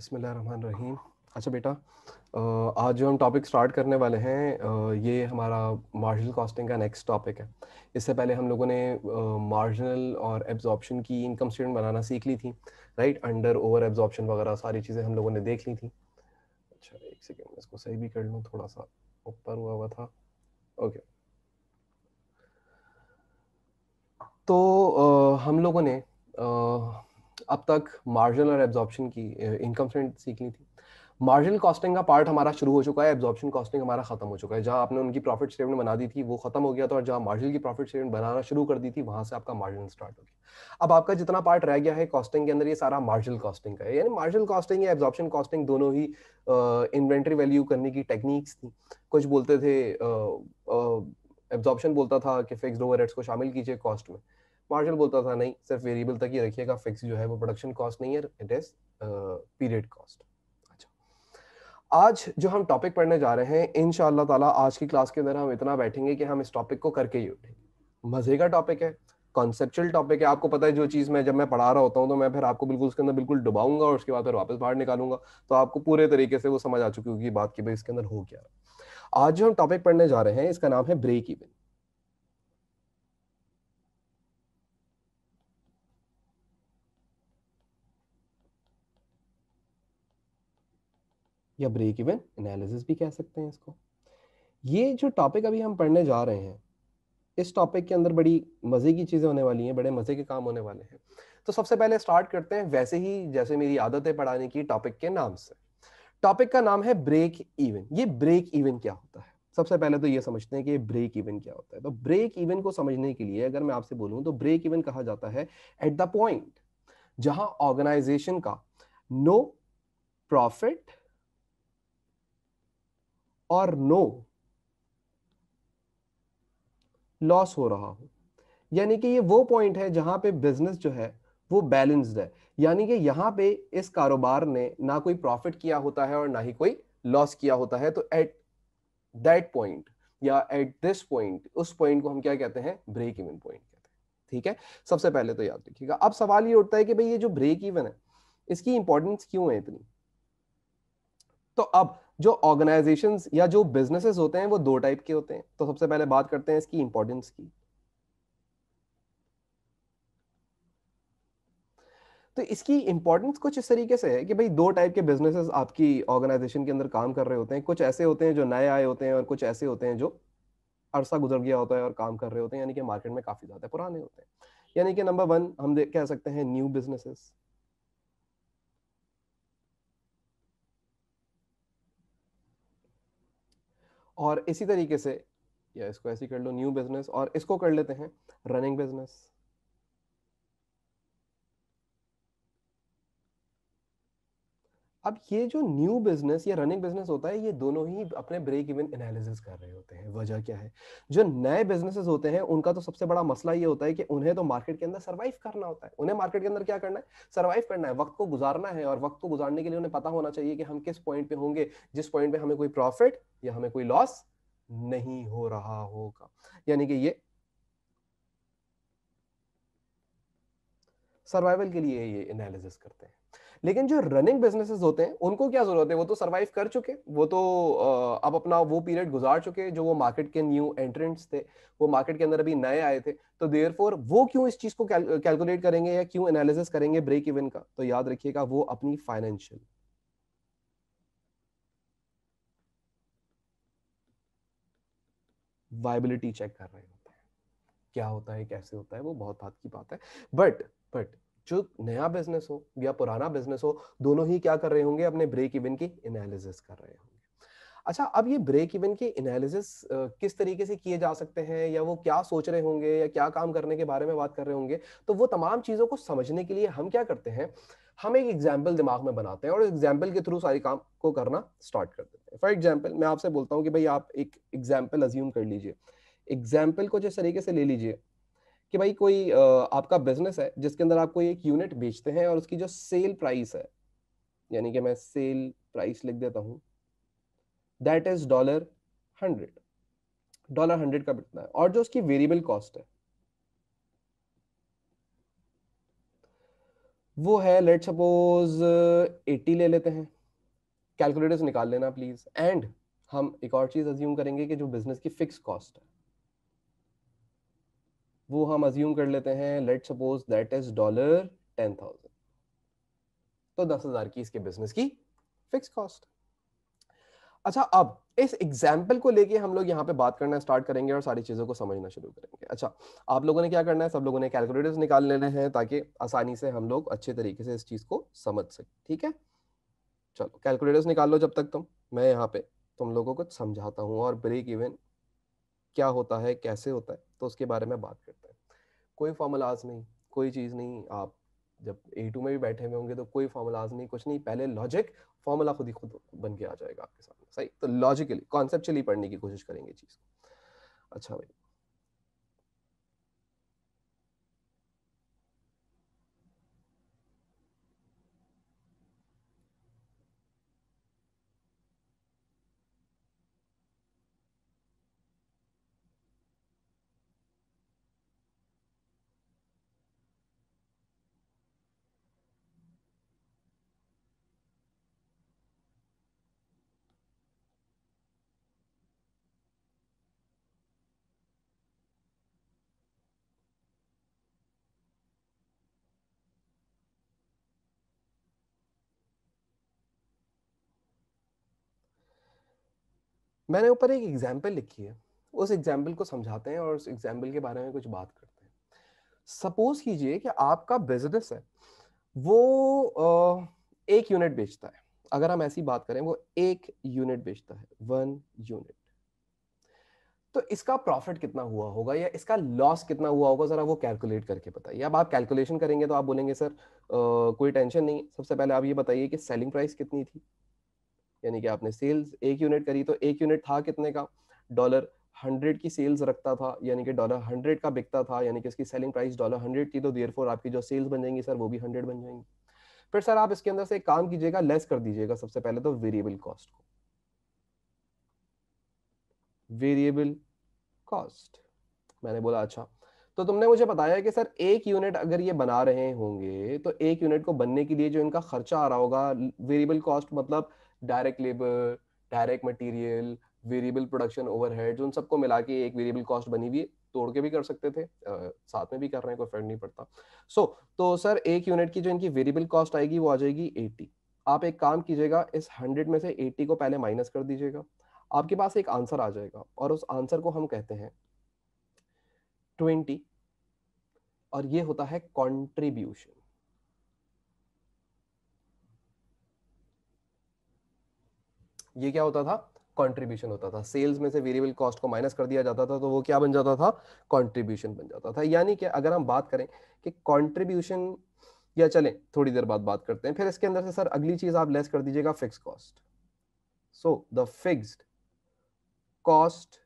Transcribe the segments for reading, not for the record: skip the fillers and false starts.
बिस्मिल्लाहिर्रहमानिर्रहीम। अच्छा बेटा, आज जो हम टॉपिक स्टार्ट करने वाले हैं ये हमारा मार्जिनल कॉस्टिंग का नेक्स्ट टॉपिक है। इससे पहले हम लोगों ने मार्जिनल और एब्जॉर्प्शन की इनकम स्टेटमेंट बनाना सीख ली थी, राइट। अंडर ओवर एब्जॉर्प्शन वगैरह सारी चीज़ें हम लोगों ने देख ली थी। अच्छा एक सेकेंड, मैं इसको सही भी कर लूँ, थोड़ा सा ऊपर हुआ हुआ था। ओके, तो हम लोगों ने अब तक मार्जिनल और एब्जॉर्प्शन की इनकम स्टेटमेंट सीख ली थी। मार्जिनल कॉस्टिंग का पार्ट हमारा शुरू हो चुका है, एब्जॉर्प्शन कॉस्टिंग हमारा खत्म हो चुका है। जहां आपने उनकी प्रॉफिट स्टेटमेंट बना दी थी वो खत्म हो गया था, और जहां मार्जिनल की प्रॉफिट स्टेटमेंट बनाना शुरू कर दी थी वहां से आपका मार्जिनल स्टार्ट हो गया। अब आपका जितना पार्ट रह गया है कॉस्टिंग के अंदर, ये सारा मार्जिनल कॉस्टिंग का है। यानी मार्जिनल कॉस्टिंग या एब्जॉर्प्शन कॉस्टिंग दोनों ही इन्वेंट्री वैल्यू करने की टेक्निक्स थी। कुछ बोलते थे, एब्जॉर्प्शन बोलता था कि फिक्स्ड ओवरहेड्स को शामिल कीजिए कॉस्ट में। मार्जिनल बोलता था नहीं, सिर्फ वेरिएबल तक ही रखिएगा, फिक्स जो है वो प्रोडक्शन कॉस्ट नहीं है, इट इज पीरियड कॉस्ट। अच्छा, आज जो हम टॉपिक पढ़ने जा रहे हैं इंशाअल्लाह ताला, आज की क्लास के अंदर हम इतना बैठेंगे कि हम इस टॉपिक को करके ही उठेंगे। मजे का टॉपिक है, कॉन्सेप्चुअल टॉपिक है। आपको पता है जो चीज मैं जब मैं पढ़ा रहा होता हूँ तो मैं फिर आपको बिल्कुल उसके अंदर बिल्कुल डुबाऊंगा और उसके बाद फिर वापस बाहर निकालूंगा, तो आपको पूरे तरीके से वो समझ आ चुकी होगी बात की भाई इसके अंदर हो क्या रहा है। आज जो हम टॉपिक पढ़ने जा रहे हैं इसका नाम है ब्रेक इवन, या ब्रेक इवन एनालिसिस भी कह सकते हैं इसको। ये जो टॉपिक अभी हम पढ़ने जा रहे हैं, इस टॉपिक के अंदर बड़ी मजे की चीजें होने वाली हैं, बड़े मजे के काम होने वाले हैं। तो सबसे पहले स्टार्ट करते हैं वैसे ही जैसे मेरी आदत है पढ़ाने की, टॉपिक के नाम से। टॉपिक का नाम है ब्रेक इवन। ये ब्रेक इवन क्या होता है, सबसे पहले तो ये समझते हैं कि ब्रेक इवन क्या होता है। तो ब्रेक इवन को समझने के लिए अगर मैं आपसे बोलूं तो ब्रेक इवन कहा जाता है एट द पॉइंट जहां ऑर्गेनाइजेशन का नो प्रॉफिट और नो लॉस हो रहा हो। यानी कि ये वो पॉइंट है जहां पे बिजनेस जो है वो बैलेंस्ड है। यानी कि यहां पे इस कारोबार ने ना कोई प्रॉफिट किया होता है और ना ही कोई लॉस किया होता है। तो एट दैट पॉइंट या एट दिस पॉइंट, उस पॉइंट को हम क्या कहते हैं, ब्रेक इवन पॉइंट कहते हैं। ठीक है, सबसे पहले तो याद रखिएगा। अब सवाल ये उठता है कि भाई ये जो ब्रेक इवन है इसकी इंपॉर्टेंस क्यों है इतनी। तो अब जो ऑर्गेनाइजेशंस या जो बिजनेसेस होते हैं वो दो टाइप के होते हैं। तो सबसे पहले बात करते हैं इसकी इंपॉर्टेंस की। तो इसकी इंपॉर्टेंस कुछ इस तरीके से है कि भाई दो टाइप के बिजनेसेस आपकी ऑर्गेनाइजेशन के अंदर काम कर रहे होते हैं। कुछ ऐसे होते हैं जो नए आए होते हैं और कुछ ऐसे होते हैं जो अरसा गुजर गया होता है और काम कर रहे होते हैं, यानी कि मार्केट में काफी ज्यादा पुराने होते हैं। यानी कि नंबर वन हम कह सकते हैं न्यू बिजनेसेस। और इसी तरीके से, या इसको ऐसे कर लो न्यू बिजनेस, और इसको कर लेते हैं रनिंग बिजनेस। अब ये जो न्यू बिजनेस या रनिंग बिजनेस होता है ये दोनों ही अपने ब्रेक इवन एनालिसिस कर रहे होते हैं। वजह क्या है, जो नए बिजनेसेस होते हैं उनका तो सबसे बड़ा मसला ये होता है कि उन्हें तो मार्केट के अंदर सरवाइव करना होता है। उन्हें मार्केट के अंदर क्या करना है, सरवाइव करना है, वक्त को गुजारना है। और वक्त को गुजारने के लिए उन्हें पता होना चाहिए कि हम किस पॉइंट पे होंगे जिस पॉइंट पे हमें कोई प्रॉफिट या हमें कोई लॉस नहीं हो रहा होगा। यानी कि ये सर्वाइवल के लिए ये एनालिसिस करते हैं। लेकिन जो रनिंग बिजनेसेस होते हैं उनको क्या जरूरत है, वो तो सरवाइव कर चुके, वो तो अब अपना वो पीरियड गुजार चुके जो वो मार्केट के न्यू एंट्रेंट्स थे, वो मार्केट के अंदर अभी नए आए थे। तो देयरफॉर वो क्यों इस चीज को कैलकुलेट करेंगे या क्यों एनालिसिस करेंगे ब्रेक इवन का, तो याद रखिएगा वो अपनी फाइनेंशियल वायबिलिटी चेक कर रहे होते हैं। क्या होता है, कैसे होता है, वो बहुत बात की बात है। बट जो नया बिजनेस हो या पुराना बिजनेस हो, दोनों ही क्या कर रहे होंगे, अपने ब्रेक इवन की एनालिसिस कर रहे होंगे। अच्छा, अब ये ब्रेक इवन के एनालिसिस किस तरीके से किए जा सकते हैं, या वो क्या सोच रहे होंगे या क्या काम करने के बारे में बात कर रहे होंगे, तो वो तमाम चीजों को समझने के लिए हम क्या करते हैं, हम एक एग्जाम्पल दिमाग में बनाते हैं और एग्जाम्पल के थ्रू सारी काम को करना स्टार्ट कर देते हैं। फॉर एग्जाम्पल मैं आपसे बोलता हूँ कि भाई आप एक एग्जाम्पल अज्यूम कर लीजिए। एग्जाम्पल को जिस तरीके से ले लीजिए कि भाई कोई आपका बिजनेस है जिसके अंदर आप कोई एक यूनिट बेचते हैं और उसकी जो सेल प्राइस है, यानी कि मैं सेल प्राइस लिख देता हूं, दैट इज $100। $100 का बिकता है, और जो उसकी वेरिएबल कॉस्ट है वो है लेट सपोज 80 ले लेते हैं। कैलकुलेटर्स निकाल लेना प्लीज। एंड हम एक और चीज अज्यूम करेंगे कि जो बिजनेस की फिक्स कॉस्ट है वो हम अज्यूम कर लेते हैं, लेट सपोज दैट इज $10,000। तो 10,000 की इसके बिजनेस की फिक्स कॉस्ट। अच्छा, अब इस एग्जाम्पल को लेके हम लोग यहाँ पे बात करना स्टार्ट करेंगे और सारी चीजों को समझना शुरू करेंगे। अच्छा, आप लोगों ने क्या करना है, सब लोगों ने कैलकुलेटर्स निकाल लेने हैं ताकि आसानी से हम लोग अच्छे तरीके से इस चीज को समझ सकें। ठीक है, चलो कैलकुलेटर्स निकाल लो जब तक तुम, मैं यहाँ पे तुम लोगों को समझाता हूँ और ब्रेक इवन क्या होता है, कैसे होता है, तो उसके बारे में बात करते हैं। कोई फॉर्मूलाज नहीं, कोई चीज नहीं। आप जब A2 में भी बैठे हुए होंगे तो कोई फॉर्मूलाज नहीं, कुछ नहीं, पहले लॉजिक, फॉर्मूला खुद ही खुद बन के आ जाएगा आपके सामने। सही, तो लॉजिकली कॉन्सेप्चुअली पढ़ने की कोशिश करेंगे चीज को। अच्छा भाई, मैंने ऊपर एक एग्जाम्पल लिखी है, उस एग्जाम्पल को समझाते हैं और उस एग्जाम्पल के बारे में कुछ बात करते हैं। सपोज कीजिए कि आपका बिजनेस है, वो एक यूनिट बेचता है। अगर हम ऐसी बात करें, वो एक यूनिट बेचता है, 1 यूनिट। तो इसका प्रॉफिट कितना हुआ होगा या इसका लॉस कितना हुआ होगा, जरा वो कैलकुलेट करके बताइए। अब आप कैलकुलेशन करेंगे तो आप बोलेंगे सर कोई टेंशन नहीं, सबसे पहले आप ये बताइए कि सेलिंग प्राइस कितनी थी, यानी कि आपने सेल्स 1 यूनिट करी, तो 1 यूनिट था कितने का, $100 की सेल्स रखता था, यानी कि $100 का बिकता था, यानी कि इसकी सेलिंग प्राइस $100 थी, तो देयरफॉर आपकी जो सेल्स बन जाएंगी सर वो भी 100 बन जाएंगी। फिर सर आप इसके अंदर से एक काम कीजिएगा, लेस कर दीजिएगा सबसे पहले तो वेरिएबल कॉस्ट को। वेरिएबल कॉस्ट, मैंने बोला अच्छा, तो तुमने मुझे बताया कि सर 1 यूनिट अगर ये बना रहे होंगे तो 1 यूनिट को बनने के लिए जो इनका खर्चा आ रहा होगा, वेरिएबल कॉस्ट मतलब direct labour, direct material, variable production overheads, उन सबको मिला के एक वेरिएबल कॉस्ट बनी हुई है। तोड़ के भी कर सकते थे, साथ में भी कर रहे हैं, कोई फर्क नहीं पड़ता। तो सर 1 यूनिट की जो इनकी वेरिएबल कॉस्ट आएगी वो आ जाएगी 80। आप एक काम कीजिएगा, इस 100 में से 80 को पहले माइनस कर दीजिएगा, आपके पास एक आंसर आ जाएगा और उस आंसर को हम कहते हैं 20, और ये होता है कंट्रीब्यूशन। ये क्या होता था, कंट्रीब्यूशन होता था। सेल्स में से वेरिएबल कॉस्ट को माइनस कर दिया जाता था तो वो क्या बन जाता था, कंट्रीब्यूशन बन जाता था। यानी कि अगर हम बात करें कि कंट्रीब्यूशन, या चलें थोड़ी देर बाद बात करते हैं, फिर इसके अंदर से सर अगली चीज आप लेस कर दीजिएगा, fix cost. So the fixed cost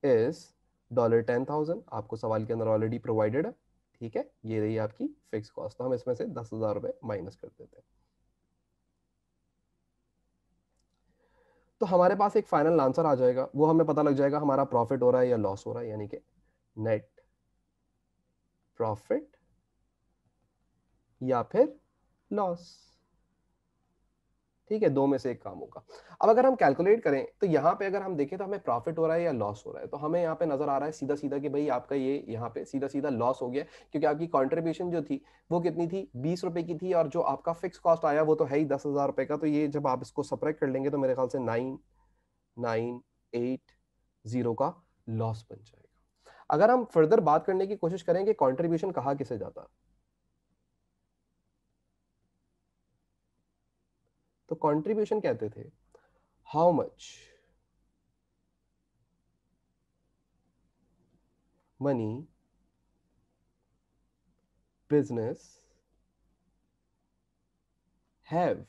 is $10,000, आपको सवाल के अंदर ऑलरेडी प्रोवाइडेड है। ठीक है, ये रही आपकी फिक्स कॉस्ट, तो हम इसमें से ₹10,000 माइनस कर देते हैं। तो हमारे पास एक फाइनल आंसर आ जाएगा, वो हमें पता लग जाएगा हमारा प्रॉफिट हो रहा है या लॉस हो रहा है, यानी कि नेट प्रॉफिट या फिर लॉस। ठीक है, दो में से एक काम होगा। अब अगर हम कैलकुलेट करें तो यहाँ पे अगर हम देखें तो हमें प्रॉफिट हो रहा है या लॉस हो रहा है, तो हमें यहाँ पे नजर आ रहा है सीधा सीधा कि भाई आपका ये यहाँ पे सीधा सीधा लॉस हो गया, क्योंकि आपकी कंट्रीब्यूशन जो थी वो कितनी थी, ₹20 की थी, और जो आपका फिक्स कॉस्ट आया वो तो है ही ₹10,000 का। तो ये जब आप इसको सब्ट्रैक्ट कर लेंगे तो मेरे ख्याल से 9,980 का लॉस बन जाएगा। अगर हम फर्दर बात करने की कोशिश करें कि कंट्रीब्यूशन कहाँ किसे जाता, तो कंट्रीब्यूशन कहते थे how much money business have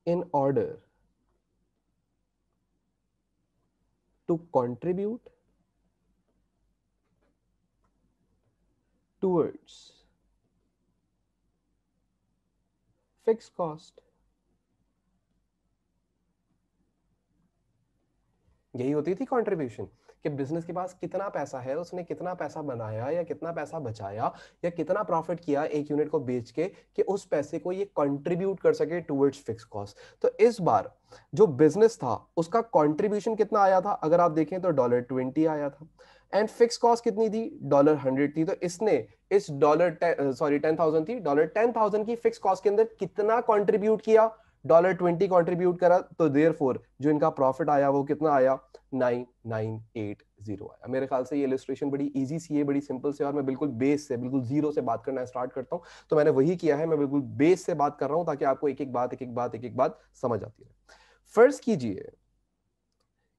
in order to contribute towards fixed cost। यही होती थी कंट्रीब्यूशन, कि बिजनेस के पास कितना पैसा है, उसने कितना पैसा बनाया या कितना पैसा बचाया या कितना प्रॉफिट किया एक यूनिट को बेच के, कि उस पैसे को ये कंट्रीब्यूट कर सके टुवर्ड्स फिक्स कॉस्ट। तो इस बार जो बिजनेस था उसका कंट्रीब्यूशन कितना आया था, अगर आप देखें तो $20 आया था, एंड फिक्स कॉस्ट कितनी थी, $100 थी। तो इसने इस $10,000 थी, $10,000 की फिक्स कॉस्ट के अंदर कितना कंट्रीब्यूट किया, $20 कंट्रीब्यूट करा। तो देयरफॉर जो इनका प्रॉफिट आया वो कितना आया, 9980 आया। मेरे ख्याल से ये इलस्ट्रेशन बड़ी इजी सी है, बड़ी सिंपल से, और मैं बिल्कुल बेस से, बिल्कुल जीरो से बात करना स्टार्ट करता हूं। तो मैंने वही किया है, मैं बिल्कुल बेस से बात कर रहा हूं ताकि आपको एक एक बात समझ आती है। फर्ज कीजिए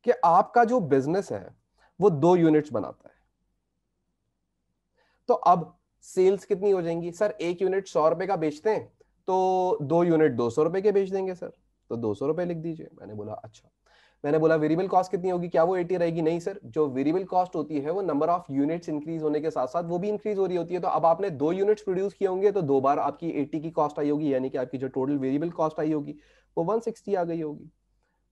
कि आपका जो बिजनेस है वो 2 यूनिट्स बनाता है, तो अब सेल्स कितनी हो जाएंगी, सर 1 यूनिट $100 का बेचते हैं तो 2 यूनिट $200 के बेच देंगे सर, तो $200 लिख दीजिए। मैंने बोला अच्छा। मैंने बोला वेरिएबल कॉस्ट कितनी होगी, क्या वो 80 रहेगी, नहीं सर, जो वेरिएबल कॉस्ट होती है वो नंबर ऑफ यूनिट्स इंक्रीज होने के साथ साथ वो भी इंक्रीज हो रही होती है। तो अब आपने 2 यूनिट्स प्रोड्यूस किए होंगे तो 2 बार आपकी 80 की कॉस्ट आई होगी, यानी कि आपकी जो टोटल वेरिएबल कॉस्ट आई होगी वो 160 आ गई होगी।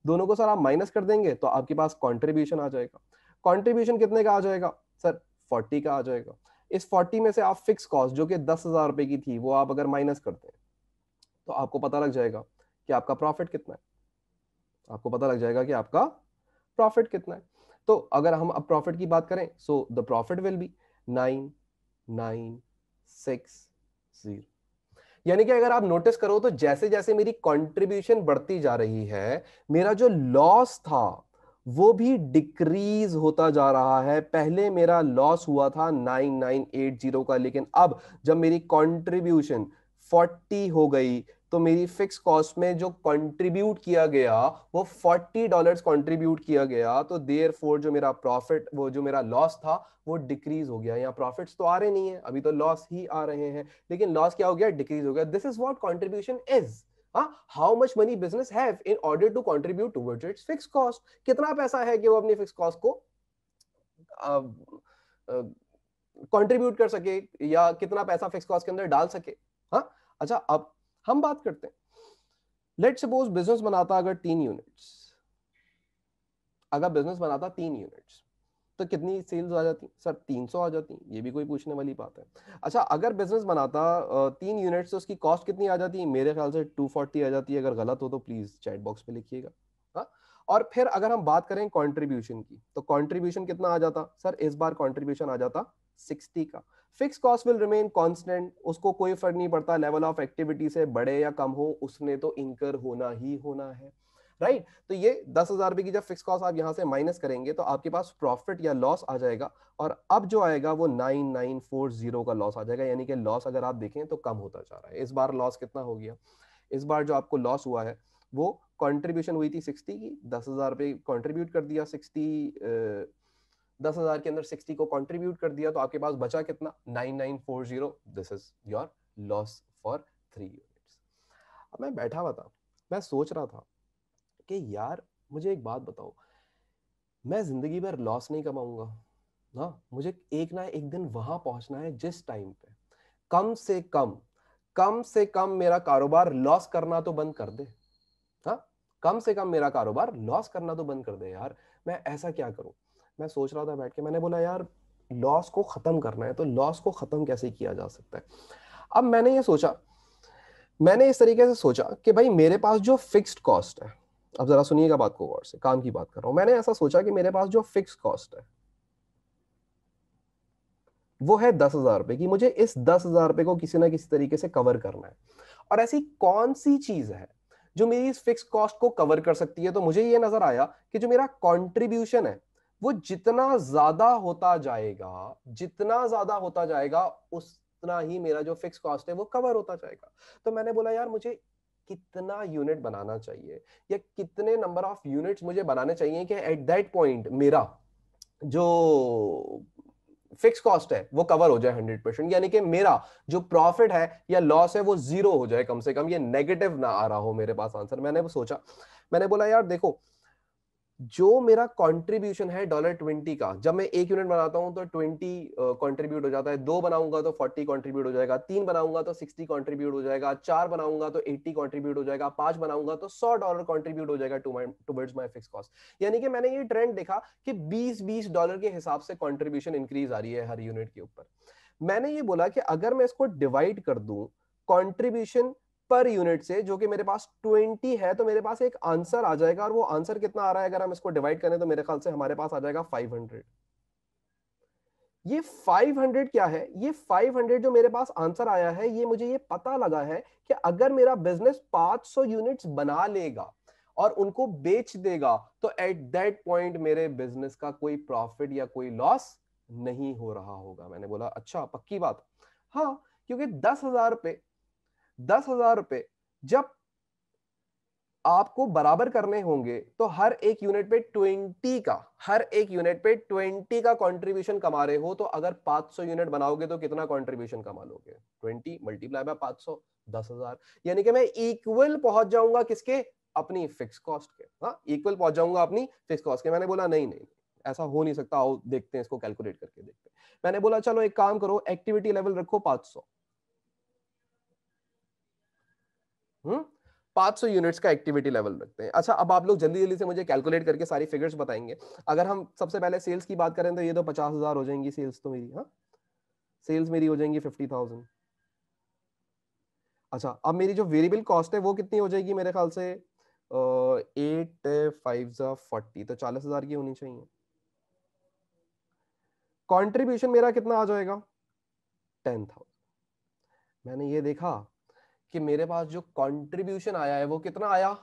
दोनों को सर आप माइनस कर देंगे तो आपके पास कॉन्ट्रीब्यूशन आ जाएगा। कॉन्ट्रीब्यूशन कितने का आ जाएगा सर, 40 का आ जाएगा। इस 40 में से आप फिक्स कॉस्ट जो कि $10,000 की थी वो आप अगर माइनस करते हैं तो आपको पता लग जाएगा कि आपका प्रॉफिट कितना है, आपको पता लग जाएगा कि आपका प्रॉफिट कितना है। तो अगर हम अब प्रॉफिट की बात करें, so the profit will be 9960। यानी कि अगर आप नोटिस करो तो जैसे जैसे मेरी कंट्रीब्यूशन बढ़ती जा रही है, मेरा जो लॉस था वो भी डिक्रीज होता जा रहा है। पहले मेरा लॉस हुआ था 9980 का, लेकिन अब जब मेरी कंट्रीब्यूशन 40 हो गई तो मेरी फिक्स कॉस्ट में जो कंट्रीब्यूट किया गया वो $40 कंट्रीब्यूट किया गया। तो देयरफॉर जो मेरा प्रॉफिट, वो जो मेरा लॉस था वो डिक्रीज हो गया। यहाँ प्रॉफिट्स तो आ रहे नहीं है, अभी तो लॉस ही आ रहे हैं, लेकिन लॉस क्या हो गया, डिक्रीज हो गया। This is what contribution is. How much money business have in order to contribute towards its fix cost, कितना पैसा है कि वो अपनी फिक्स कॉस्ट को कंट्रीब्यूट कर सके या कितना पैसा फिक्स कॉस्ट के अंदर डाल सके। हाँ, अच्छा अब हम बात करते हैं, लेट सपोज बिजनेस बनाता अगर 3 यूनिट्स, अगर बिजनेस बनाता 3 यूनिट्स तो कितनी सेल्स आ जाती सर, 300 आ जाती, ये भी कोई पूछने वाली बात है। अच्छा, अगर बिजनेस बनाता 3 यूनिट्स तो उसकी कॉस्ट कितनी आ जाती, मेरे ख्याल से 240 आ जाती है। अगर गलत हो तो प्लीज चैट बॉक्स पे लिखिएगा। हाँ, और फिर अगर हम बात करें कंट्रीब्यूशन की, तो कंट्रीब्यूशन कितना आ जाता सर, इस बार कंट्रीब्यूशन आ जाता 60 का। Fix cost will remain constant, उसको कोई फर्क नहीं पड़ता लेवल ऑफ एक्टिविटी से बढ़े या कम हो, उसने तो इंकर होना ही होना है, राइट। तो ये $10,000 की जब फिक्स कॉस्ट आप यहां से माइनस करेंगे तो आपके पास प्रॉफिट या लॉस आ जाएगा, और अब जो आएगा वो 9940 का लॉस आ जाएगा। यानी कि लॉस अगर आप देखें तो कम होता जा रहा है। इस बार लॉस कितना हो गया, इस बार जो आपको लॉस हुआ है वो कंट्रीब्यूशन हुई थी 60 की, $10,000 कंट्रीब्यूट कर दिया, 10,000 के अंदर 60 को कंट्रीब्यूट कर दिया, तो आपके पास बचा कितना, 9940। This is your loss for 3 units. अब मैं बैठा हुआ था, मैं सोच रहा था कि यार मुझे एक बात बताओ, मैं जिंदगी भर लॉस नहीं कमाऊंगा ना, मुझे एक ना एक दिन वहां पहुंचना है जिस टाइम पे कम से कम मेरा कारोबार लॉस करना तो बंद कर दे। हाँ, कम से कम मेरा कारोबार लॉस करना तो बंद कर दे यार। मैं ऐसा क्या करूं, मैं सोच रहा था बैठ के, मैंने बोला यार लॉस को खत्म करना है तो लॉस को खत्म कैसे किया जा सकता है। अब मैंने ये सोचा, मैंने इस तरीके से सोचा कि भाई मेरे पास जो फिक्स्ड कॉस्ट है, अब जरा सुनिएगा बात को गौर से, काम की बात कर रहा हूं। मैंने ऐसा सोचा कि मेरे पास जो फिक्स कॉस्ट है वो है $10,000 की, मुझे इस $10,000 को किसी ना किसी तरीके से कवर करना है। और ऐसी कौन सी चीज है जो मेरी इस फिक्स कॉस्ट को कवर कर सकती है, तो मुझे ये नजर आया कि जो मेरा कंट्रीब्यूशन है वो जितना ज्यादा होता जाएगा, जितना ज्यादा होता जाएगा उतना ही मेरा जो फिक्स कॉस्ट है वो कवर होता जाएगा। तो मैंने बोला यार मुझे कितना यूनिट बनाना चाहिए या कितने नंबर ऑफ यूनिट्स मुझे बनाने चाहिए कि एट दैट पॉइंट मेरा जो फिक्स कॉस्ट है वो कवर हो जाए 100%, यानी कि मेरा जो प्रॉफिट है या लॉस है वो जीरो हो जाए, कम से कम ये नेगेटिव ना आ रहा हो मेरे पास आंसर। मैंने वो सोचा, मैंने बोला यार देखो जो मेरा कंट्रीब्यूशन है $20 का, जब मैं 1 यूनिट बनाता हूं तो 20 कंट्रीब्यूट हो जाता है, 2 बनाऊंगा तो 40 कंट्रीब्यूट हो जाएगा, 3 बनाऊंगा तो 60 कंट्रीब्यूट हो जाएगा, 4 बनाऊंगा तो 80 कंट्रीब्यूट हो जाएगा, 5 बनाऊंगा तो $100 कंट्रीब्यूट हो जाएगा टुवर्ड्स माय फिक्स कॉस्ट। यानी कि मैंने ये ट्रेंड देखा कि $20 के हिसाब से कंट्रीब्यूशन इंक्रीज आ रही है हर यूनिट के ऊपर। मैंने ये बोला कि अगर मैं इसको डिवाइड कर दूं कंट्रीब्यूशन पर यूनिट से, जो कि मेरे पास 20 है, तो मेरे पास एक आंसर आ जाएगा। और वो आंसर कितना आ रहा है, अगर हम इसको डिवाइड करें तो मेरे ख्याल से हमारे पास आ जाएगा 500। ये 500 क्या है, ये 500 जो मेरे पास आंसर आया है, ये मुझे ये पता लगा है कि अगर मेरा बिजनेस 500 यूनिट्स बना लेगा और उनको बेच देगा, तो एट दैट पॉइंट मेरे बिजनेस का कोई प्रॉफिट या कोई लॉस नहीं हो रहा होगा। मैंने बोला अच्छा, पक्की बात। हाँ, क्योंकि 10,000 रुपए जब आपको बराबर करने होंगे तो हर एक यूनिट पे 20 का कंट्रीब्यूशन कमा रहे हो, तो अगर 500 यूनिट बनाओगे तो कितना कंट्रीब्यूशन कमा लोगे? 20 मल्टीप्लाई बाय 500, 10,000। यानी कि मैं इक्वल पहुंच जाऊंगा किसके? अपनी फिक्स कॉस्ट के। हाँ, इक्वल पहुंच जाऊंगा अपनी फिक्स कॉस्ट के। मैंने बोला नहीं नहीं, ऐसा हो नहीं सकता, आओ देखते हैं, इसको कैलकुलेट करके देखते हैं। मैंने बोला चलो एक काम करो, एक्टिविटी लेवल रखो 500। 500 यूनिट्स का एक्टिविटी लेवल रखते हैं। अच्छा, अब आप लोग जल्दी जल्दी से मुझे कैलकुलेट करके सारी फिगर्स बताएंगे। अगर हम सबसे पहले सेल्स की बात करें तो ये तो 50,000 हो जाएंगी सेल्स तो मेरी। हाँ, सेल्स मेरी हो जाएंगी 50,000। अच्छा, अब मेरी जो वेरिएबल कॉस्ट है वो कितनी हो जाएगी मेरे ख्याल से? 8 5 40, तो 40,000 की होनी चाहिए। कॉन्ट्रीब्यूशन मेरा कितना आ जाएगा? 10,000। मैंने ये देखा कि मेरे पास जो कंट्रीब्यूशन आया है वो कितना आया?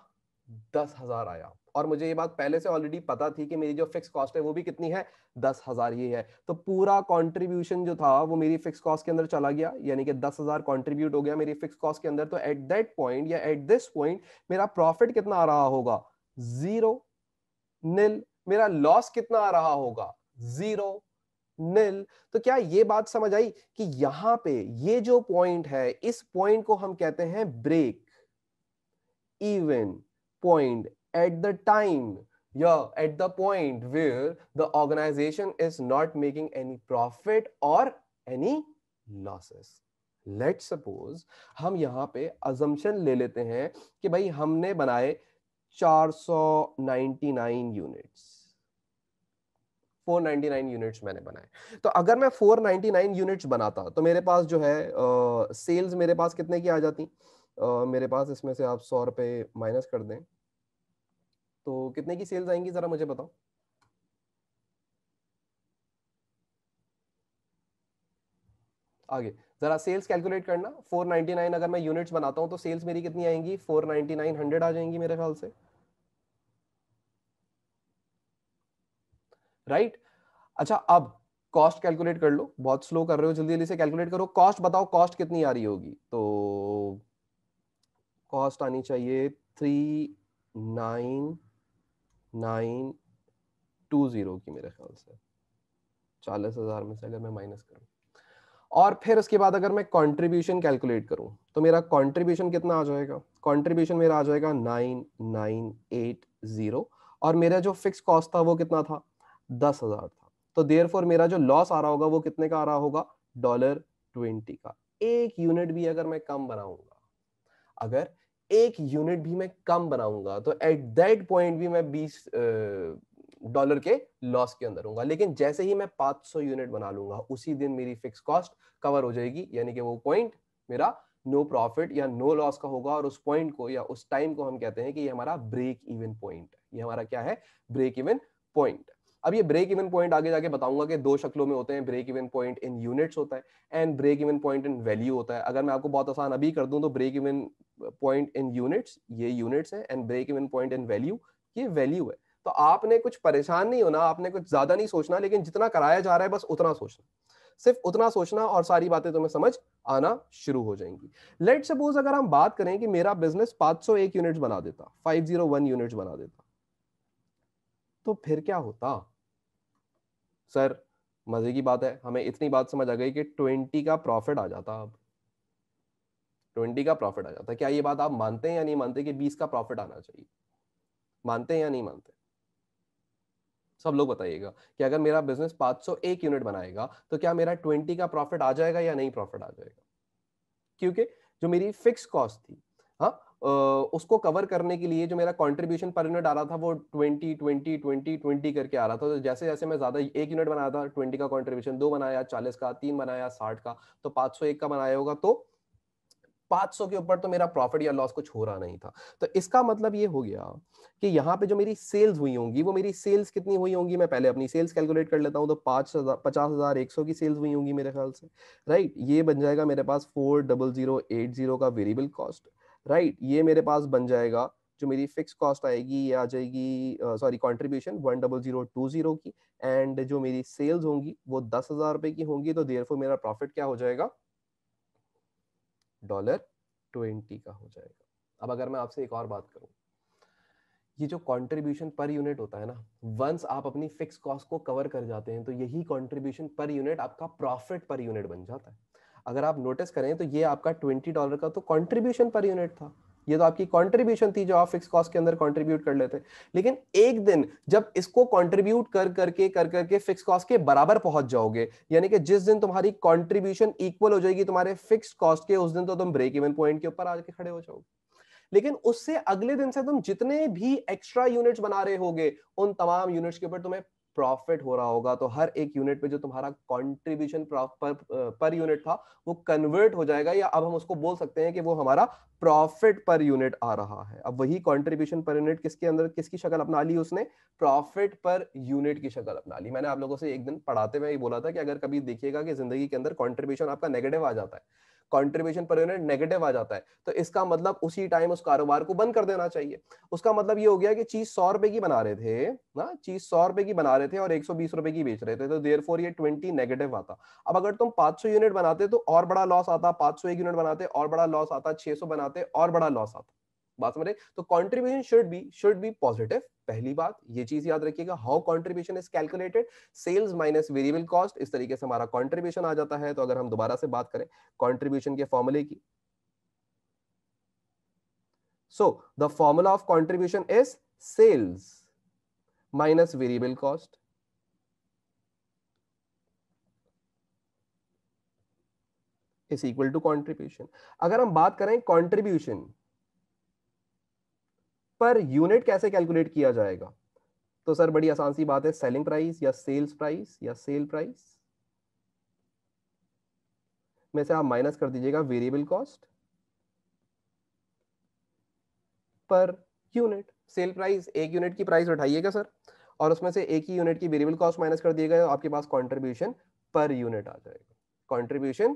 10,000 आया। और मुझे ये बात पहले से ऑलरेडी पता थी कि मेरी जो फिक्स कॉस्ट है वो भी कितनी है? 10,000 ही है। तो पूरा कंट्रीब्यूशन जो था वो मेरी फिक्स कॉस्ट के अंदर चला गया, यानी कि 10,000 कंट्रीब्यूट हो गया मेरी फिक्स कॉस्ट के अंदर। तो एट दैट पॉइंट या एट दिस पॉइंट मेरा प्रॉफिट कितना आ रहा होगा? जीरो, नील। मेरा लॉस कितना आ रहा होगा? जीरो, नील। तो क्या ये बात समझ आई कि यहां पे ये जो पॉइंट है, इस पॉइंट को हम कहते हैं break even point, at the time, yeah, at the point where the organization is not making any profit or any losses. Let's suppose हम यहां पे assumption ले लेते हैं कि भाई हमने बनाए 499 यूनिट्स, 499 यूनिट्स मैंने बनाए। तो अगर मैं 499 यूनिट्स बनाता तो मेरे पास जो है सेल्स मेरे पास कितने की आ जाती? मेरे पास इसमें से आप 100 रुपए माइनस कर दें तो कितने की सेल्स आएंगी, जरा मुझे बताओ। आगे जरा सेल्स कैलकुलेट करना। 499 अगर मैं यूनिट्स बनाता हूं तो सेल्स मेरी कितनी आएंगी? 499 100 आ जाएंगी मेरे ख्याल से, राइट? अच्छा, अब कॉस्ट कैलकुलेट कर लो। बहुत स्लो कर रहे हो, जल्दी जल्दी से कैलकुलेट करो। कॉस्ट बताओ, कॉस्ट कितनी आ रही होगी? तो कॉस्ट आनी चाहिए 39,920 की मेरे ख्याल से, 40,000 में से अगर मैं माइनस करूं। और फिर उसके बाद अगर मैं कंट्रीब्यूशन कैलकुलेट करूं तो मेरा कंट्रीब्यूशन कितना आ जाएगा? कंट्रीब्यूशन मेरा आ जाएगा 9980। और मेरा जो फिक्स कॉस्ट था वो कितना था? 10,000 था। तो देयरफॉर मेरा जो लॉस आ रहा होगा वो कितने का आ रहा होगा? $20 का। एक यूनिट भी अगर मैं कम बनाऊंगा, अगर एक यूनिट भी मैं कम बनाऊंगा, तो एट दैट पॉइंट भी मैं $20 के लॉस के अंदर हूंगा। लेकिन जैसे ही मैं 500 यूनिट बना लूंगा, उसी दिन मेरी फिक्स कॉस्ट कवर हो जाएगी, यानी कि वो पॉइंट मेरा नो प्रॉफिट या नो लॉस का होगा। और उस पॉइंट को या उस टाइम को हम कहते हैं कि ये हमारा ब्रेक इवन पॉइंट है। ये हमारा क्या है? Break even point. अब ये ब्रेक इवन पॉइंट आगे जाके बताऊंगा कि दो शक्लों में होते हैं। Break even point in units होता है and break even point in value होता है। अगर मैं आपको बहुत आसान अभी कर दूं तो break even point in units ये यूनिट्स है, and break even point in value ये वैल्यू है। तो आपने कुछ परेशान नहीं होना, आपने कुछ ज्यादा नहीं सोचना, लेकिन जितना कराया जा रहा है बस उतना सोचना, सिर्फ उतना सोचना, और सारी बातें तुम्हें समझ आना शुरू हो जाएंगी। लेट सपोज अगर हम बात करें कि मेरा बिजनेस 501 यूनिट्स बना देता, 501 यूनिट्स बना देता, तो फिर क्या होता? सर, मजे की बात है, हमें इतनी बात समझ आ गई कि 20 का प्रॉफिट आ जाता। अब 20 का प्रॉफिट आ जाता। क्या ये बात आप मानते हैं या नहीं मानते कि 20 का प्रॉफिट आना चाहिए? मानते हैं या नहीं मानते? सब लोग बताइएगा कि अगर मेरा बिजनेस 501 यूनिट बनाएगा तो क्या मेरा 20 का प्रॉफिट आ जाएगा या नहीं प्रॉफिट आ जाएगा? क्योंकि जो मेरी फिक्स कॉस्ट थी, हाँ, उसको कवर करने के लिए जो मेरा कंट्रीब्यूशन पर यूनिट आ रहा था वो 20 करके आ रहा था। तो जैसे जैसे मैं ज्यादा एक यूनिट बनाया था 20 का कंट्रीब्यूशन, दो बनाया 40 का, तीन बनाया 60 का, तो 501 का बनाया होगा, तो 500 के ऊपर तो मेरा प्रॉफिट या लॉस कुछ हो रहा नहीं था। तो इसका मतलब ये हो गया कि यहाँ पे जो मेरी सेल्स हुई होंगी, वो मेरी सेल्स कितनी हुई होंगी, मैं पहले अपनी सेल्स कैलकुलेट कर लेता हूँ, तो 50,100 की सेल्स हुई होंगी मेरे ख्याल से, राइट। ये बन जाएगा मेरे पास 40080 का वेरिएबल कॉस्ट, राइट। ये मेरे पास बन जाएगा जो मेरी फिक्स कॉस्ट आएगी, ये आ जाएगी, सॉरी, कंट्रीब्यूशन 10020 की, एंड जो मेरी सेल्स होंगी वो 10,000 रुपए की होंगी। तो देयरफॉर मेरा प्रॉफिट क्या हो जाएगा, $20 का हो जाएगा। अब अगर मैं आपसे एक और बात करूं, ये जो कंट्रीब्यूशन पर यूनिट होता है ना, वंस आप अपनी फिक्स कॉस्ट को कवर कर जाते हैं तो यही कंट्रीब्यूशन पर यूनिट आपका प्रॉफिट पर यूनिट बन जाता है। अगर आप नोटिस करें तो ये आपका $20 का तो कंट्रीब्यूशन पर यूनिट था, ये तो आपकी कंट्रीब्यूशन थी जो आप फिक्स कॉस्ट के अंदर कंट्रीब्यूट कर लेते। लेकिन एक दिन जब इसको कंट्रीब्यूट कर करके फिक्स कॉस्ट के बराबर पहुंच जाओगे, यानी कि जिस दिन तुम्हारी कंट्रीब्यूशन इक्वल हो जाएगी तुम्हारे फिक्स कॉस्ट के, उस दिन तो तुम ब्रेक इवन पॉइंट के ऊपर आके खड़े हो जाओगे। लेकिन उससे अगले दिन से तुम जितने भी एक्स्ट्रा यूनिट्स बना रहे होगे, उन तमाम यूनिट्स के ऊपर तुम्हें प्रॉफिट हो रहा होगा। तो हर एक यूनिट पे जो तुम्हारा कंट्रीब्यूशन पर यूनिट था वो कन्वर्ट हो जाएगा, या अब हम उसको बोल सकते हैं कि वो हमारा प्रॉफिट पर यूनिट आ रहा है। अब वही कंट्रीब्यूशन पर यूनिट किसके अंदर किसकी शक्ल अपना ली, उसने प्रॉफिट पर यूनिट की शक्ल अपना ली। मैंने आप लोगों से एक दिन पढ़ाते हुए ही बोला था कि अगर कभी देखिएगा कि जिंदगी के अंदर कंट्रीब्यूशन आपका नेगेटिव आ जाता है, कंट्रीब्यूशन पर यूनिट नेगेटिव आ जाता है, तो इसका मतलब उसी टाइम उस कारोबार को बंद कर देना चाहिए। उसका मतलब ये हो गया कि चीज 100 रुपए की बना रहे थे ना, चीज 100 रुपए की बना रहे थे और 120 रुपए की बेच रहे थे, तो देयरफॉर ये 20 नेगेटिव आता। अब अगर तुम 500 यूनिट बनाते तो और बड़ा लॉस आता, 501 यूनिट बनाते और बड़ा लॉस आता, 600 बनाते और बड़ा लॉस आता। बात समझे? तो कंट्रीब्यूशन शुड बी पॉजिटिव। पहली बात ये चीज याद रखिएगा, how contribution is calculated, sales minus variable cost, इस तरीके से हमारा कंट्रीब्यूशन आ जाता है। तो अगर हम दोबारा से बात करें कंट्रीब्यूशन के फॉर्मूले की, so the formula of contribution is sales minus variable cost is equal to contribution. अगर हम बात करें कंट्रीब्यूशन पर यूनिट कैसे कैलकुलेट किया जाएगा, तो सर बड़ी आसान सी बात है, सेलिंग प्राइस या सेल्स प्राइस या सेल प्राइस में से आप माइनस कर दीजिएगा variable cost per unit. Sale price, एक यूनिट की प्राइस उठाइएगा सर, और उसमें से एक ही यूनिट की वेरिएबल कॉस्ट माइनस कर दिएगा, तो आपके पास कंट्रीब्यूशन पर यूनिट आ जाएगा, कंट्रीब्यूशन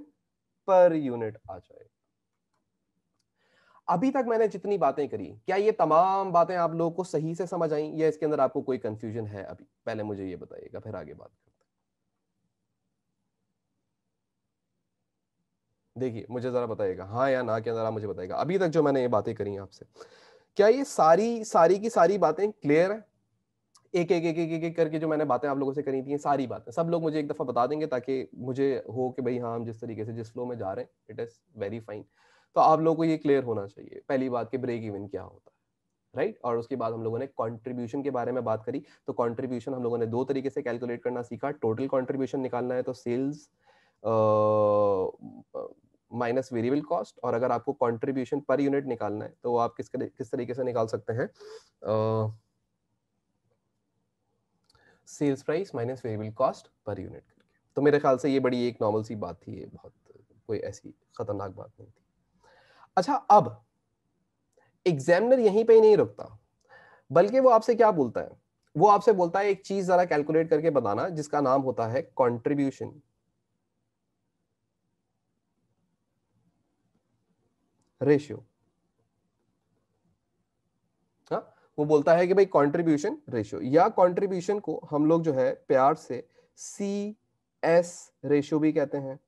पर यूनिट आ जाएगा। अभी तक मैंने जितनी बातें करी, क्या ये तमाम बातें आप लोगों को सही से समझ आई, या इसके अंदर आपको कोई कंफ्यूजन है अभी? पहले मुझे ये बताइएगा, फिर आगे बात करते हैं। देखिए मुझे जरा बताइएगा, हाँ या ना के अंदर आप मुझे बताइएगा, अभी तक जो मैंने ये बातें करी आपसे, क्या ये सारी सारी की सारी बातें क्लियर है? एक एक करके जो मैंने बातें आप लोगों से करी थी, सारी बातें सब लोग मुझे एक दफा बता देंगे, ताकि मुझे हो कि भाई हाँ, हम जिस तरीके से जिस फ्लो में जा रहे हैं इट इज वेरी फाइन। तो आप लोगों को ये क्लियर होना चाहिए, पहली बात कि ब्रेक इवन क्या होता है, राइट। और उसके बाद हम लोगों ने कंट्रीब्यूशन के बारे में बात करी। तो कंट्रीब्यूशन हम लोगों ने दो तरीके से कैलकुलेट करना सीखा, टोटल कंट्रीब्यूशन निकालना है तो सेल्स माइनस वेरिएबल कॉस्ट, और अगर आपको कंट्रीब्यूशन पर यूनिट निकालना है तो आप किस तरीके से निकाल सकते हैं, sales price minus variable cost per unit करके। तो मेरे ख्याल से ये बड़ी एक नॉर्मल सी बात थी, ये बहुत कोई ऐसी खतरनाक बात नहीं थी। अच्छा, अब एग्जामिनर यहीं पे ही नहीं रुकता, बल्कि वो आपसे क्या बोलता है, वो आपसे बोलता है एक चीज जरा कैलकुलेट करके बताना जिसका नाम होता है कंट्रीब्यूशन रेशियो। हाँ, वो बोलता है कि भाई कंट्रीब्यूशन रेशियो, या कंट्रीब्यूशन को हम लोग जो है प्यार से सी एस रेशियो भी कहते हैं,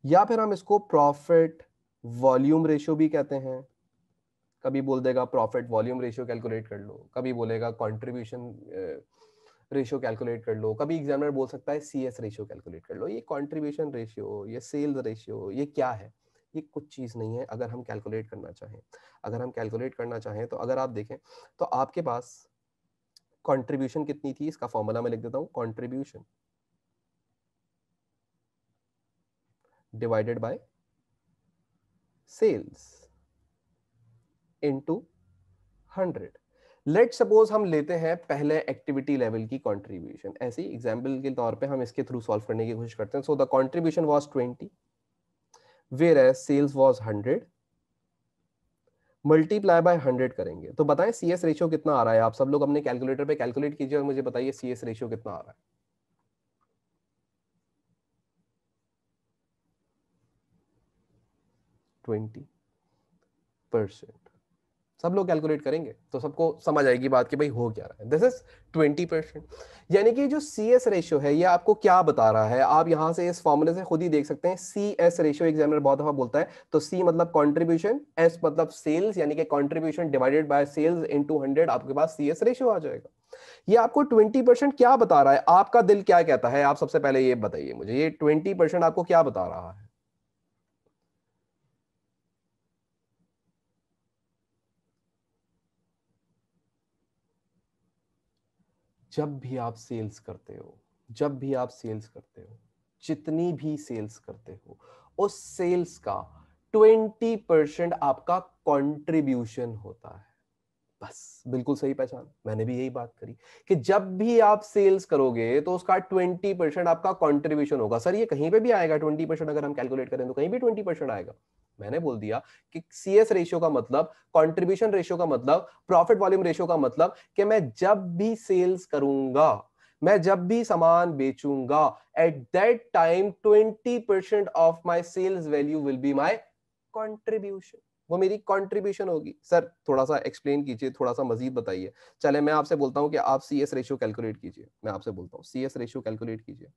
या फिर हम इसको प्रॉफिट वॉल्यूम रेशियो भी कहते हैं। कभी बोल देगा प्रॉफिट वॉल्यूम रेशियो कैलकुलेट कर लो, कभी बोलेगा कंट्रीब्यूशन रेशियो कैलकुलेट कर लो, कभी एग्जामिनर बोल सकता है सी एस रेशियो कैलकुलेट कर लो। ये कंट्रीब्यूशन रेशियो, ये सेल्स रेशियो, ये क्या है? ये कुछ चीज नहीं है। अगर हम कैलकुलेट करना चाहें, अगर हम कैलकुलेट करना चाहें तो अगर आप देखें तो आपके पास कंट्रीब्यूशन कितनी थी, इसका फॉर्मूला मैं लिख देता हूं, contribution divided by sales into 100। Let suppose हम लेते हैं पहले एक्टिविटी लेवल की कंट्रीब्यूशन, ऐसे ही एग्जांपल के तौर पे हम इसके थ्रू सॉल्व करने की कोशिश करते हैं। So the contribution was 20 where as sales was 100, multiply by 100 करेंगे तो बताएं सीएस रेशियो कितना आ रहा है। आप सब लोग अपने कैलकुलेटर पे कैलकुलेट कीजिए और मुझे बताइए सीएस रेशियो कितना आ रहा है। 20%। सब लोग कैलकुलेट करेंगे तो सबको समझ आएगी बात कि भाई हो क्या रहा है। This is 20%। यानी कि जो सी एस रेशियो है ये आपको क्या बता रहा है, आप यहां से इस फॉर्मूले से खुद ही देख सकते हैं। सी एस रेशियो एग्जामिनर बहुत दफा बोलता है, तो सी मतलब कंट्रीब्यूशन, एस मतलब सेल्स, यानी कि contribution divided by sales into 100, आपके पास सी एस रेशियो आ जाएगा। ये आपको 20% क्या बता रहा है, आपका दिल क्या कहता है, आप सबसे पहले ये बताइए मुझे, ये 20% आपको क्या बता रहा है। जब भी आप सेल्स करते हो, जब भी आप सेल्स करते हो, जितनी भी सेल्स करते हो, उस सेल्स का 20% आपका कंट्रीब्यूशन होता है। बस बिल्कुल सही पहचान, मैंने भी यही बात करी कि जब भी आप सेल्स करोगे तो उसका 20% आपका कंट्रीब्यूशन होगा। सर ये कहीं पे भी आएगा 20%, अगर हम कैलकुलेट करें तो कहीं भी 20% आएगा। मैंने बोल दिया कि सीएस रेशियो का मतलब, कंट्रीब्यूशन रेशियो का मतलब, प्रॉफिट वॉल्यूम रेशियो का मतलब कि मैं जब भी सेल्स करूंगा, मैं जब भी सामान बेचूंगा, at that time 20% of my sales value will be my contribution, वो मेरी कंट्रीब्यूशन होगी। सर थोड़ा सा एक्सप्लेन कीजिए, थोड़ा सा मजीद बताइए। चले मैं आपसे बोलता हूं कि आप सीएस रेशियो कैलकुलेट कीजिए, मैं आपसे बोलता हूं सीएस रेशियो कैलकुलेट कीजिए।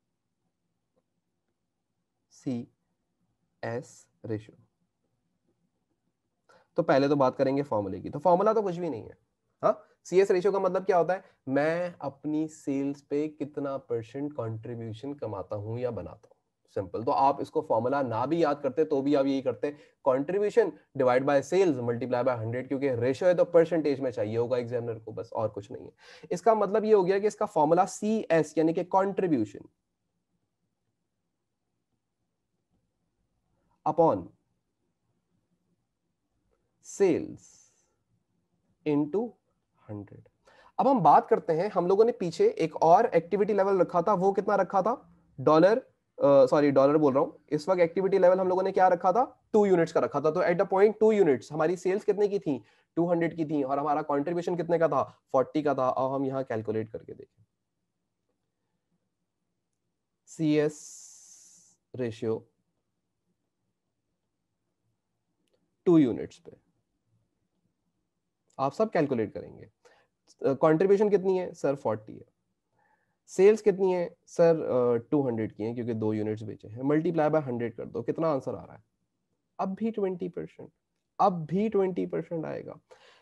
सी एस रेशियो, तो पहले तो बात करेंगे फॉर्मूले की, तो फॉर्मूला तो कुछ भी नहीं है। हाँ, सीएस रेशियो का मतलब क्या होता है, मैं अपनी सेल्स पे कितना परसेंट कंट्रीब्यूशन कमाता हूं या बनाता हूं। सिंपल, तो आप इसको फॉर्मूला ना भी याद करते तो भी आप यही करते, contribution divide by sales multiply by 100, क्योंकि रेशियो है तो परसेंटेज में चाहिए होगा एग्जामिनर को, बस और कुछ नहीं है। इसका मतलब ये हो गया कि इसका फॉर्मूला सी एस यानी कि कंट्रीब्यूशन अपॉन सेल्स इनटू 100। अब हम बात करते हैं, हम लोगों ने पीछे एक और एक्टिविटी लेवल रखा था, वो कितना रखा था, डॉलर, सॉरी डॉलर बोल रहा हूं, इस वक्त एक्टिविटी लेवल हम लोगों ने क्या रखा था, 2 यूनिट्स का रखा था। तो एट द पॉइंट 2 यूनिट्स हमारी सेल्स कितने की थी, 200 की थी, और हमारा कंट्रीब्यूशन कितने का था, 40 का था। अब हम यहां कैलकुलेट करके देखें सी एस रेशियो 2 यूनिट्स पे, आप सब कैलकुलेट करेंगे। कंट्रीब्यूशन कितनी है सर, 40 है। सेल्स कितनी है सर, 200 की है क्योंकि 2 यूनिट्स बेचे हैं, मल्टीप्लाई बाय 100 कर दो, कितना आंसर आ रहा है, अब भी 20%, अब भी 20% आएगा।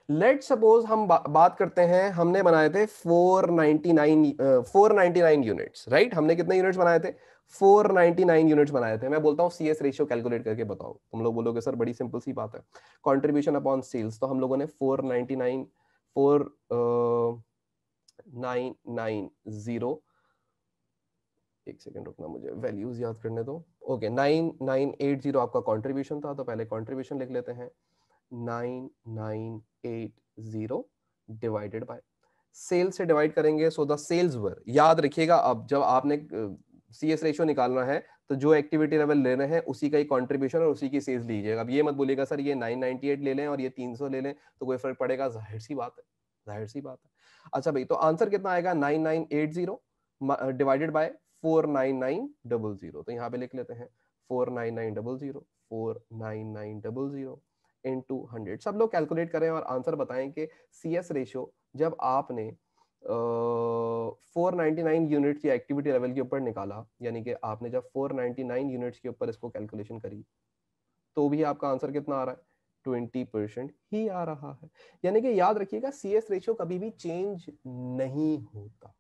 लेट सपोज हम बात करते हैं, हमने बनाए थे 499 यूनिट्स, राइट, हमने कितने यूनिट्स बनाए थे, 499 यूनिट्स बनाए थे। मैं बोलता हूँ सीएस रेशियो कैलकुलेट करके बताओ, तुम लोग बोलोगे सर बड़ी सिंपल सी बात है, कंट्रीब्यूशन अपॉन सेल्स, तो हम लोगों ने 499 4990, एक सेकंड रुकना, मुझे वैल्यूज याद करने दो। ओके, 9980 आपका कंट्रीब्यूशन था, तो पहले कंट्रीब्यूशन लिख लेते हैं, 9980 डिवाइडेड बाय सेल से डिवाइड करेंगे, सो द सेल्स वर, याद रखिएगा अब जब आपने सीएस रेशियो निकालना है तो जो एक्टिविटी लेवल ले रहे हैं उसी का ही कंट्रीब्यूशन और उसी की सेल्स लीजिएगा। अब ये मत बोलिएगा सर ये 998 ले लें और ये 300 ले लें तो कोई फर्क पड़ेगा, जाहिर सी बात है, जाहिर सी बात है। अच्छा भाई, तो आंसर कितना आएगा, 9980 डिवाइडेड बाय 49900, तो यहाँ पे लिख लेते हैं 49900, 49900 इनटू 100। सब लोग कैलकुलेट करें और आंसर बताएं कि सीएस रेशियो जब आपने 499 यूनिट्स या एक्टिविटी लेवल के ऊपर निकाला, यानी कि आपने जब 499 यूनिट्स के ऊपर इसको कैलकुलेशन करी, तो भी आपका आंसर कितना आ रहा है, 20% ही आ रहा है। यानी कि याद रखिएगा सीएस रेशियो कभी भी चेंज नहीं होता।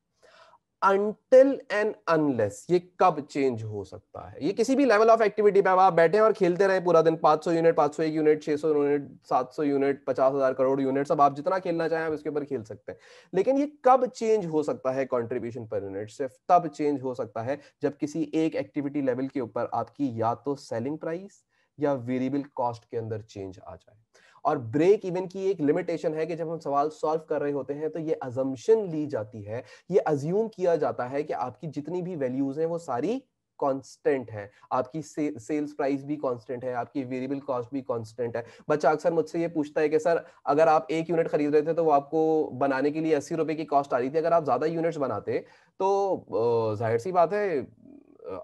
अनटिल एंड अनलेस, ये कब चेंज हो सकता है? ये किसी भी लेवल ऑफ एक्टिविटी पे आप बैठे हैं और खेलते रहे पूरा दिन, 500 unit, 501 unit, 600 unit, 700 unit, 50,000 crore unit, सब आप जितना खेलना चाहें आप इसके ऊपर खेल सकते हैं। लेकिन ये कब चेंज हो सकता है कंट्रीब्यूशन पर यूनिट? सिर्फ तब चेंज हो सकता है जब किसी एक एक्टिविटी लेवल के ऊपर आपकी या तो सेलिंग प्राइस या वेरिएबल कॉस्ट के अंदर चेंज आ जाए। और ब्रेक इवन की एक लिमिटेशन है कि जब हम सवाल सॉल्व कर रहे होते हैं तो ये अजम्पशन ली जाती है, ये अज्यूम किया जाता है कि आपकी जितनी भी वैल्यूज हैं वो सारी कांस्टेंट है, आपकी सेल्स प्राइस भी कांस्टेंट है, आपकी वेरिएबल कॉस्ट भी कांस्टेंट है। बच्चा अक्सर मुझसे ये पूछता है कि सर अगर आप 1 यूनिट खरीद रहे थे तो वो आपको बनाने के लिए 80 रुपए की कॉस्ट आ रही थी, अगर आप ज्यादा यूनिट्स बनाते तो जाहिर सी बात है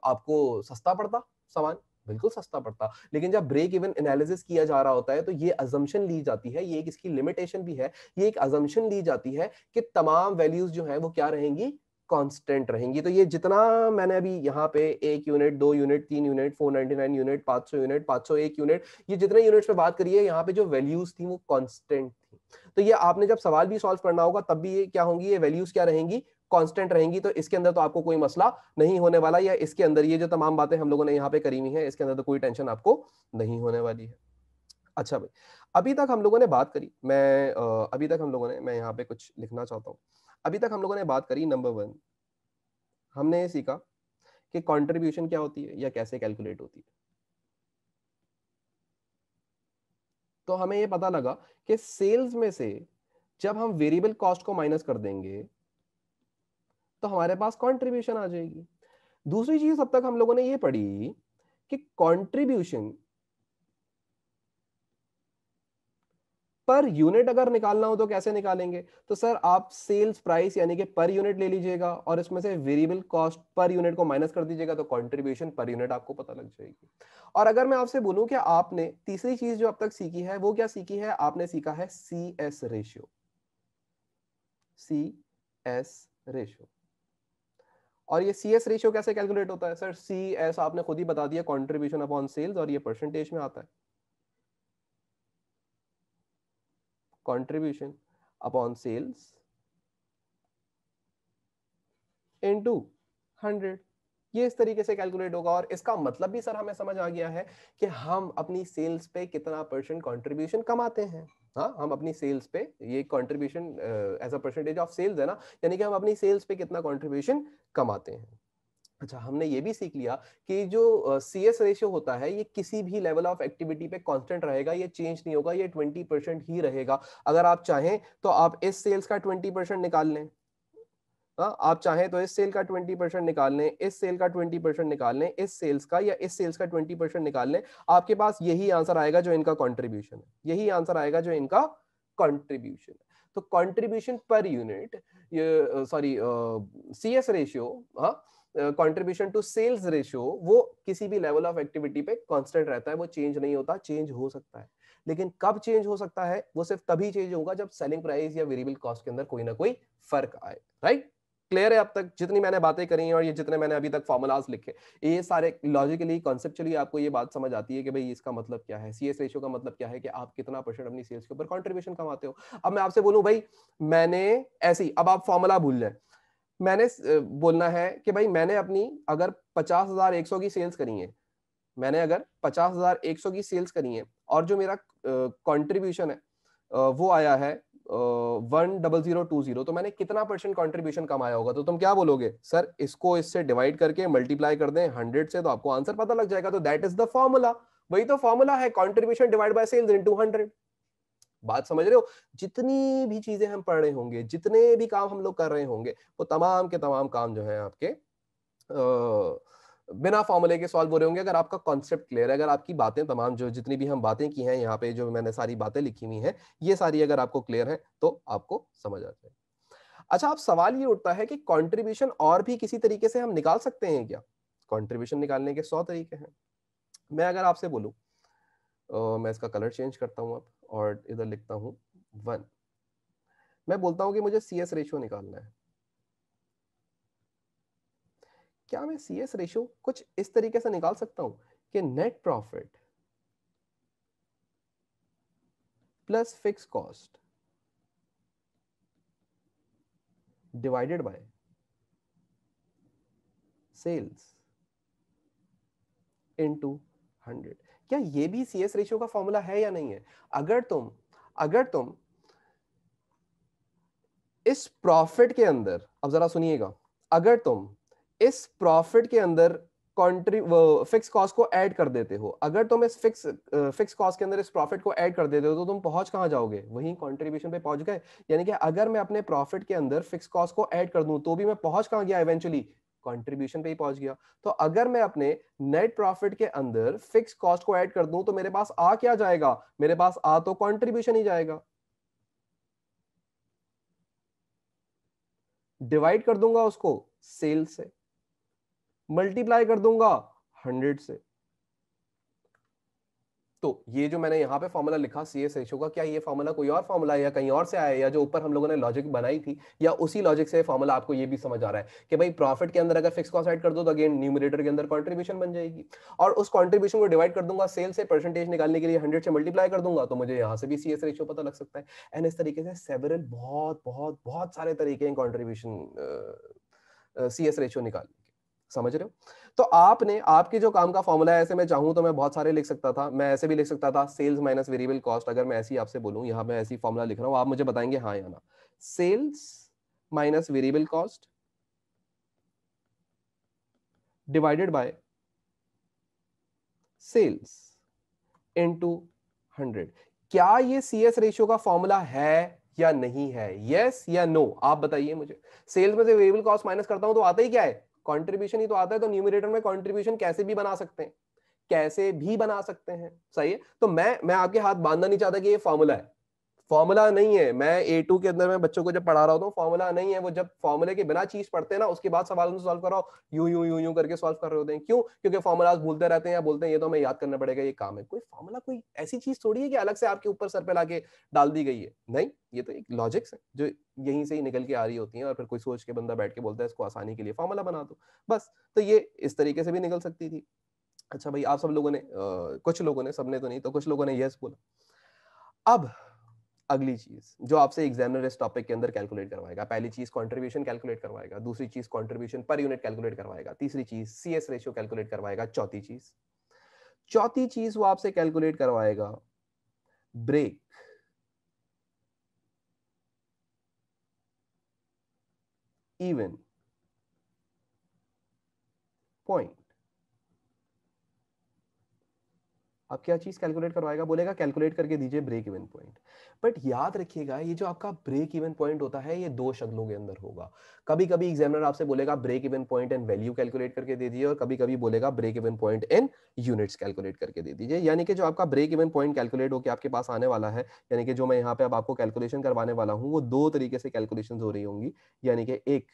आपको सस्ता पड़ता सामान, बिल्कुल सस्ता पड़ता। लेकिन जब ब्रेक इवन एनालिसिस किया जा रहा होता है तो ये अजम्पशन ली जाती है, ये एक इसकी लिमिटेशन भी है, ये एक अजम्पशन ली जाती है कि तमाम वैल्यूज जो है वो क्या रहेंगी, कांस्टेंट रहेंगी। तो ये जितना मैंने अभी यहाँ पे 1 unit, 2 unit, 3 unit, 499 unit, 500 unit, 501 unit, ये जितने यूनिट्स पे बात करी है यहाँ पे जो वैल्यूज थी वो कांस्टेंट थी। तो ये आपने जब सवाल भी सॉल्व करना होगा तब भी ये क्या होंगी, ये वैल्यूज क्या रहेंगी, कांस्टेंट रहेंगी। तो इसके अंदर तो आपको कोई मसला नहीं होने वाला, या इसके अंदर ये जो तमाम बातें हम लोगों ने यहाँ पे करी हुई हैं इसके अंदर तो कोई टेंशन आपको नहीं होने वाली है। अच्छा भाई, अभी तक हम लोगों ने बात करी, अभी तक हम लोगों ने, मैं यहाँ पे कुछ लिखना चाहता हूँ। अभी तक हम लोगों ने बात करी, नंबर 1 हमने ये सीखा कि कंट्रीब्यूशन क्या होती है या कैसे कैलकुलेट होती है। तो हमें ये पता लगा कि सेल्स में से जब हम वेरिएबल कॉस्ट को माइनस कर देंगे तो हमारे पास कंट्रीब्यूशन आ जाएगी। दूसरी चीज अब तक हम लोगों ने ये पढ़ी कि कंट्रीब्यूशन पर यूनिट अगर निकालना हो तो कैसे निकालेंगे? तो सर आप सेल्स प्राइस यानी कि पर यूनिट ले लीजिएगा और इसमें से वेरिएबल कॉस्ट पर यूनिट को माइनस कर दीजिएगा तो कंट्रीब्यूशन पर यूनिट आपको पता लग जाएगी। और अगर मैं आपसे बोलूं कि आपने तीसरी चीज जो अब तक सीखी है वो क्या सीखी है, आपने सीखा है C S ratio. C S ratio, और ये सी एस रेशियो कैसे कैलकुलेट होता है? सर सी एस आपने खुद ही बता दिया, कंट्रीब्यूशन अपॉन सेल्स, और ये परसेंटेज में आता है, कंट्रीब्यूशन अपॉन सेल्स इनटू 100। ये इस तरीके से कैलकुलेट होगा। और इसका मतलब भी सर हमें समझ आ गया है कि हम अपनी सेल्स पे कितना परसेंट कंट्रीब्यूशन कमाते हैं। हाँ, हम अपनी सेल्स पे, ये contribution as a percentage of sales है ना, यानी कि हम अपनी सेल्स पे कितना कंट्रीब्यूशन कमाते हैं। अच्छा, हमने ये भी सीख लिया कि जो सी एस रेशियो होता है ये किसी भी लेवल ऑफ एक्टिविटी पे कांस्टेंट रहेगा, ये चेंज नहीं होगा, ये 20% ही रहेगा। अगर आप चाहें तो आप इस सेल्स का 20% निकाल लें, हाँ, आप चाहें तो इस सेल का 20% निकाल लें, इस सेल का 20% निकाल लें, इस सेल्स का या इस सेल्स का 20% निकाल लें, आपके पास यही आंसर आएगा जो इनका कंट्रीब्यूशन है, यही आंसर आएगा जो इनका कंट्रीब्यूशन है। तो कंट्रीब्यूशन पर यूनिट, ये सॉरी सी एस रेशियो, हाँ, कंट्रीब्यूशन टू सेल्स रेशियो, वो किसी भी लेवल ऑफ एक्टिविटी पे कांस्टेंट रहता है, वो चेंज नहीं होता, चेंज हो सकता है। लेकिन कब चेंज हो सकता है? वो सिर्फ तभी चेंज होगा जब सेलिंग प्राइस या वेरिएबल कॉस्ट के अंदर कोई ना कोई फर्क आए। राइट? क्लियर है अब तक जितनी मैंने बातें करी हैं और ये जितने मैंने अभी तक फॉर्मूलाज लिखे, ये सारे लॉजिकली कॉन्सेप्चुअली आपको ये बात समझ आती है कि भाई इसका मतलब क्या है, सीएस रेशियो का मतलब क्या है कि आप कितना परसेंट अपनी सेल्स के ऊपर कंट्रीब्यूशन कमाते हो। अब मैं आपसे बोलूं भाई, मैंने ऐसी, अब आप फॉर्मूला भूल जाए, मैंने बोलना है कि भाई मैंने अपनी अगर 50,100 की सेल्स करी है, मैंने अगर 50,100 की सेल्स करी है और जो मेरा कंट्रीब्यूशन है वो आया है 10020, तो मैंने कितना परसेंट कंट्रीब्यूशन कमाया होगा? तो तुम क्या बोलोगे? सर इसको इससे डिवाइड करके मल्टीप्लाई कर दें 100 से तो आपको आंसर पता लग जाएगा। तो दैट इज द फॉर्मूला, वही तो फॉर्मूला है, contribution divide by sales into 100। बात समझ रहे हो? जितनी भी चीजें हम पढ़ रहे होंगे, जितने भी काम हम लोग कर रहे होंगे, वो तमाम के तमाम काम जो है आपके बिना फॉर्मूले के सॉल्व हो रहे होंगे अगर आपका कॉन्सेप्ट क्लियर है, अगर आपकी बातें तमाम जो जितनी भी हम बातें की हैं यहाँ पे, जो मैंने सारी बातें लिखी हुई हैं, ये सारी अगर आपको क्लियर है तो आपको समझ आ जाए। अच्छा, अब सवाल ये उठता है कि कंट्रीब्यूशन और भी किसी तरीके से हम निकाल सकते हैं क्या? कंट्रीब्यूशन निकालने के 100 तरीके हैं। मैं अगर आपसे बोलूं, मैं इसका कलर चेंज करता हूं अब और इधर लिखता हूं 1, मैं बोलता हूं कि मुझे सी एस रेशियो निकालना है। क्या मैं सी एस रेशियो कुछ इस तरीके से निकाल सकता हूं कि net profit plus fix cost divided by sales into 100। क्या ये भी CS रेशियो का फॉर्मूला है या नहीं है? अगर तुम इस प्रॉफिट के अंदर, अब जरा सुनिएगा, अगर तुम इस प्रॉफिट के अंदर फिक्स कॉस्ट को ऐड कर देते हो, अगर तुम इस फिक्स कॉस्ट के अंदर इस प्रॉफिट को ऐड कर देते हो, तो तुम पहुंच कहां जाओगे? वहीं कंट्रीब्यूशन पे पहुंच गए। यानी कि अगर मैं अपने प्रॉफिट के अंदर फिक्स कॉस्ट को ऐड कर दूं, तो भी मैं पहुंच कहां गया? इवेंचुअली कंट्रीब्यूशन पे ही पहुंच गया। तो अगर मैं अपने नेट प्रॉफिट के अंदर फिक्स कॉस्ट को ऐड कर दूं, तो मेरे पास आ क्या जाएगा? मेरे पास आ तो कंट्रीब्यूशन ही जाएगा। डिवाइड कर दूंगा उसको सेल से, मल्टीप्लाई कर दूंगा 100 से। तो ये जो मैंने यहां पे फॉर्मूला लिखा CS रेशियो का, क्या ये फॉर्मूला कोई और फॉर्मूला है या कहीं और से आया है, या जो ऊपर हम लोगों ने लॉजिक बनाई थी, या उसी लॉजिक से फॉर्मूला आपको ये भी समझ आ रहा है कि भाई प्रॉफिट के अंदर अगर फिक्स कॉस्ट ऐड कर दो, तो अगेन न्यूमरेटर के अंदर कंट्रीब्यूशन बन जाएगी, और उस कंट्रीब्यूशन को डिवाइड कर दूंगा सेल से, परसेंटेज निकालने के लिए 100 से मल्टीप्लाई कर दूंगा, तो मुझे यहां से भी CS रेशियो पता लग सकता है। एंड इस तरीके से सेवरल बहुत बहुत बहुत सारे तरीके हैं कंट्रीब्यूशन CS रेशियो निकालने के। समझ रहे हो? तो आपने आपके जो काम का फॉर्मूला है, ऐसे मैं चाहूं तो मैं बहुत सारे लिख सकता था। मैं ऐसे भी लिख सकता था, सेल्स माइनस वेरिएबल कॉस्ट। अगर मैं ऐसी आपसे बोलूं, यहां मैं ऐसी फॉर्मूला लिख रहा हूं, आप मुझे बताएंगे हाँ या ना। Sales minus variable cost divided by sales into 100। क्या ये CS रेशियो का फॉर्मूला है या नहीं है? यस या नो, आप बताइए मुझे। सेल्स में से वेरिएबल कॉस्ट माइनस करता हूं तो आता ही क्या है? कंट्रीब्यूशन ही तो आता है। तो न्यूमरेटर में कंट्रीब्यूशन कैसे भी बना सकते हैं, कैसे भी बना सकते हैं। सही है। तो मैं आपके हाथ बांधना नहीं चाहता कि ये फॉर्मूला है, फॉर्मूला नहीं है। मैं A2 के अंदर मैं बच्चों को जब पढ़ा रहा होता हूँ, फॉर्मूला नहीं है। वो जब फॉर्मूले के बिना चीज पढ़ते हैं ना, उसके बाद सवाल सॉल्व कराओ, यूं यूं यूं यूं करके सॉल्व कर रहे होते हैं। क्यों? क्योंकि फॉर्मूलाज भूलते रहते हैं, या बोलते हैं ये तो हमें याद करना पड़ेगा, ये काम है। कोई फॉर्मूला कोई ऐसी चीज थोड़ी है कि अलग से आपके ऊपर सर पे लाके डाल दी गई है। नहीं, ये तो एक लॉजिक्स है जो यहीं से ही निकल के आ रही होती है, और फिर कोई सोच के बंदा बैठ के बोलता है इसको आसानी के लिए फॉर्मूला बना दो बस। तो ये इस तरीके से भी निकल सकती थी। अच्छा भाई, आप सब लोगों ने कुछ लोगों ने, सबने तो नहीं, तो कुछ लोगों ने यस बोला। अब अगली चीज जो आपसे एग्जामिनर इस टॉपिक के अंदर कैलकुलेट करवाएगा, पहली चीज कंट्रीब्यूशन कैलकुलेट करवाएगा, दूसरी चीज कंट्रीब्यूशन पर यूनिट कैलकुलेट करवाएगा, तीसरी चीज CS रेशियो कैलकुलेट करवाएगा, चौथी चीज वो आपसे कैलकुलेट करवाएगा ब्रेक इवन पॉइंट। अब क्या चीज कैलकुलेट करवाएगा? बोलेगा कैलकुलेट करके दीजिए ब्रेक इवन पॉइंट। बट याद रखिएगा, ये जो आपका ब्रेक इवन पॉइंट होता है, ये दो शक्लों के अंदर होगा। कभी कभी एग्जामिनर आपसे बोलेगा break even point and value calculate करके दे दीजिए, और कभी कभी बोलेगा break even point in units calculate करके दे दीजिए। यानी कि जो आपका ब्रेक इवन पॉइंट कैलकुलेट होकर आपके पास आने वाला है, यानी कि जो मैं यहाँ पे अब आपको कैलकुलेशन करवाने वाला हूँ, वो दो तरीके से कैलकुलेशन हो रही होंगी। यानी कि एक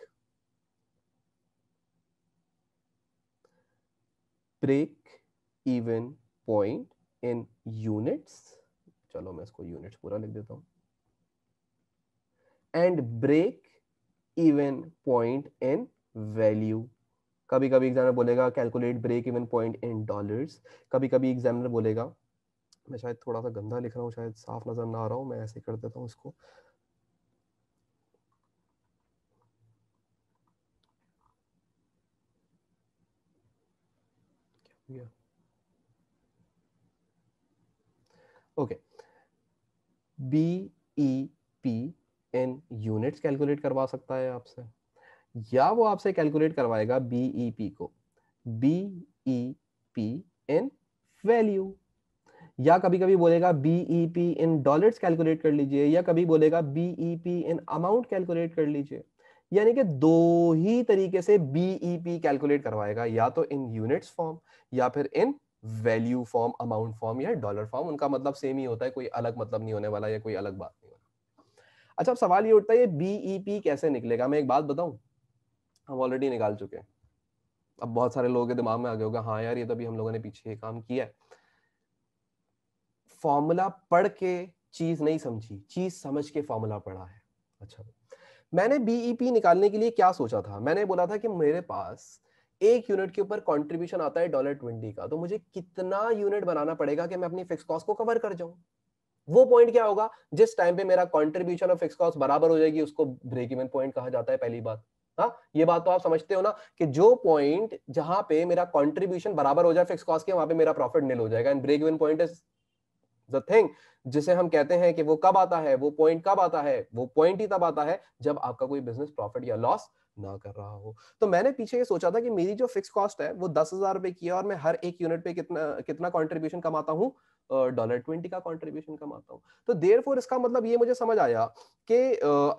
break even point in units, चलो मैं इसको यूनिट्स पूरा लिख देता हूं, and break even point in value. कभी कभी एग्जामिनर बोलेगा calculate break even point in dollars, कभी कभी एग्जामिनर बोलेगा, मैं शायद थोड़ा सा गंदा लिख रहा हूँ, शायद साफ नजर ना आ रहा हूँ, मैं ऐसे कर देता हूँ इसको। ओके, BEP इन यूनिट्स कैलकुलेट करवा सकता है आपसे, या वो आपसे कैलकुलेट करवाएगा BEP को BEP इन वैल्यू, या कभी कभी बोलेगा BEP इन डॉलर्स कैलकुलेट कर लीजिए, या कभी बोलेगा BEP इन अमाउंट कैलकुलेट कर लीजिए। यानी कि दो ही तरीके से BEP कैलकुलेट करवाएगा, या तो इन यूनिट्स फॉर्म, या फिर इन वैल्यू फॉर्म, अमाउंट फॉर्म, या डॉलर फॉर्म। उनका मतलब सेम ही होता है, कोई अलग मतलब नहीं होने वाला, या कोई अलग बात नहीं होने। अच्छा, अब सवाल ये उठता है, ये BEP कैसे निकलेगा? मैं एक बात बताऊं, हम ऑलरेडी निकाल चुके हैं। अब बहुत सारे लोगों के दिमाग में आ गया होगा, हाँ यार ये तो अभी हम लोगों ने पीछे ये काम किया है। फॉर्मूला पढ़ के चीज नहीं समझी, चीज समझ के फॉर्मूला पढ़ा है। अच्छा, मैंने BEP निकालने के लिए क्या सोचा था? मैंने बोला था कि मेरे पास एक यूनिट के ऊपर कंट्रीब्यूशन आता है $20 का, तो मुझे कितना यूनिट बनाना पड़ेगा कि मैं अपनी फिक्स कॉस्ट को कवर कर जाऊं। वो पॉइंट क्या होगा? जिस टाइम पे मेरा कंट्रीब्यूशन और फिक्स कॉस्ट बराबर हो जाएगी, उसको ब्रेक इवन पॉइंट कहा जाता है, पहली बात। हाँ, ये बात तो आप समझते हो ना कि जो पॉइंट जहां पे मेरा कंट्रीब्यूशन बराबर हो जाए फिक्स कॉस्ट के, वहां पे मेरा प्रॉफिट नील हो जाएगा। And break even point is the thing जिसे हम कहते हैं कि वो कब आता है, वो पॉइंट कब आता है, वो पॉइंट ही तब आता है जब आपका कोई बिजनेस प्रॉफिट या लॉस ना कर रहा हो। तो मैंने पीछे ये सोचा था कि मेरी जो फिक्स कॉस्ट है वो 10,000 रुपए की है और मैं हर एक यूनिट पे कितना कितना कंट्रीब्यूशन कमाता हूँ, $20 का कंट्रीब्यूशन कमाता हूँ। तो देयरफॉर इसका मतलब ये मुझे समझ आया कि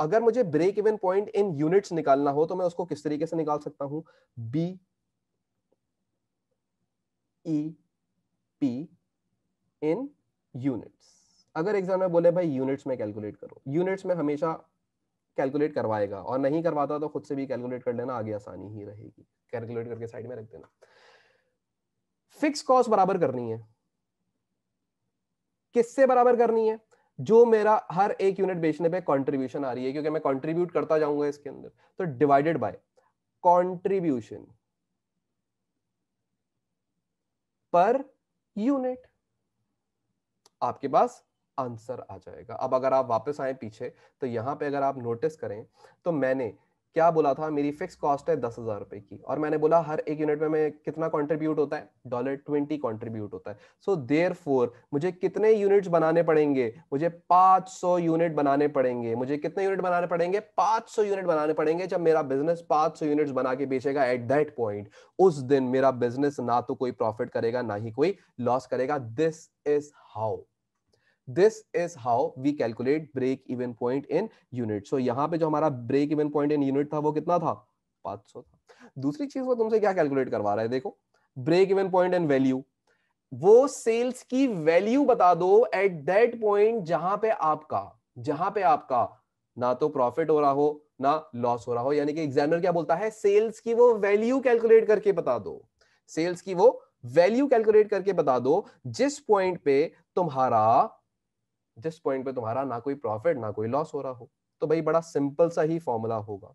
अगर मुझे break even point in units निकालना हो तो मैं उसको किस तरीके से निकाल सकता हूँ, BEP इन यूनिट्स। अगर एग्जाम में बोले भाई यूनिट्स में कैलकुलेट करो, यूनिट्स में हमेशा कैलकुलेट करवाएगा, और नहीं करवाता तो खुद से भी कैलकुलेट कर लेना, आगे आसानी ही रहेगी। कैलकुलेट करके साइड में रख देना। फिक्स कॉस्ट बराबर करनी है, किससे बराबर करनी है, जो मेरा हर एक यूनिट बेचने पे कंट्रीब्यूशन आ रही है, क्योंकि मैं कंट्रीब्यूट करता जाऊंगा इसके अंदर, तो divided by contribution per unit, आपके पास आंसर आ जाएगा। अब अगर आप वापस आए पीछे तो यहां पे अगर आप नोटिस करें तो मैंने क्या बोला था, मेरी फिक्स कॉस्ट है 10,000 रुपए की, और मैंने बोला हर एक यूनिट में मैं कितना कंट्रीब्यूट होता है, $20 कंट्रीब्यूट होता है। सो देयरफॉर मुझे कितने यूनिट्स बनाने पड़ेंगे, मुझे 500 यूनिट बनाने पड़ेंगे। मुझे कितने यूनिट बनाने पड़ेंगे, 500 यूनिट बनाने पड़ेंगे। जब मेरा बिजनेस 500 यूनिट्स बना के बेचेगा, एट दैट पॉइंट, उस दिन मेरा बिजनेस ना तो कोई प्रॉफिट करेगा ना ही कोई लॉस करेगा। This is how we calculate break even point in unit. So यहां पे जो हमारा break even point in unit था वो कितना था, 500 था। दूसरी चीज वो तुमसे क्या कैलकुलेट करवा रहा है, देखो, break even point in value, वो सेल्स की वैल्यू बता दो एट दैट पॉइंट जहां पे आपका ना तो प्रॉफिट हो रहा हो ना लॉस हो रहा हो। यानी कि एग्जामिनर क्या बोलता है, सेल्स की वो वैल्यू कैलकुलेट करके बता दो, सेल्स की वो वैल्यू कैलकुलेट करके बता दो तुम्हारा जिस पॉइंट पे तुम्हारा ना कोई प्रॉफिट ना कोई लॉस हो रहा हो। तो भाई बड़ा सिंपल सा ही फॉर्मूला होगा।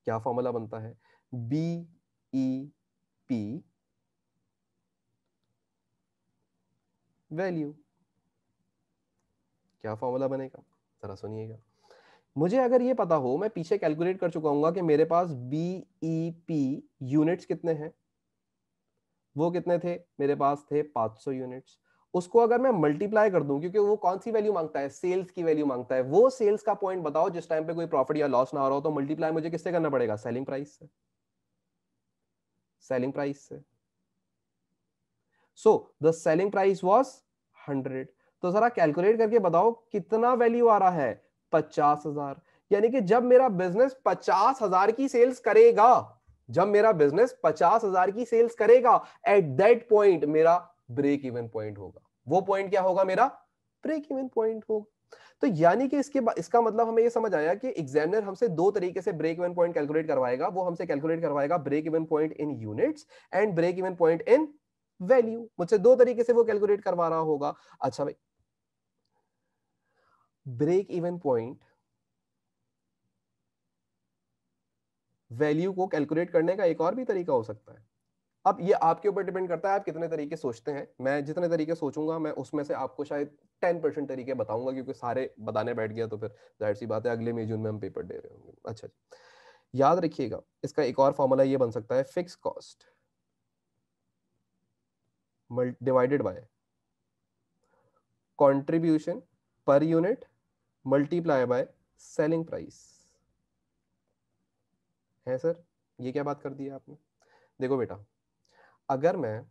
क्या फॉर्मूला बनता है, BEP वैल्यू। क्या फॉर्मूला बनेगा, जरा सुनिएगा। मुझे अगर ये पता हो, मैं पीछे कैलकुलेट कर चुका हूं कि मेरे पास BEP यूनिट्स कितने हैं, वो कितने थे, मेरे पास थे 500 यूनिट्स। उसको अगर मैं मल्टीप्लाई कर दूं, क्योंकि वो कौन सी वैल्यू मांगता है, सेल्स की वैल्यू मांगता है, वो सेल्स का पॉइंट बताओ जिस टाइम पे कोई प्रॉफिट या लॉस ना हो रहा हो, तो मल्टीप्लाई मुझे किससे करना पड़ेगा, सेलिंग प्राइस से, सेलिंग प्राइस से। So the selling price was 100। तो जरा कैलकुलेट करके बताओ कितना वैल्यू आ रहा है, 50,000। यानी कि जब मेरा बिजनेस 50,000 की सेल्स करेगा, जब मेरा बिजनेस 50,000 की सेल्स करेगा, एट दैट पॉइंट मेरा ब्रेक इवन पॉइंट होगा। वो पॉइंट क्या होगा, मेरा ब्रेक इवन पॉइंट होगा। तो यानी कि इसका मतलब हमें ये समझ आया कि एग्जामिनर हमसे दो तरीके से ब्रेक इवन पॉइंट कैलकुलेट करवाएगा। वो हमसे कैलकुलेट करवाएगा break even point in units and break even point in value. मुझसे दो तरीके से वो कैलकुलेट करवा रहा होगा। अच्छा भाई, ब्रेक इवन पॉइंट वैल्यू को कैलकुलेट करने का एक और भी तरीका हो सकता है। अब ये आपके ऊपर डिपेंड करता है आप कितने तरीके सोचते हैं। मैं जितने तरीके सोचूंगा, मैं उसमें से आपको शायद 10% तरीके बताऊंगा, क्योंकि सारे बताने बैठ गया तो फिर जाहिर सी बात है अगले मई जून में हम पेपर दे रहे होंगे। अच्छा जी, याद रखिएगा, इसका एक और फॉर्मूला ये बन सकता है, fix cost divided bye contribution per unit multiply by selling price. है सर, ये क्या बात कर दी है आपने। देखो बेटा, अगर मैं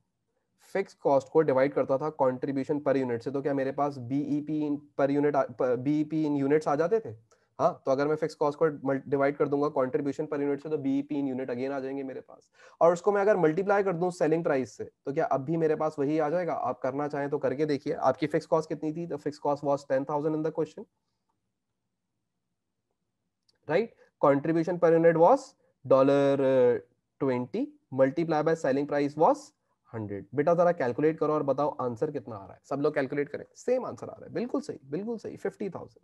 फिक्स कॉस्ट को डिवाइड करता था कंट्रीब्यूशन पर यूनिट से, तो क्या मेरे पास BEP per unit, BEP in units आ जाते थे। हाँ, तो अगर मैं फिक्स कॉस्ट को डिवाइड कर दूंगा कंट्रीब्यूशन पर यूनिट से, तो बीईपी इन यूनिट अगेन आ जाएंगे मेरे पास। और उसको मैं अगर मल्टीप्लाई कर दूं सेलिंग प्राइस से, तो क्या अब भी मेरे पास वही आ जाएगा। आप करना चाहें तो करके देखिए। आपकी फिक्स कॉस्ट कितनी थी, the fix cost was 10,000 in the question, right. Contribution per unit was $20, multiply by selling price was 100। बेटा जरा कैलकुलेट करो और बताओ आंसर कितना आ रहा है। सब लोग कैलकुलेट करें, सेम आंसर आ रहा है, बिल्कुल सही, बिल्कुल सही, 50,000।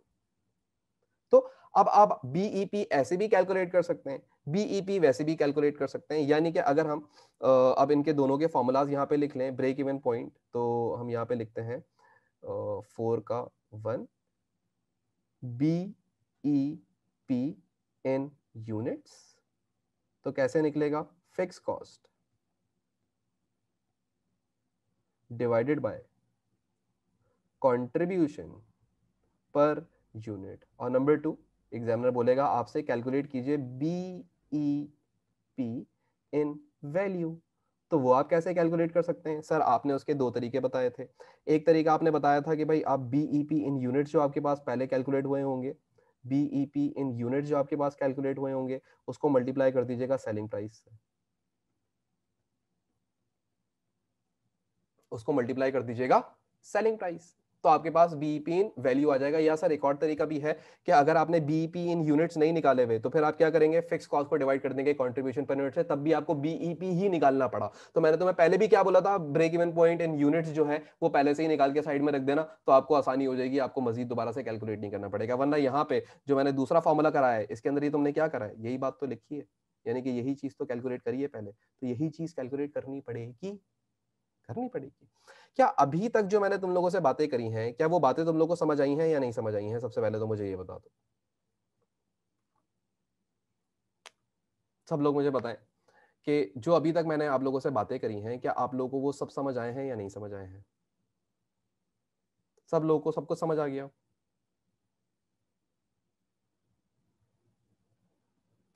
तो अब आप बीईपी ऐसे भी कैलकुलेट कर सकते हैं, बीईपी वैसे भी कैलकुलेट कर सकते हैं। यानी कि अगर हम अब इनके दोनों के फॉर्मूलाज यहाँ पे लिख लें, ब्रेक इवन पॉइंट, तो हम यहाँ पे लिखते हैं 4 का 1, BEP इन यूनिट्स, तो कैसे निकलेगा, fix cost divided bye contribution per unit. और नंबर 2, एग्जामिनर बोलेगा आपसे कैलकुलेट कीजिए बीईपी इन वैल्यू। तो वो आप कैसे कैलकुलेट कर सकते हैं सर? आपने उसके दो तरीके बताए थे। एक तरीका आपने बताया था कि भाई आप बीईपी इन यूनिट जो आपके पास पहले कैलकुलेट हुए होंगे, बीईपी इन यूनिट जो आपके पास कैलकुलेट हुए होंगे, उसको मल्टीप्लाई कर दीजिएगा सेलिंग प्राइस से, उसको मल्टीप्लाई कर दीजिएगा सेलिंग प्राइस, तो आपके पास बीईपी इन वैल्यू आ जाएगा। या सर एक और तरीका भी है कि अगर आपने बीईपी इन यूनिट्स नहीं निकाले हुए, तो फिर आप क्या करेंगे, फिक्स कॉस्ट को डिवाइड कर देंगे कंट्रीब्यूशन पर यूनिट से, तब भी आपको बीईपी ही निकालना पड़ा। तो मैंने तुम्हें पहले भी क्या बोला था, break even point in units जो है वो पहले से ही निकाल के साइड में रख देना, तो आपको आसानी हो जाएगी, आपको मजीद दोबारा से कैलकुलेट नहीं करना पड़ेगा। वरना यहाँ पे जो मैंने दूसरा फॉर्मूला कराया है, इसके अंदर ही तुमने क्या करा है, यही बात तो लिखी है, यानी कि यही चीज तो कैलकुलेट करिए पहले, तो यही चीज कैलकुलेट करनी पड़ेगी। क्या अभी तक जो मैंने तुम लोगों से बातें करी हैं, क्या वो बातें तुम लोगों को समझ आई हैं या नहीं समझ आई हैं? सबसे पहले तो मुझे ये बता दो, सब लोग मुझे बताएं कि जो अभी तक मैंने आप लोगों से बातें करी हैं, क्या आप लोगों को वो सब समझ आए हैं या नहीं समझ आए हैं? सब लोगों को सब कुछ समझ आ गया?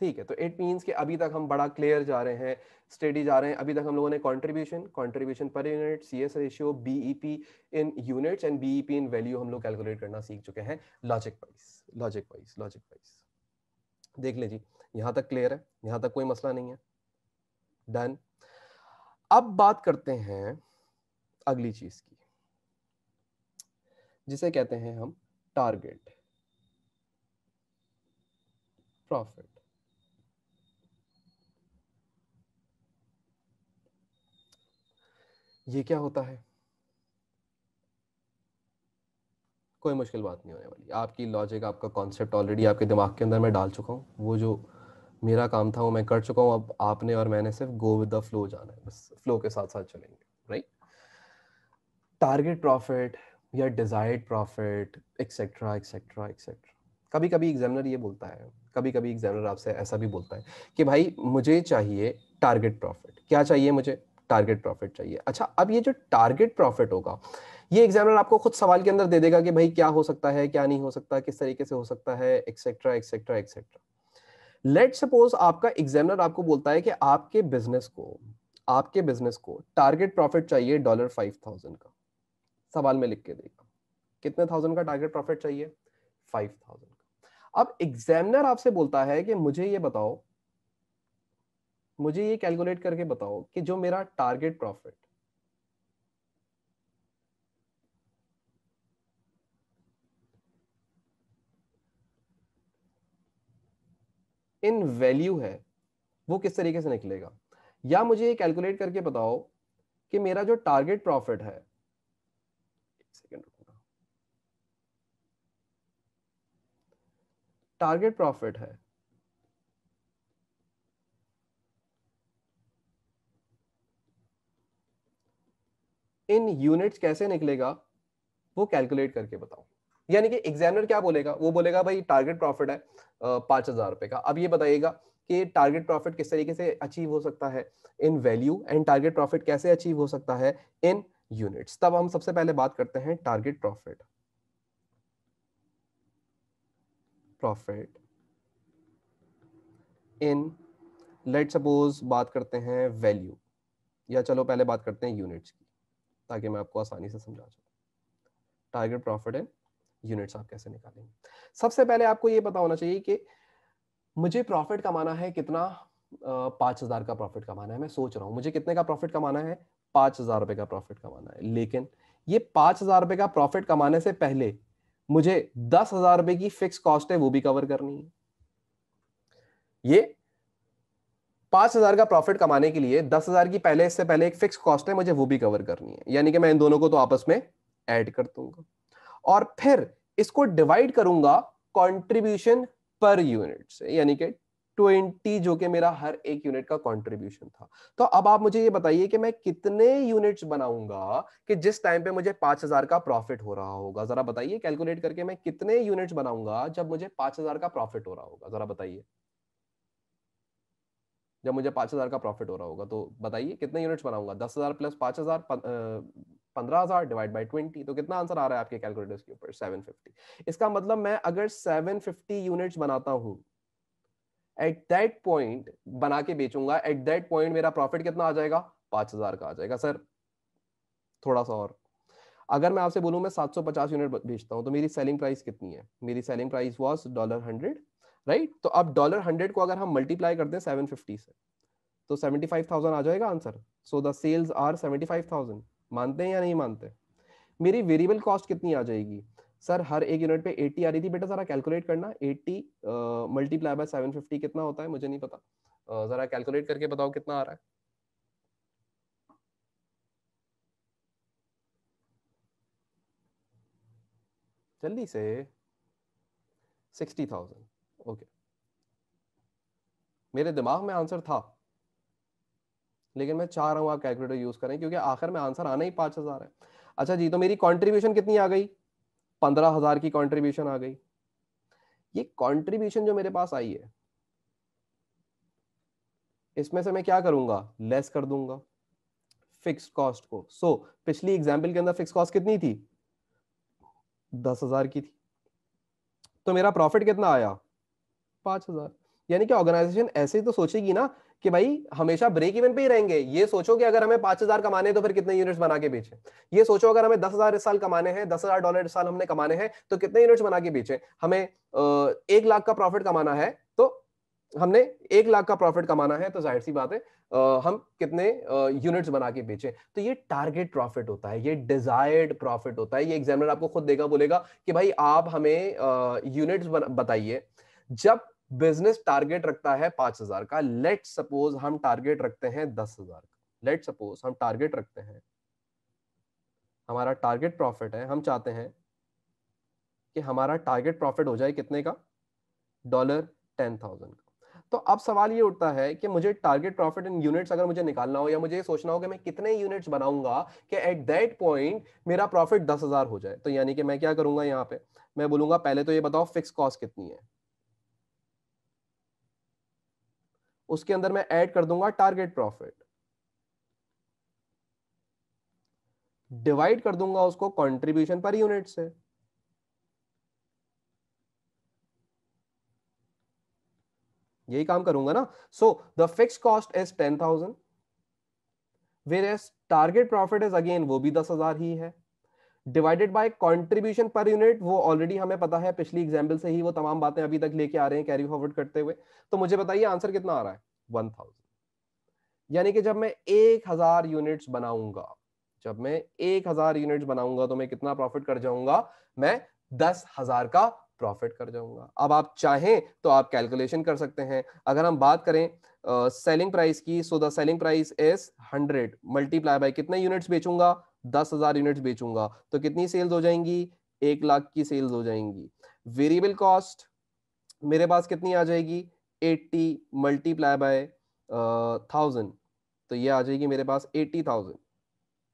ठीक है, तो इट मींस कि अभी तक हम बड़ा क्लियर जा रहे हैं, स्टेडी जा रहे हैं। अभी तक हम लोगों ने contribution per unit, CS ratio, BEP in units and BEP in value हम लोग कैलकुलेट करना सीख चुके हैं, लॉजिक वाइज। देख ले जी, यहां तक क्लियर है, यहां तक कोई मसला नहीं है, डन। अब बात करते हैं अगली चीज की, जिसे कहते हैं हम टारगेट प्रॉफिट। ये क्या होता है? कोई मुश्किल बात नहीं होने वाली, आपकी लॉजिक, आपका कॉन्सेप्ट ऑलरेडी आपके दिमाग के अंदर मैं डाल चुका हूँ। वो जो मेरा काम था वो मैं कर चुका हूँ। अब आपने और मैंने सिर्फ गो विद द फ्लो जाना है, बस फ्लो के साथ साथ चलेंगे, राइट? टारगेट प्रॉफिट या desired profit, etcetera etcetera etcetera. कभी कभी एग्जामिनर ये बोलता है, कभी कभी एग्जामिनर आपसे ऐसा भी बोलता है कि भाई मुझे चाहिए टारगेट प्रॉफिट। क्या चाहिए मुझे? टारगेट प्रॉफिट चाहिए। अच्छा, अब ये जो टारगेट प्रॉफिट होगा, ये एग्जामिनर आपको खुद सवाल के अंदर दे देगा कि भाई क्या हो सकता है, क्या नहीं हो सकता, किस तरीके से हो सकता है, etcetera etcetera etcetera. Let suppose आपका एग्जामिनर आपको बोलता है कि आपके बिजनेस को टारगेट प्रॉफिट चाहिए $5,000 का। सवाल में लिख के देगा कितने थाउजेंड का टारगेट प्रॉफिट चाहिए, 5,000 का। अब एग्जामिनर आपसे बोलता है कि मुझे ये बताओ, मुझे ये कैलकुलेट करके बताओ कि जो मेरा टारगेट प्रॉफिट इन वैल्यू है वो किस तरीके से निकलेगा। या मुझे ये कैलकुलेट करके बताओ कि मेरा जो टारगेट प्रॉफिट है, एक सेकेंड रुकना, टारगेट प्रॉफिट है इन यूनिट्स कैसे निकलेगा, वो कैलकुलेट करके बताओ। यानी कि एग्जामिनर क्या बोलेगा, वो बोलेगा भाई टारगेट प्रॉफिट है $5,000 का। अब ये बताइएगा कि टारगेट प्रॉफिट किस तरीके से अचीव हो सकता है इन वैल्यू, एंड टारगेट प्रॉफिट कैसे अचीव हो सकता है इन यूनिट्स। तब हम सबसे पहले बात करते हैं टारगेट प्रॉफिट इन, लेट सपोज बात करते हैं वैल्यू, या चलो पहले बात करते हैं यूनिट्स की, ताकि मैं आपको आसानी से समझा सकूं। टारगेट प्रॉफिट इन यूनिट्स आप कैसे निकालेंगे? सबसे पहले आपको ये पता होना चाहिए कि मुझे प्रॉफिट कमाना है कितना, 5,000 का प्रॉफिट कमाना है। मैं सोच रहा हूं मुझे कितने का प्रॉफिट कमाना है, $5,000 का प्रॉफिट कमाना है। लेकिन ये $5,000 का प्रॉफिट कमाने से पहले मुझे $10,000 की फिक्स कॉस्ट है वो भी कवर करनी है। ये 5,000 का प्रॉफिट कमाने के लिए 10,000 की पहले, इससे पहले एक फिक्स कॉस्ट है, मुझे वो भी कवर करनी है। यानी कि मैं इन दोनों को तो आपस में ऐड कर दूंगा और फिर इसको डिवाइड करूंगा कंट्रीब्यूशन पर यूनिट से, यानी कि 20 जो कि मेरा हर एक यूनिट का कंट्रीब्यूशन था। तो अब आप मुझे ये बताइए कि मैं कितने यूनिट्स बनाऊंगा कि जिस टाइम पे मुझे 5,000 का प्रॉफिट हो रहा होगा। जरा बताइए कैलकुलेट करके, मैं कितने यूनिट्स बनाऊंगा जब मुझे 5,000 का प्रॉफिट हो रहा होगा, जरा बताइए। जब मुझे 5,000 का प्रॉफिट हो रहा होगा, तो बताइए कितने यूनिट्स बनाऊंगा? 10,000 प्लस 5,000, 15,000 डिवाइड बाई 20, तो कितना आंसर आ रहा है आपके कैलकुलेटर्स के ऊपर? 750। इसका मतलब मैं अगर 750 यूनिट्स बनाता हूं, एट दैट पॉइंट बना के बेचूंगा, एट दैट पॉइंट मेरा प्रॉफिट कितना आ जाएगा? 5,000 का आ जाएगा। सर थोड़ा सा और, अगर मैं आपसे बोलूं मैं 750 यूनिट बेचता हूं, तो मेरी सेलिंग प्राइस कितनी है? मेरी सेलिंग प्राइस वाज $100, राइट? तो अब $100 को अगर हम मल्टीप्लाई करते हैं 750 से, तो 75,000 आ जाएगा answer. So the sales are 75,000। मानते हैं या नहीं मानते? मेरी वेरिएबल कॉस्ट कितनी आ जाएगी? सर हर एक यूनिट पे 80 आ रही थी। बेटा जरा कैलकुलेट करना, 80 मल्टीप्लाई बाय 750 कितना होता है? मुझे नहीं पता, जरा कैलकुलेट करके बताओ कितना आ रहा है। जल्दी से। 60,000। ओके, मेरे दिमाग में आंसर था, लेकिन मैं चाह रहा हूं आप कैलकुलेटर यूज करें, क्योंकि आखिर में आंसर आना ही 5,000 है। अच्छा जी, तो मेरी कंट्रीब्यूशन कितनी आ गई? 15,000 की कंट्रीब्यूशन आ गई। ये कंट्रीब्यूशन जो मेरे पास आई है, इसमें से मैं क्या करूंगा? लेस कर दूंगा फिक्स्ड कॉस्ट को। सो पिछली एग्जाम्पल के अंदर फिक्स कॉस्ट कितनी थी? 10,000 की थी। तो मेरा प्रॉफिट कितना आया? 5,000। यानी कि ऑर्गेनाइजेशन ऐसे ही तो सोचेगी ना कि भाई हमेशा ब्रेक इवन पे ही रहेंगे। ये सोचो कि अगर हमें 5,000 कमाने हैं तो फिर कितने यूनिट्स बना के बेचे। ये सोचो अगर हमें 10,000 इस साल कमाने हैं, $10,000 इस साल हमने कमाने हैं, तो कितने यूनिट्स बना के बेचे। हमें 1 लाख का प्रॉफिट कमाना है, तो हमने 1 लाख का प्रॉफिट कमाना है, तो जाहिर सी बात है हम कितने यूनिट्स बना के बेचे। तो ये टारगेट प्रॉफिट होता है, ये डिजायर्ड प्रॉफिट होता है। ये एग्जामिनर आपको खुद देगा, बोलेगा कि भाई आप हमें यूनिट्स बताइए। जब बिजनेस टारगेट रखता है 5,000 का, लेट सपोज हम टारगेट रखते हैं 10,000 का, लेट सपोज हम टारगेट रखते हैं, हमारा टारगेट प्रॉफिट है, हम चाहते हैं कि हमारा टारगेट प्रॉफिट हो जाए कितने का? $10,000 का। तो अब सवाल ये उठता है कि मुझे टारगेट प्रॉफिट इन यूनिट्स अगर मुझे निकालना हो, या मुझे ये सोचना हो कि मैं कितने यूनिट्स बनाऊंगा कि एट दैट पॉइंट मेरा प्रॉफिट 10,000 हो जाए, तो यानी कि मैं क्या करूंगा यहां पे? मैं बोलूंगा पहले तो ये बताओ फिक्स कॉस्ट कितनी है, उसके अंदर मैं ऐड कर दूंगा टारगेट प्रॉफिट, डिवाइड कर दूंगा उसको कंट्रीब्यूशन पर यूनिट से। यही काम करूंगा ना। So the fix cost is 10,000, whereas target profit is again वो भी 10,000 ही है, divided by contribution per unit. वो ऑलरेडी हमें पता है, पिछली एग्जांपल से ही वो तमाम बातें अभी तक लेके आ रहे हैं कैरी फॉरवर्ड करते हुए। तो मुझे बताइए आंसर कितना आ रहा है? 1,000। यानी कि जब मैं 1,000 यूनिट्स बनाऊंगा, जब मैं 1,000 यूनिट्स बनाऊंगा, तो मैं कितना प्रॉफिट कर जाऊंगा? मैं 10,000 का प्रॉफिट कर जाऊंगा। अब आप चाहें तो आप कैलकुलेशन कर सकते हैं। अगर हम बात करें सेलिंग प्राइस की, so the selling price is 100 multiply bye कितने यूनिट्स बेचूंगा? 10,000 यूनिट्स बेचूंगा, तो कितनी सेल्स हो जाएंगी? 1 लाख की सेल्स हो जाएंगी। वेरिएबल कॉस्ट मेरे पास कितनी आ जाएगी? 80 मल्टीप्लाई बाय 1,000, तो ये आ जाएगी मेरे पास 80,000,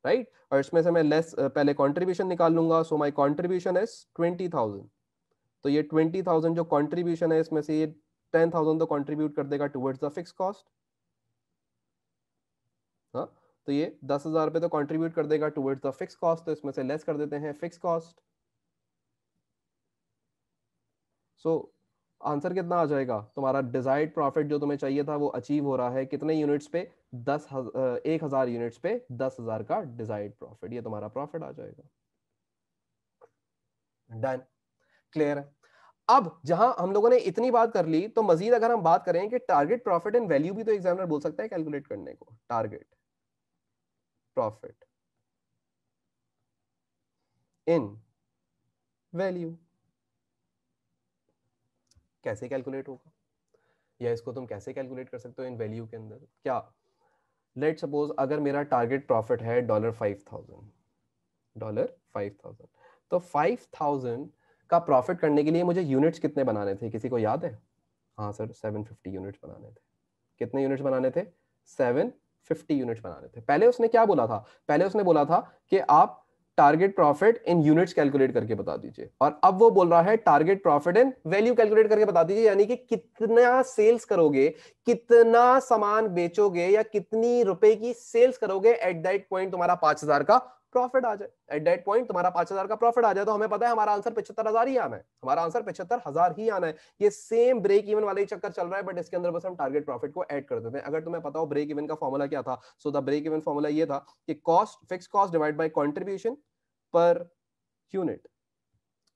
राइट? और इसमें से मैं लेस पहले कंट्रीब्यूशन निकाल लूंगा, सो माय कंट्रीब्यूशन इज 20,000। तो ये 20,000 जो कंट्रीब्यूशन है, इसमें से ये 10,000 तो कंट्रीब्यूट कर देगा टुवर्ड्स द फिक्स कॉस्ट। हाँ, तो ये 10,000 रुपए तो कंट्रीब्यूट कर देगा टुवर्ड्स द फिक्स कॉस्ट, तो इसमें से लेस कर देते हैं फिक्स कॉस्ट। सो आंसर कितना आ जाएगा? तुम्हारा डिजायर्ड प्रॉफिट जो तुम्हें चाहिए था वो अचीव हो रहा है कितने यूनिट्स पे? 1,000 यूनिट्स पे 10,000 का डिजायर्ड प्रॉफिट, ये तुम्हारा प्रॉफिट आ जाएगा। डन, क्लियर है? अब जहां हम लोगों ने इतनी बात कर ली, तो मजीद अगर हम बात करें कि टारगेट प्रॉफिट इन वैल्यू भी तो एग्जामिनर बोल सकता है कैलकुलेट करने को। टारगेट प्रॉफिट इन वैल्यू कैसे कैलकुलेट होगा, या इसको तुम कैसे कैलकुलेट कर सकते हो इन वैल्यू के अंदर? क्या, लेट सपोज अगर मेरा टारगेट प्रॉफिट है $5,000, $5,000, तो 5,000 का प्रॉफिट करने के लिए मुझे यूनिट्स कितने बनाने थे? किसी को याद है? हाँ सर, 750 यूनिट्स बनाने थे। कितने यूनिट्स बनाने थे? 750 यूनिट्स बनाने थे। पहले उसने क्या बोला था? पहले उसने बोला था कि आप target profit in units calculate करके बता दीजिए। और अब वो बोल रहा है target profit in value calculate करके बता दीजिए, यानी कि कितना सेल्स करोगे, कितना सामान बेचोगे या कितनी रुपए की सेल्स करोगे एट दैट पॉइंट तुम्हारा 5,000 का प्रॉफिट आ जाए। एट दैट पॉइंट तुम्हारा 5,000 का प्रॉफिट आ जाए तो हमें पता है हमारा आंसर 75,000 ही आना है, हमारा आंसर 75,000 ही आना है। ये सेम ब्रेक इवन वाला ही चक्कर चल रहा है, बट इसके अंदर बस हम टारगेट प्रॉफिट को ऐड कर देते हैं। अगर तुम्हें पता हो ब्रेक इवन का फॉर्मूला क्या था, so the break even formula ये था कि cost, fix cost divide by contribution per unit,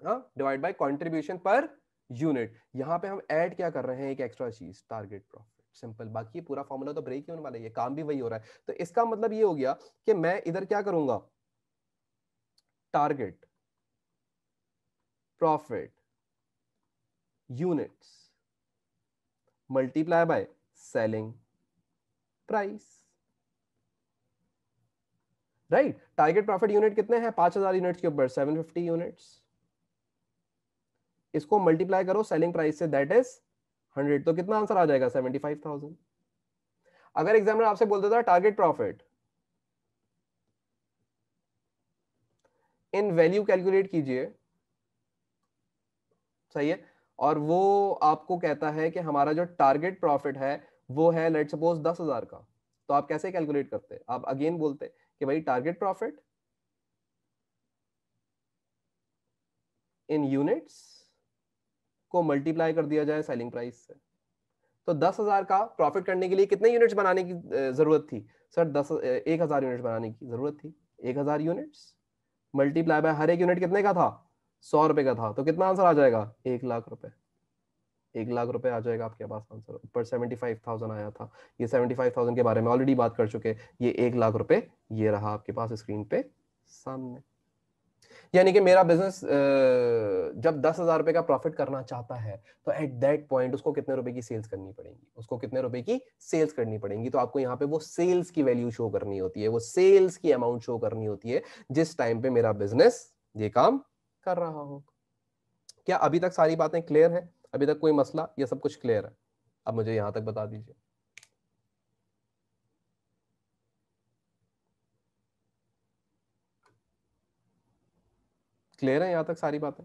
हाँ, divide by contribution per unit. यहां पे हम ऐड क्या कर रहे हैं, एक एक्स्ट्रा चीज, टारगेट प्रॉफिट। सिंपल, बाकी पूरा फॉर्मूला तो ब्रेक इवन वाला ही है, काम भी वही हो रहा है। तो इसका मतलब ये हो गया कि मैं इधर क्या करूंगा, target profit units multiply by selling price, right. Target profit unit कितने हैं, 5,000 यूनिट्स के ऊपर 750 यूनिट्स, इसको मल्टीप्लाई करो सेलिंग प्राइस से, दैट इज 100, तो कितना आंसर आ जाएगा, 75,000। अगर एग्जामिनर आपसे बोल देता target profit in value calculate कीजिए, सही है, और वो आपको कहता है कि हमारा जो टारगेट प्रॉफिट है वो है लेट सपोज 10,000 का, तो आप कैसे कैलकुलेट करते, आप अगेन बोलते कि भाई टारगेट प्रॉफिट इन यूनिट्स को मल्टीप्लाई कर दिया जाए सेलिंग प्राइस से। तो 10,000 का प्रॉफिट करने के लिए कितने यूनिट्स बनाने की जरूरत थी सर, 1,000 यूनिट्स बनाने की जरूरत थी। 1,000 यूनिट्स मल्टीप्लाई बाय, हर एक यूनिट कितने का था, 100 रुपए का था, तो कितना आंसर आ जाएगा, 1,00,000 रुपए। 1,00,000 आ जाएगा आपके पास आंसर, ऊपर 75,000 आया था। ये 75,000 के बारे में ऑलरेडी बात कर चुके, ये 1,00,000 रुपए ये रहा आपके पास स्क्रीन पे सामने। यानी कि मेरा बिजनेस जब 10,000 रुपए का प्रॉफिट करना चाहता है तो एट दैट पॉइंट उसको कितने रुपए की सेल्स करनी पड़ेगी, उसको कितने रुपए की सेल्स करनी पड़ेगी। तो आपको यहाँ पे वो सेल्स की वैल्यू शो करनी होती है, वो सेल्स की अमाउंट शो करनी होती है जिस टाइम पे मेरा बिजनेस ये काम कर रहा हो। क्या अभी तक सारी बातें क्लियर है, अभी तक कोई मसला, ये सब कुछ क्लियर है? अब मुझे यहां तक बता दीजिए। क्लियर है यहां तक सारी बातें?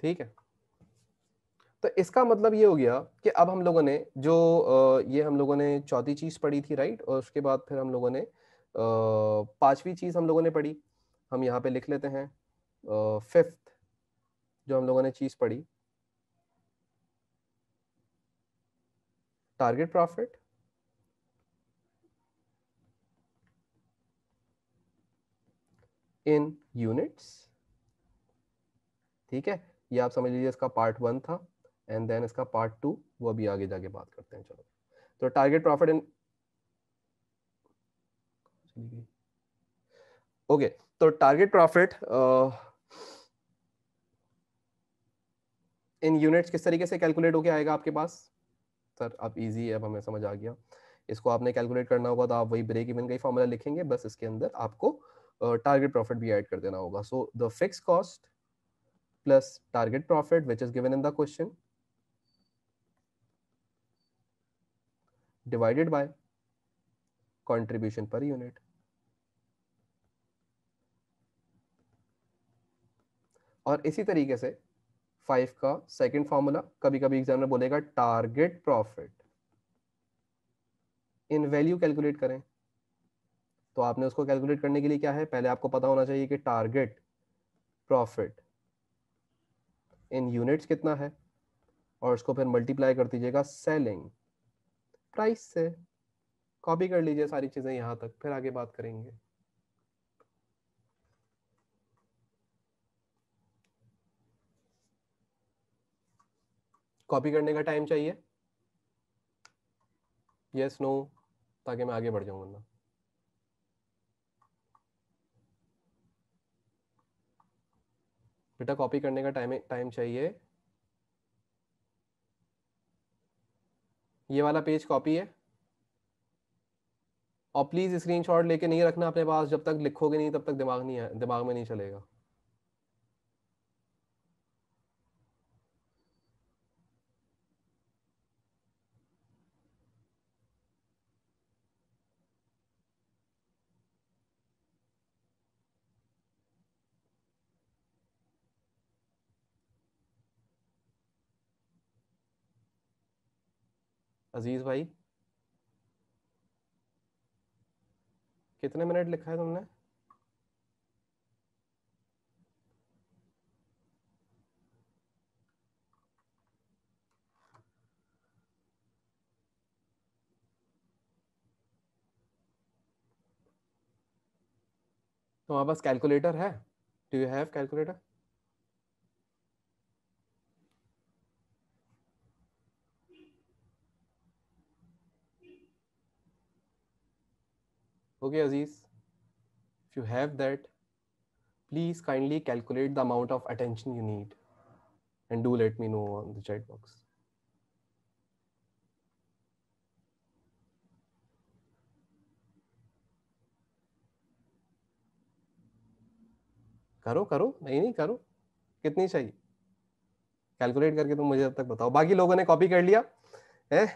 ठीक है, तो इसका मतलब ये हो गया कि अब हम लोगों ने जो ये हम लोगों ने चौथी चीज पढ़ी थी, राइट, और उसके बाद फिर हम लोगों ने पांचवी चीज हम लोगों ने पढ़ी, हम यहाँ पे लिख लेते हैं फिफ्थ जो हम लोगों ने चीज पढ़ी, टारगेट प्रॉफिट इन यूनिट्स। ठीक है, ये आप समझ लीजिए इसका पार्ट 1 था, एंड देन इसका पार्ट 2 वो अभी आगे जाके बात करते हैं। चलो, तो टारगेट प्रॉफिट इन, ओके, तो टारगेट प्रॉफिट इन यूनिट्स किस तरीके से कैलकुलेट होके आएगा आपके पास सर? अब इजी है, अब हमें समझ आ गया। इसको आपने कैलकुलेट करना होगा तो आप वही ब्रेक इवन का ही फॉर्मूला लिखेंगे, बस इसके अंदर आपको टारगेट प्रॉफिट भी ऐड कर देना होगा। So the fix cost plus target profit which is given in the question divided by contribution per unit. और इसी तरीके से 5 का सेकंड फॉर्मूला, कभी कभी एग्जामिनर बोलेगा target profit in value calculate करें, तो आपने उसको कैलकुलेट करने के लिए क्या है, पहले आपको पता होना चाहिए कि टारगेट प्रॉफिट इन यूनिट्स कितना है, और उसको फिर मल्टीप्लाई कर दीजिएगा सेलिंग प्राइस से। कॉपी कर लीजिए सारी चीजें यहां तक, फिर आगे बात करेंगे। कॉपी करने का टाइम चाहिए, यस नो, ताकि मैं आगे बढ़ जाऊं, वरना बेटा कॉपी करने का टाइम टाइम चाहिए। ये वाला पेज कॉपी है, और प्लीज स्क्रीनशॉट लेके नहीं रखना अपने पास, जब तक लिखोगे नहीं तब तक दिमाग में नहीं चलेगा। अजीज भाई कितने मिनट लिखा है तुमने? तुम्हारे पास कैलकुलेटर है? Do you have calculator? Okay Aziz, if you have that, please kindly calculate the amount of attention you need and do let me know on the chat box. करो करो, नहीं नहीं करो। कितनी चाहिए कैलकुलेट करके तुम मुझे अब तक बताओ। बाकी लोगों ने कॉपी कर लिया है?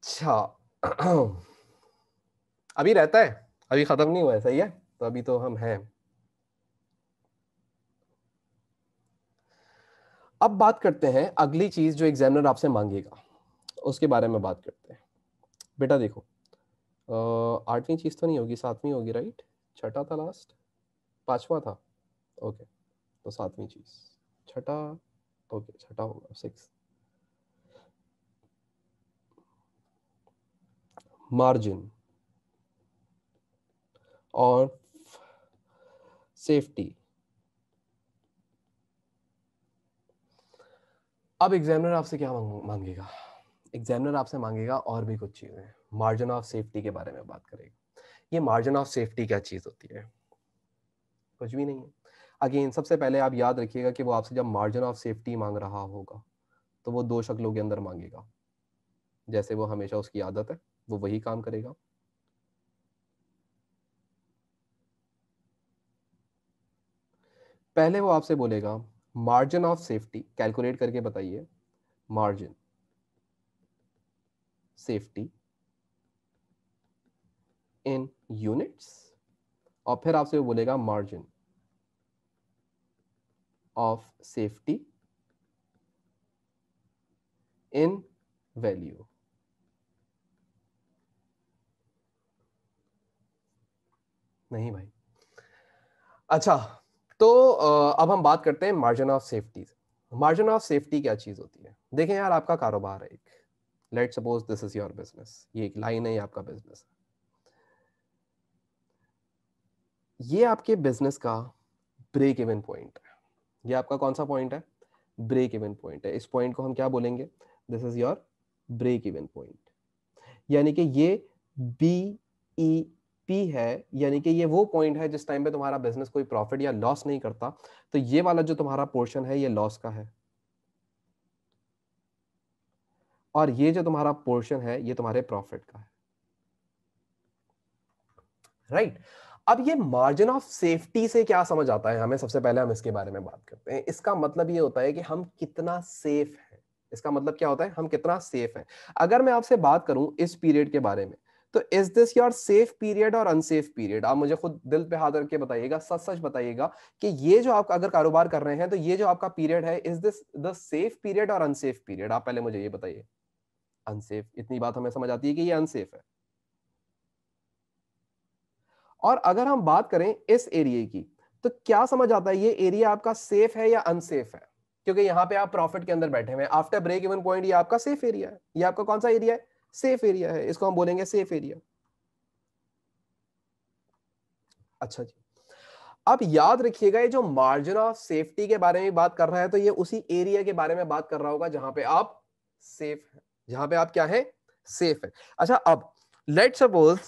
अच्छा अभी रहता है, अभी खत्म नहीं हुआ है, सही है, तो अभी तो हम हैं। अब बात करते हैं अगली चीज जो एग्जामिनर आपसे मांगेगा, उसके बारे में बात करते हैं। बेटा देखो, 8वीं चीज तो नहीं होगी, 7वीं होगी, राइट? छठा था लास्ट, 5वां था, ओके, तो 7वीं चीज, छठा, ओके छठा होगा, 6, मार्जिन और सेफ्टी। अब एग्जामिनर आपसे क्या मांगेगा? एग्जामिनर आपसे मांगेगा और भी कुछ चीजें, मार्जिन ऑफ सेफ्टी के बारे में बात करेगा। ये मार्जिन ऑफ सेफ्टी क्या चीज होती है? कुछ भी नहीं है। अगेन सबसे पहले आप याद रखिएगा कि वो आपसे जब मार्जिन ऑफ सेफ्टी मांग रहा होगा तो वो 2 शक्लों के अंदर मांगेगा, जैसे वो हमेशा उसकी आदत है, वो वही काम करेगा। पहले वो आपसे बोलेगा मार्जिन ऑफ सेफ्टी कैलकुलेट करके बताइए, मार्जिन सेफ्टी इन यूनिट्स, और फिर आपसे वो बोलेगा margin of safety in value. नहीं भाई। अच्छा, तो अब हम बात करते हैं margin of safety. Margin of safety क्या चीज होती है? देखें यार, आपका कारोबार है एक, let suppose this is your business, ये एक लाइन है, ये आपका बिजनेस है। ये आपके बिजनेस का ब्रेक इवन पॉइंट है। ये आपका कौन सा पॉइंट है? ब्रेक इवन पॉइंट है। इस पॉइंट को हम क्या बोलेंगे? This is your break even point. यानी कि ये BEP है, यानी कि ये वो पॉइंट है जिस टाइम पे तुम्हारा बिजनेस कोई प्रॉफिट या लॉस नहीं करता। तो ये वाला जो तुम्हारा पोर्शन है ये लॉस का है, और ये जो तुम्हारा पोर्शन है ये तुम्हारे प्रॉफिट का है, राइट? अब ये मार्जिन ऑफ सेफ्टी से क्या समझ आता है हमें? सबसे पहले हम इसके बारे में बात करते हैं। इसका मतलब ये होता है कि हम कितना सेफ हैं। इसका मतलब क्या होता है? हम कितना सेफ हैं। अगर मैं आपसे बात करूं इस पीरियड के बारे में, तो is this your safe period और अनसेफ पीरियड? आप मुझे खुद दिल पे हाथ रख के बताइएगा, सच सच बताइएगा कि ये जो आप अगर कारोबार कर रहे हैं तो ये जो आपका पीरियड है, is this the safe period और अनसेफ पीरियड? आप पहले मुझे ये बताइए। अनसेफ, इतनी बात हमें समझ आती है कि ये अनसेफ है। और अगर हम बात करें इस एरिया की, तो क्या समझ आता है, ये एरिया आपका सेफ है या अनसेफ है? क्योंकि यहां पे आप प्रॉफिट के अंदर बैठे हुए हैं, आफ्टर ब्रेक इवन पॉइंट, ये आपका सेफ एरिया है। ये आपका कौन सा एरिया है? सेफ एरिया है, इसको हम बोलेंगे सेफ एरिया। अच्छा जी, अब याद रखिएगा, ये जो मार्जिन ऑफ सेफ्टी के बारे में बात कर रहा है, तो ये उसी एरिया के बारे में बात कर रहा होगा जहां पे आप सेफ है, जहां पे आप क्या है? सेफ है। अच्छा, अब लेट सपोज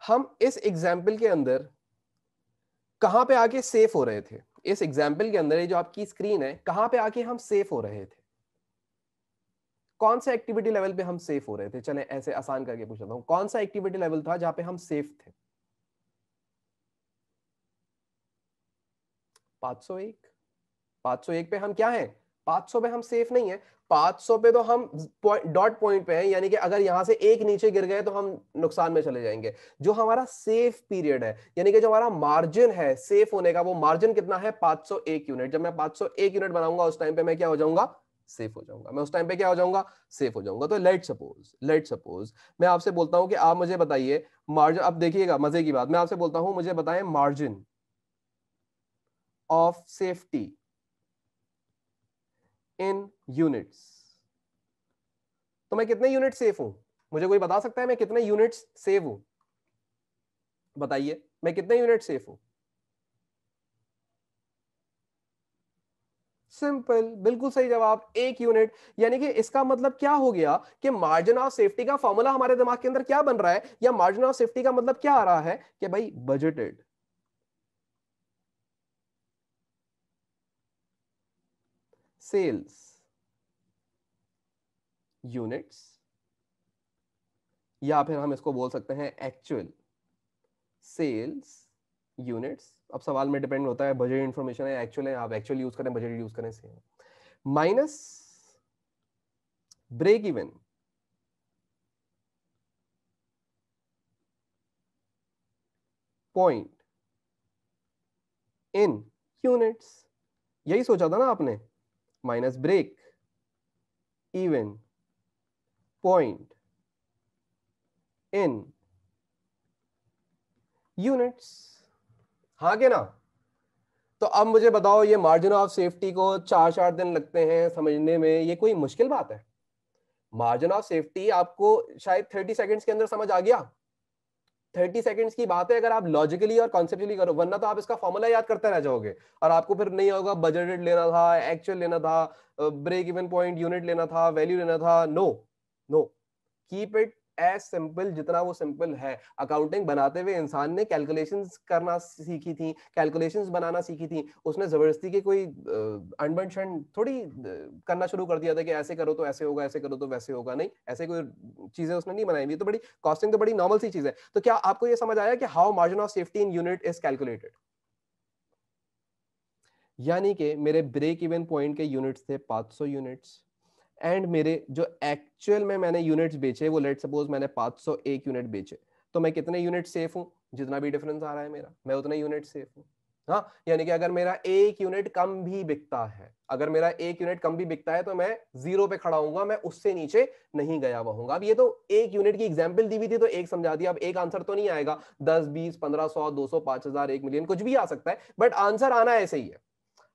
हम इस एग्जाम्पल के अंदर कहां पे आके सेफ हो रहे थे? इस एग्जाम्पल के अंदर ये जो आपकी स्क्रीन है, कहां पे आके हम सेफ हो रहे थे? कौन सा एक्टिविटी लेवल पे हम सेफ हो रहे थे? चलें ऐसे आसान करके पूछ लेता हूं, कौन सा एक्टिविटी लेवल था जहां पे हम सेफ थे? 501। 501 पे हम क्या हैं? 500 पे हम सेफ नहीं है, 500 पे तो हम डॉट पॉइंट पे हैं, यानी कि अगर यहां से एक नीचे गिर गए तो हम नुकसान में चले जाएंगे। जो हमारा सेफ पीरियड है, यानी कि जो हमारा मार्जिन है सेफ होने का, वो मार्जिन कितना है? 501 यूनिट। जब मैं 501 यूनिट बनाऊंगा उस टाइम पे मैं क्या हो जाऊंगा? सेफ हो जाऊंगा। मैं उस टाइम पे क्या हो जाऊंगा? सेफ हो जाऊंगा। तो लेट सपोज मैं आपसे बोलता हूं कि आप मुझे बताइए मार्जिन। अब देखिएगा मजे की बात, मैं आपसे बोलता हूं मुझे बताएं margin of safety in units. तो मैं कितने यूनिट सेफ हूं? मुझे कोई बता सकता है मैं कितने यूनिट्स सेव हूं? बताइए मैं कितने यूनिट सेफ हूं? सिंपल, बिल्कुल सही जवाब, 1 यूनिट। यानी कि इसका मतलब क्या हो गया कि मार्जिन ऑफ सेफ्टी का फॉर्मूला हमारे दिमाग के अंदर क्या बन रहा है, या मार्जिन ऑफ सेफ्टी का मतलब क्या आ रहा है कि भाई बजटेड सेल्स यूनिट्स, या फिर हम इसको बोल सकते हैं एक्चुअल सेल्स यूनिट्स। अब सवाल में डिपेंड होता है बजट इंफॉर्मेशन है एक्चुअल है, आप एक्चुअल यूज करें बजट यूज करें, same, minus break even point in units. यही सोचा था ना आपने, minus break even point in units. हाँ के ना? तो अब मुझे बताओ, ये मार्जिन ऑफ सेफ्टी को 4-4 दिन लगते हैं समझने में, ये कोई मुश्किल बात है? मार्जिन ऑफ सेफ्टी आपको शायद 30 सेकंड्स के अंदर समझ आ गया। 30 सेकंड्स की बात है अगर आप लॉजिकली और कॉन्सेप्चुअली करो, वरना तो आप इसका फॉर्मूला याद करते रह जाओगे और आपको फिर नहीं होगा बजटेड लेना था, एक्चुअल लेना था, ब्रेक इवन पॉइंट यूनिट लेना था, वैल्यू लेना था। No no, keep it as simple जितना वो सिंपल है। अकाउंटिंग बनाते हुए इंसान ने कैलकुलेशंस करना सीखी थी, कैलकुलेशंस बनाना सीखी थी, उसने जबरदस्ती के कोई अनबन शंड थोड़ी करना शुरू कर दिया था कि ऐसे करो तो ऐसे होगा, ऐसे करो तो वैसे होगा। नहीं, ऐसे कोई चीजें उसने नहीं बनाई हुई। तो बड़ी कॉस्टिंग तो बड़ी नॉर्मल सी चीज है। तो क्या आपको ये समझ आया कि how margin of safety in unit is calculated? यानी कि मेरे ब्रेक इवन पॉइंट के यूनिट्स थे 500 यूनिट्स, एंड मेरे जो एक्चुअल में मैंने यूनिट्स बेचे वो लेट सपोज मैंने 501 यूनिट बेचे, तो मैं कितने यूनिट सेफ हूं? जितना भी डिफरेंस आ रहा है मेरा, मैं उतने यूनिट सेफ हूं। हाँ, यानी कि अगर मेरा 1 यूनिट कम भी बिकता है, अगर मेरा 1 यूनिट कम भी बिकता है तो मैं जीरो पे खड़ा हूंगा, मैं उससे नीचे नहीं गया हुआ हूंगा। अब ये तो 1 यूनिट की एग्जाम्पल दी हुई थी तो एक समझा दिया, अब एक आंसर तो नहीं आएगा। 10, 20, 15, 100, 200, 5,000, 1 मिलियन, कुछ भी आ सकता है, बट आंसर आना ऐसे ही है।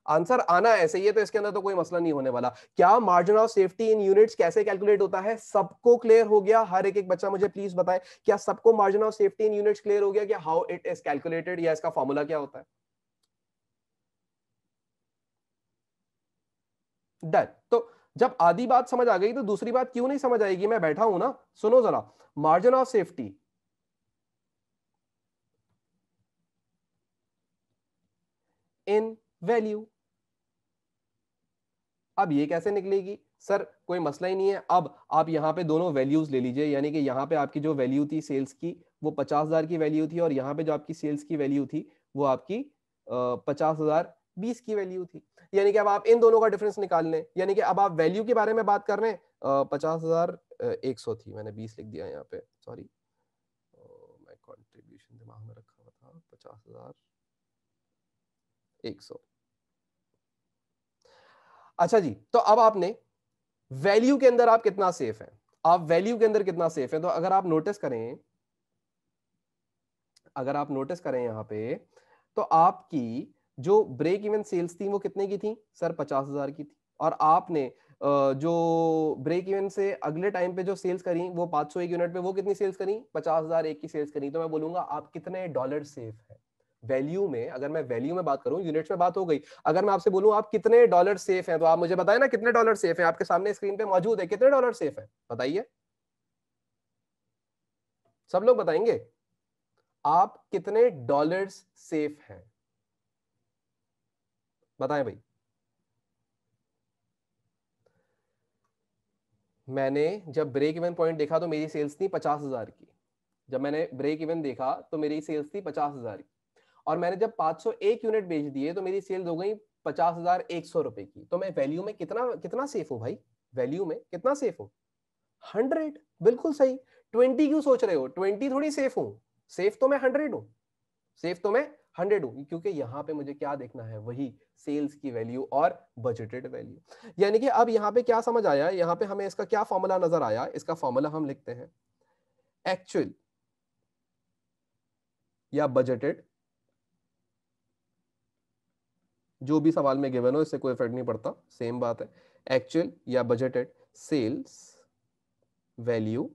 आंसर आना ऐसे ही है, तो इसके अंदर तो कोई मसला नहीं होने वाला। क्या margin of safety in units कैसे कैलकुलेट होता है, सबको क्लियर हो गया? हर एक बच्चा मुझे प्लीज बताए, क्या सबको margin of safety in units clear हो गया कि हाउ इट इज कैलकुलेटेड, या इसका फॉर्मूला क्या होता है? डन। तो जब आधी बात समझ आ गई तो दूसरी बात क्यों नहीं समझ आएगी? मैं बैठा हूं ना, सुनो जरा। Margin of safety in value, अब ये कैसे निकलेगी सर? कोई मसला ही नहीं है। अब आप यहां पे दोनों वैल्यूज ले लीजिए, यानी कि यहां पे आपकी जो वैल्यू थी सेल्स की वो 50,000 की वैल्यू थी, और यहां पे जो आपकी सेल्स की वैल्यू थी वो आपकी 50,020 की वैल्यू थी। यानी कि अब आप इन दोनों का डिफरेंस निकाल लें, यानी कि अब आप वैल्यू के बारे में बात कर रहे हैं। 50,100 थी, मैंने 20 लिख दिया यहाँ पे, सॉरी। मैं कॉन्ट्रीब्यूशन दिमाग में रखा हुआ था, 50,100। अच्छा जी, तो अब आपने वैल्यू के अंदर आप कितना सेफ हैं? आप वैल्यू के अंदर कितना सेफ है? तो अगर आप नोटिस करें, अगर आप नोटिस करें यहां पे, तो आपकी जो ब्रेक इवन सेल्स थी वो कितने की थी सर? 50,000 की थी। और आपने जो ब्रेक इवन से अगले टाइम पे जो सेल्स करी वो 501 यूनिट पे, वो कितनी सेल्स करी? 50,001 की सेल्स करी। तो मैं बोलूंगा आप कितने डॉलर सेफ है वैल्यू में? अगर मैं वैल्यू में बात करूं, यूनिट्स में बात हो गई, अगर मैं आपसे बोलूं आप कितने डॉलर सेफ हैं, तो आप मुझे बताएं ना कितने डॉलर सेफ है? आपके सामने स्क्रीन पे मौजूद है, कितने डॉलर सेफ है बताइए? सब लोग बताएंगे आप कितने डॉलर्स सेफ हैं? बताएं भाई। मैंने जब ब्रेक इवन पॉइंट देखा तो मेरी सेल्स थी 50,000 की। जब मैंने ब्रेक इवन देखा तो मेरी सेल्स थी 50,000 की, और मैंने जब 501 यूनिट बेच दिए तो मेरी सेल्स हो गई 50,100 रुपए की, तो मैं वैल्यू में कितना कितना सेफ हूं भाई, वैल्यू में कितना सेफ हूं, 100। बिल्कुल सही। 20 क्यों सोच रहे हो, 20 थोड़ी सेफ हूं, सेफ तो मैं 100 हूं, सेफ तो मैं 100 हूं, क्योंकि यहां पे मुझे क्या देखना है, वही सेल्स की वैल्यू और बजटेड वैल्यू। यानी कि अब यहां पे क्या समझ आया, यहां पे हमें इसका क्या फॉर्मूला नजर आया, इसका फॉर्मूला हम लिखते हैं एक्चुअल या बजटेड, जो भी सवाल में गिवन हो इससे कोई फर्क नहीं पड़ता, सेम बात है, एक्चुअल या budgeted sales value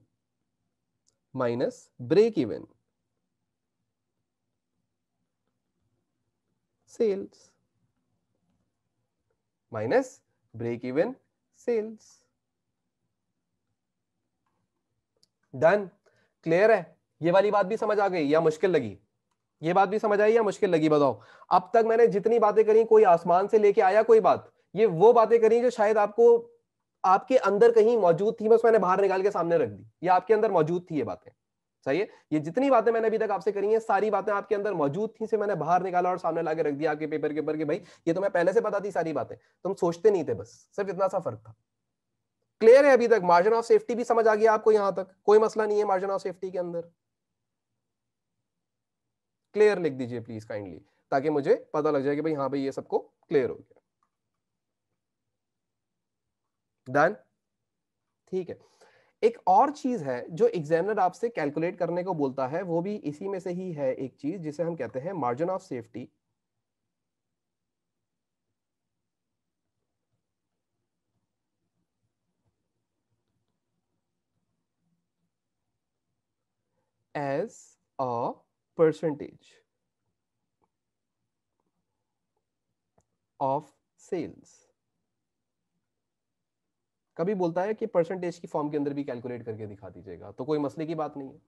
minus break even sales minus break even sales. Done, clear है, ये वाली बात भी समझ आ गई या मुश्किल लगी, ये बात भी समझ आई या मुश्किल लगी बताओ। अब तक मैंने जितनी बातें करी, कोई आसमान से लेके आया कोई बात, ये वो बातें करी जो शायद आपको आपके अंदर कहीं मौजूद थी, बस मैंने बाहर निकाल के सामने रख दी, या आपके अंदर मौजूद थी ये बातें, सही है। ये जितनी बातें मैंने अभी तक आपसे करी हैं, सारी बातें आपके अंदर मौजूद थी, से मैंने बाहर निकाला और सामने लाके रख दिया आपके पेपर के ऊपर कि भाई ये तो मैं पहले से पता थी सारी बातें, तुम सोचते नहीं थे, बस सिर्फ इतना सा फर्क था। क्लियर है अभी तक, मार्जिन ऑफ सेफ्टी भी समझ आ गया आपको, यहां तक कोई मसला नहीं है मार्जिन ऑफ सेफ्टी के अंदर। क्लियर लिख दीजिए प्लीज काइंडली, ताकि मुझे पता लग जाए कि भाई हाँ भाई ये सबको क्लियर हो गया। डन, ठीक है। एक और चीज है जो एग्जामिनर आपसे कैलकुलेट करने को बोलता है, वो भी इसी में से ही है एक चीज, जिसे हम कहते हैं margin of safety as a percentage of sales. कभी बोलता है कि परसेंटेज की फॉर्म के अंदर भी कैलकुलेट करके दिखा दीजिएगा, तो कोई मसले की बात नहीं है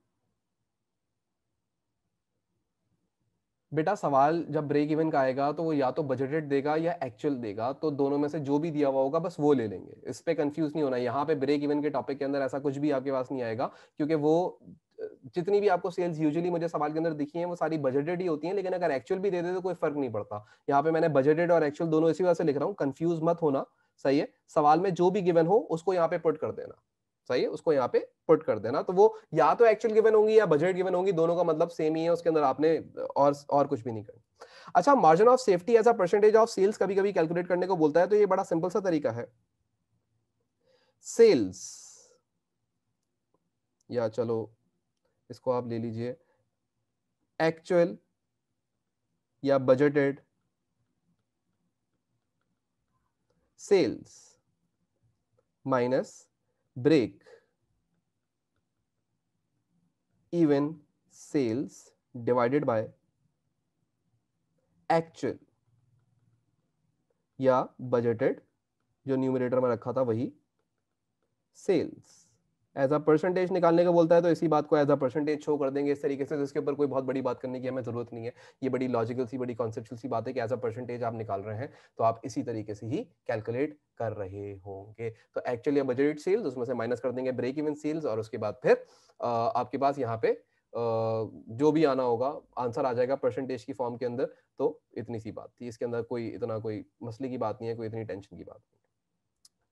बेटा। सवाल जब ब्रेक इवन का आएगा तो वो या तो बजटेड देगा या एक्चुअल देगा, तो दोनों में से जो भी दिया हुआ होगा बस वो ले लेंगे, इस पे कंफ्यूज नहीं होना। यहाँ पे ब्रेक इवन के टॉपिक के अंदर ऐसा कुछ भी आपके पास नहीं आएगा, क्योंकि वो जितनी भी आपको सेल्स यूजुअली मुझे सवाल के अंदर दिखी हैं वो सारी बजटेड ही होती हैं, लेकिन अगर एक्चुअल भी दे दे तो कोई फर्क नहीं पड़ता। यहाँ पे मैंने बजटेड और एक्चुअल दोनों इसी वजह से लिख रहा हूँ, कंफ्यूज मत होना, सही है। सवाल में जो भी गिवन हो उसको यहाँ पे पुट कर देना, सही है, उसको यहाँ पे पुट कर देना, तो वो या तो एक्चुअल गिवन होंगी या बजट गिवन होंगी, दोनों का मतलब सेम ही है, उसके अंदर आपने और कुछ भी नहीं करना। अच्छा, margin of safety as a percentage of sales कभी कभी कैलकुलेट करने को बोलता है, तो ये बड़ा सिंपल सा तरीका है। सेल्स, या चलो इसको आप ले लीजिए एक्चुअल या budgeted sales minus break even sales divided by actual या बजटेड, जो न्यूमरेटर में रखा था वही सेल्स। एज अ परसेंटेज निकालने का बोलता है तो इसी बात को एज अ परसेंटेज शो कर देंगे इस तरीके से, जिसके ऊपर कोई बहुत बड़ी बात करने की हमें जरूरत नहीं है। ये बड़ी लॉजिकल सी, बड़ी कॉन्सेप्चुअल सी बात है कि एज अ परसेंटेज आप निकाल रहे हैं, तो आप इसी तरीके से ही कैलकुलेट कर रहे होंगे। तो एक्चुअली या बजटेड सेल्स, उसमें से माइनस कर देंगे ब्रेक इवन सेल्स, और उसके बाद फिर आपके पास यहाँ पे जो भी आना होगा आंसर आ जाएगा परसेंटेज की फॉर्म के अंदर। तो इतनी सी बात थी, इसके अंदर कोई इतना कोई मसले की बात नहीं है, कोई इतनी टेंशन की बात नहीं है।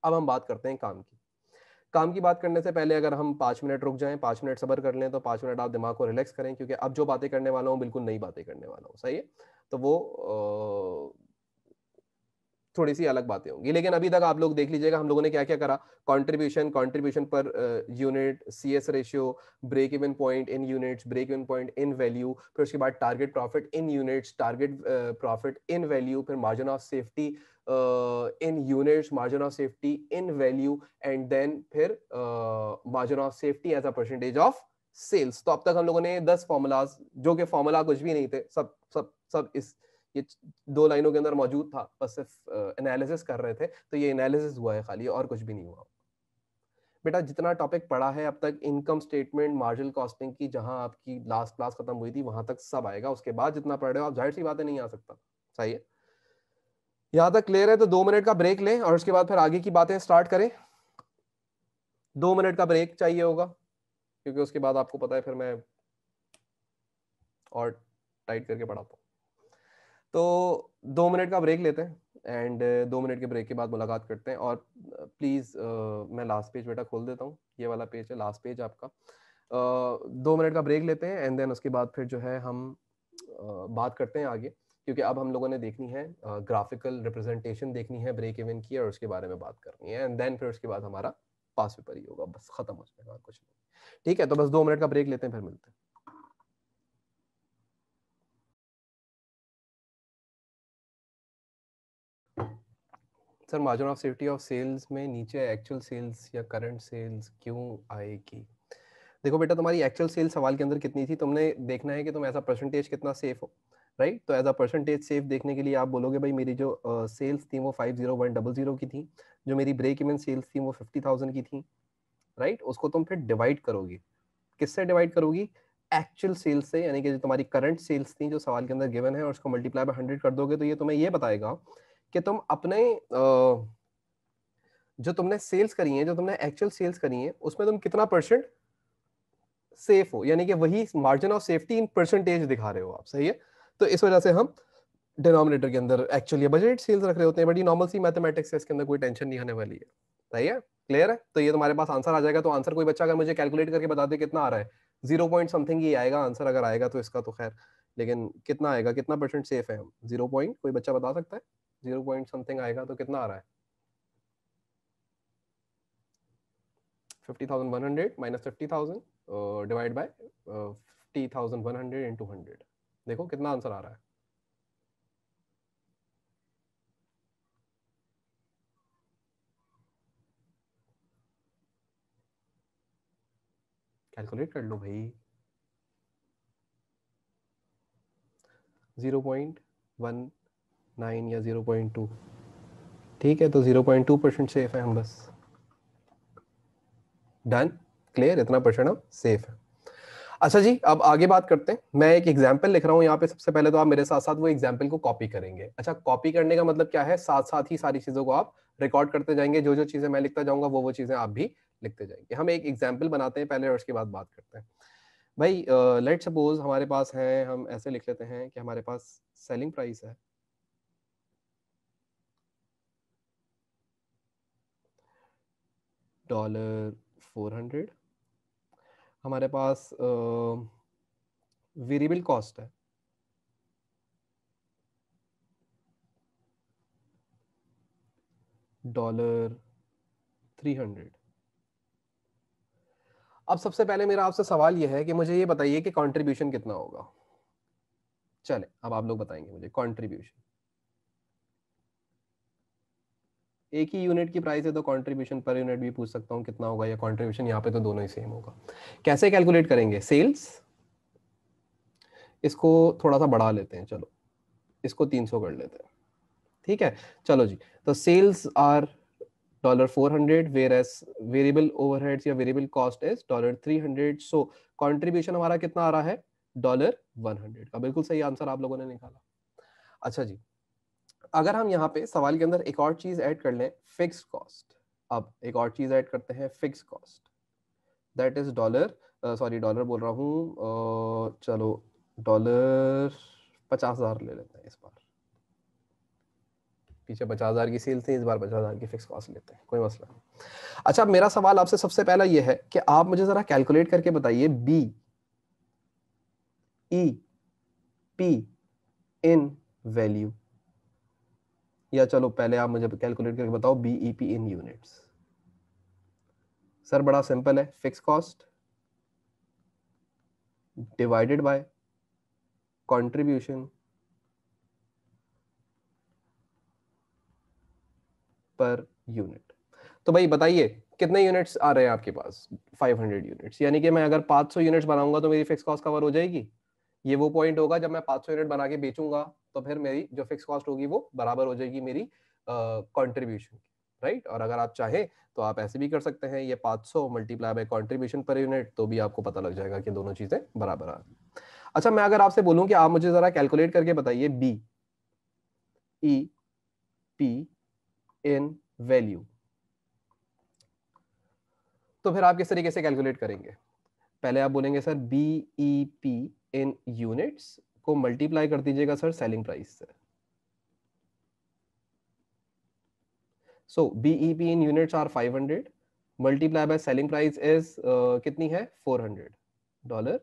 अब हम बात करते हैं काम की। काम की बात करने से पहले अगर हम 5 मिनट रुक जाएं, 5 मिनट सब्र कर लें, तो 5 मिनट आप दिमाग को रिलैक्स करें, क्योंकि अब जो बातें करने वाला हूं बिल्कुल नई बातें करने वाला हूं, सही है। तो वो थोड़ी सी अलग बातें होंगी, लेकिन अभी तक आप लोग देख लीजिएगा हम लोगों ने क्या क्या करा। Contribution, contribution per unit, CS ratio, break even point in units, break even point in value, फिर उसके बाद target profit in units, target profit in value, फिर margin of safety in units, margin of safety in value, and then फिर margin of safety as a percentage of sales. तो अब तक हम लोगों ने 10 फॉर्मूलाज, जो कि फॉर्मूला कुछ भी नहीं थे, सब सब सब इस ये 2 लाइनों के अंदर मौजूद था, बस सिर्फ एनालिसिस कर रहे थे, तो ये एनालिसिस हुआ है खाली, और कुछ भी नहीं हुआ। बेटा जितना टॉपिक पढ़ा है अब तक, इनकम स्टेटमेंट, मार्जिनल कॉस्टिंग की जहां आपकी लास्ट क्लास खत्म हुई थी वहां तक सब आएगा, उसके बाद जितना पढ़ रहे हो आप, जाहिर सी बातें नहीं आ सकता, सही है। यहां तक क्लियर है, तो 2 मिनट का ब्रेक लें और उसके बाद फिर आगे की बातें स्टार्ट करें। 2 मिनट का ब्रेक चाहिए होगा, क्योंकि उसके बाद आपको पता है फिर मैं और टाइट करके पढ़ाता हूँ। तो 2 मिनट का ब्रेक लेते हैं, एंड 2 मिनट के ब्रेक के बाद मुलाकात करते हैं। और प्लीज़ मैं लास्ट पेज बेटा खोल देता हूँ, ये वाला पेज है लास्ट पेज आपका। 2 मिनट का ब्रेक लेते हैं एंड देन उसके बाद फिर जो है हम बात करते हैं आगे, क्योंकि अब हम लोगों ने देखनी है ग्राफिकल रिप्रेजेंटेशन देखनी है ब्रेक इवन की, और उसके बारे में बात करनी है एंड देन फिर उसके बाद हमारा पास पेपर ही होगा, बस खत्म हो जाएगा और कुछ नहीं। ठीक है, तो बस 2 मिनट का ब्रेक लेते हैं, फिर मिलते हैं। Sir margin of safety of sales में नीचे एक्चुअल सेल्स या करंट सेल्स क्यों आएगी? देखो बेटा, तुम्हारी एक्चुअल सेल्स सवाल के अंदर कितनी थी, तुमने देखना है कि तुम ऐसा परसेंटेज कितना सेफ हो, राइट? तो एज अ परसेंटेज सेफ देखने के लिए आप बोलोगे भाई मेरी जो सेल्स थी वो 50100 की थी, जो मेरी ब्रेक इवन सेल्स थी वो 50,000 की थी, राइट? उसको तुम फिर डिवाइड करोगी, किससे डिवाइड करोगी? एक्चुअल सेल्स से, यानी कि जो तुम्हारी करंट सेल्स थी जो सवाल के अंदर गिवन है, और उसको मल्टीप्लाई बाय 100 कर दोगे, तो ये तुम्हें ये बताएगा कि तुम अपने जो तुमने सेल्स करी है, जो तुमने एक्चुअल सेल्स करी है, उसमें तुम कितना परसेंट सेफ हो, यानी कि वही margin of safety in percentage दिखा रहे हो आप, सही है? तो इस वजह से हम डिनोमिनेटर के अंदर एक्चुअली बजट सेल्स रख रहे होते हैं, बट ये नॉर्मल सी मैथमेटिक्स है, इसके अंदर कोई टेंशन नहीं आने वाली है, सही है? क्लियर है? तो ये तुम्हारे पास आंसर आ जाएगा। तो आंसर कोई बच्चा अगर मुझे कैलकुलेट करके बता दे कितना आ रहा है, 0 समथिंग ही आएगा आंसर अगर आएगा तो इसका, तो खैर, लेकिन कितना आएगा, कितना परसेंट सेफ है हम? 0 कोई बच्चा बता सकता है? 0 समथिंग आएगा तो कितना आ रहा है? 50,100 माइनस 50,000 डिवाइड बाय 50,100 इंटू 100, देखो कितना आंसर आ रहा है। कैलकुलेट कर लो भाई। 0.19 या 0.2, ठीक है? तो 0.2% सेफ है हम, बस डन, क्लियर, इतना परसेंट हम सेफ है। अच्छा जी, अब आगे बात करते हैं। मैं एक एग्जाम्पल लिख रहा हूँ यहाँ पे, सबसे पहले तो आप मेरे साथ साथ वो एग्जाम्पल को कॉपी करेंगे। अच्छा, कॉपी करने का मतलब क्या है? साथ साथ ही सारी चीजों को आप रिकॉर्ड करते जाएंगे, जो जो चीजें मैं लिखता जाऊंगा वो चीजें आप भी लिखते जाएंगे। हम एक एग्जाम्पल बनाते हैं पहले और उसके बाद बात करते हैं। भाई लेट सपोज हमारे पास है, हम ऐसे लिख लेते हैं कि हमारे पास सेलिंग प्राइस है $400, हमारे पास वेरिएबल कॉस्ट है $300। अब सबसे पहले मेरा आपसे सवाल यह है कि मुझे ये बताइए कि कंट्रीब्यूशन कितना होगा। चले, अब आप लोग बताएंगे मुझे कंट्रीब्यूशन। एक ही यूनिट की प्राइस है तो कंट्रीब्यूशन पर यूनिट भी पूछ सकता हूं कितना होगा, या कंट्रीब्यूशन यहाँ पे तो दोनों ही सेम होगा। कैसे कैलकुलेट करेंगे? सेल्स, इसको थोड़ा सा बढ़ा लेते हैं, चलो इसको 300 कर लेते हैं, ठीक है? चलो जी, तो sales are $400, whereas variable overheads या variable cost is $300। So contribution हमारा कितना आ रहा है? $100 का। बिल्कुल सही आंसर आप लोगों ने निकाला। अच्छा जी, अगर हम यहाँ पे सवाल के अंदर एक और चीज ऐड कर लें, फिक्स कॉस्ट। अब एक और चीज ऐड करते हैं, fix cost, that is dollar, sorry dollar बोल रहा हूँ, चलो डॉलर 50,000 ले लेते हैं इस बार। पीछे 50,000 की सेल थी, इस बार 50,000 की फिक्स कॉस्ट लेते हैं, कोई मसला नहीं। अच्छा, अब मेरा सवाल आपसे सबसे पहला यह है कि आप मुझे जरा कैलकुलेट करके बताइए B E P in value, या चलो पहले आप मुझे कैलकुलेट करके बताओ बीईपी इन यूनिट्स। सर बड़ा सिंपल है, fix cost divided bye contribution per unit. तो भाई बताइए कितने यूनिट्स आ रहे हैं आपके पास? 500 यूनिट्स, यानी कि मैं अगर 500 यूनिट्स बनाऊंगा तो मेरी फिक्स कॉस्ट कवर हो जाएगी। ये वो पॉइंट होगा जब मैं 500 यूनिट बना के बेचूंगा, तो फिर मेरी जो फिक्स कॉस्ट होगी वो बराबर हो जाएगी मेरी कंट्रीब्यूशन की, राइट? और अगर आप चाहें तो आप ऐसे भी कर सकते हैं, ये 500 multiply bye contribution per unit, तो भी आपको पता लग जाएगा कि दोनों चीजें बराबर आ रही। अच्छा, मैं अगर आपसे बोलूं कि आप मुझे जरा कैलकुलेट करके बताइए B E P in value, तो फिर आप किस तरीके से कैलकुलेट करेंगे? पहले आप बोलेंगे सर बीईपी इन यूनिट्स को मल्टीप्लाई कर दीजिएगा सर सेलिंग प्राइस से। So BEP in units are 500 multiply by selling price is कितनी है $400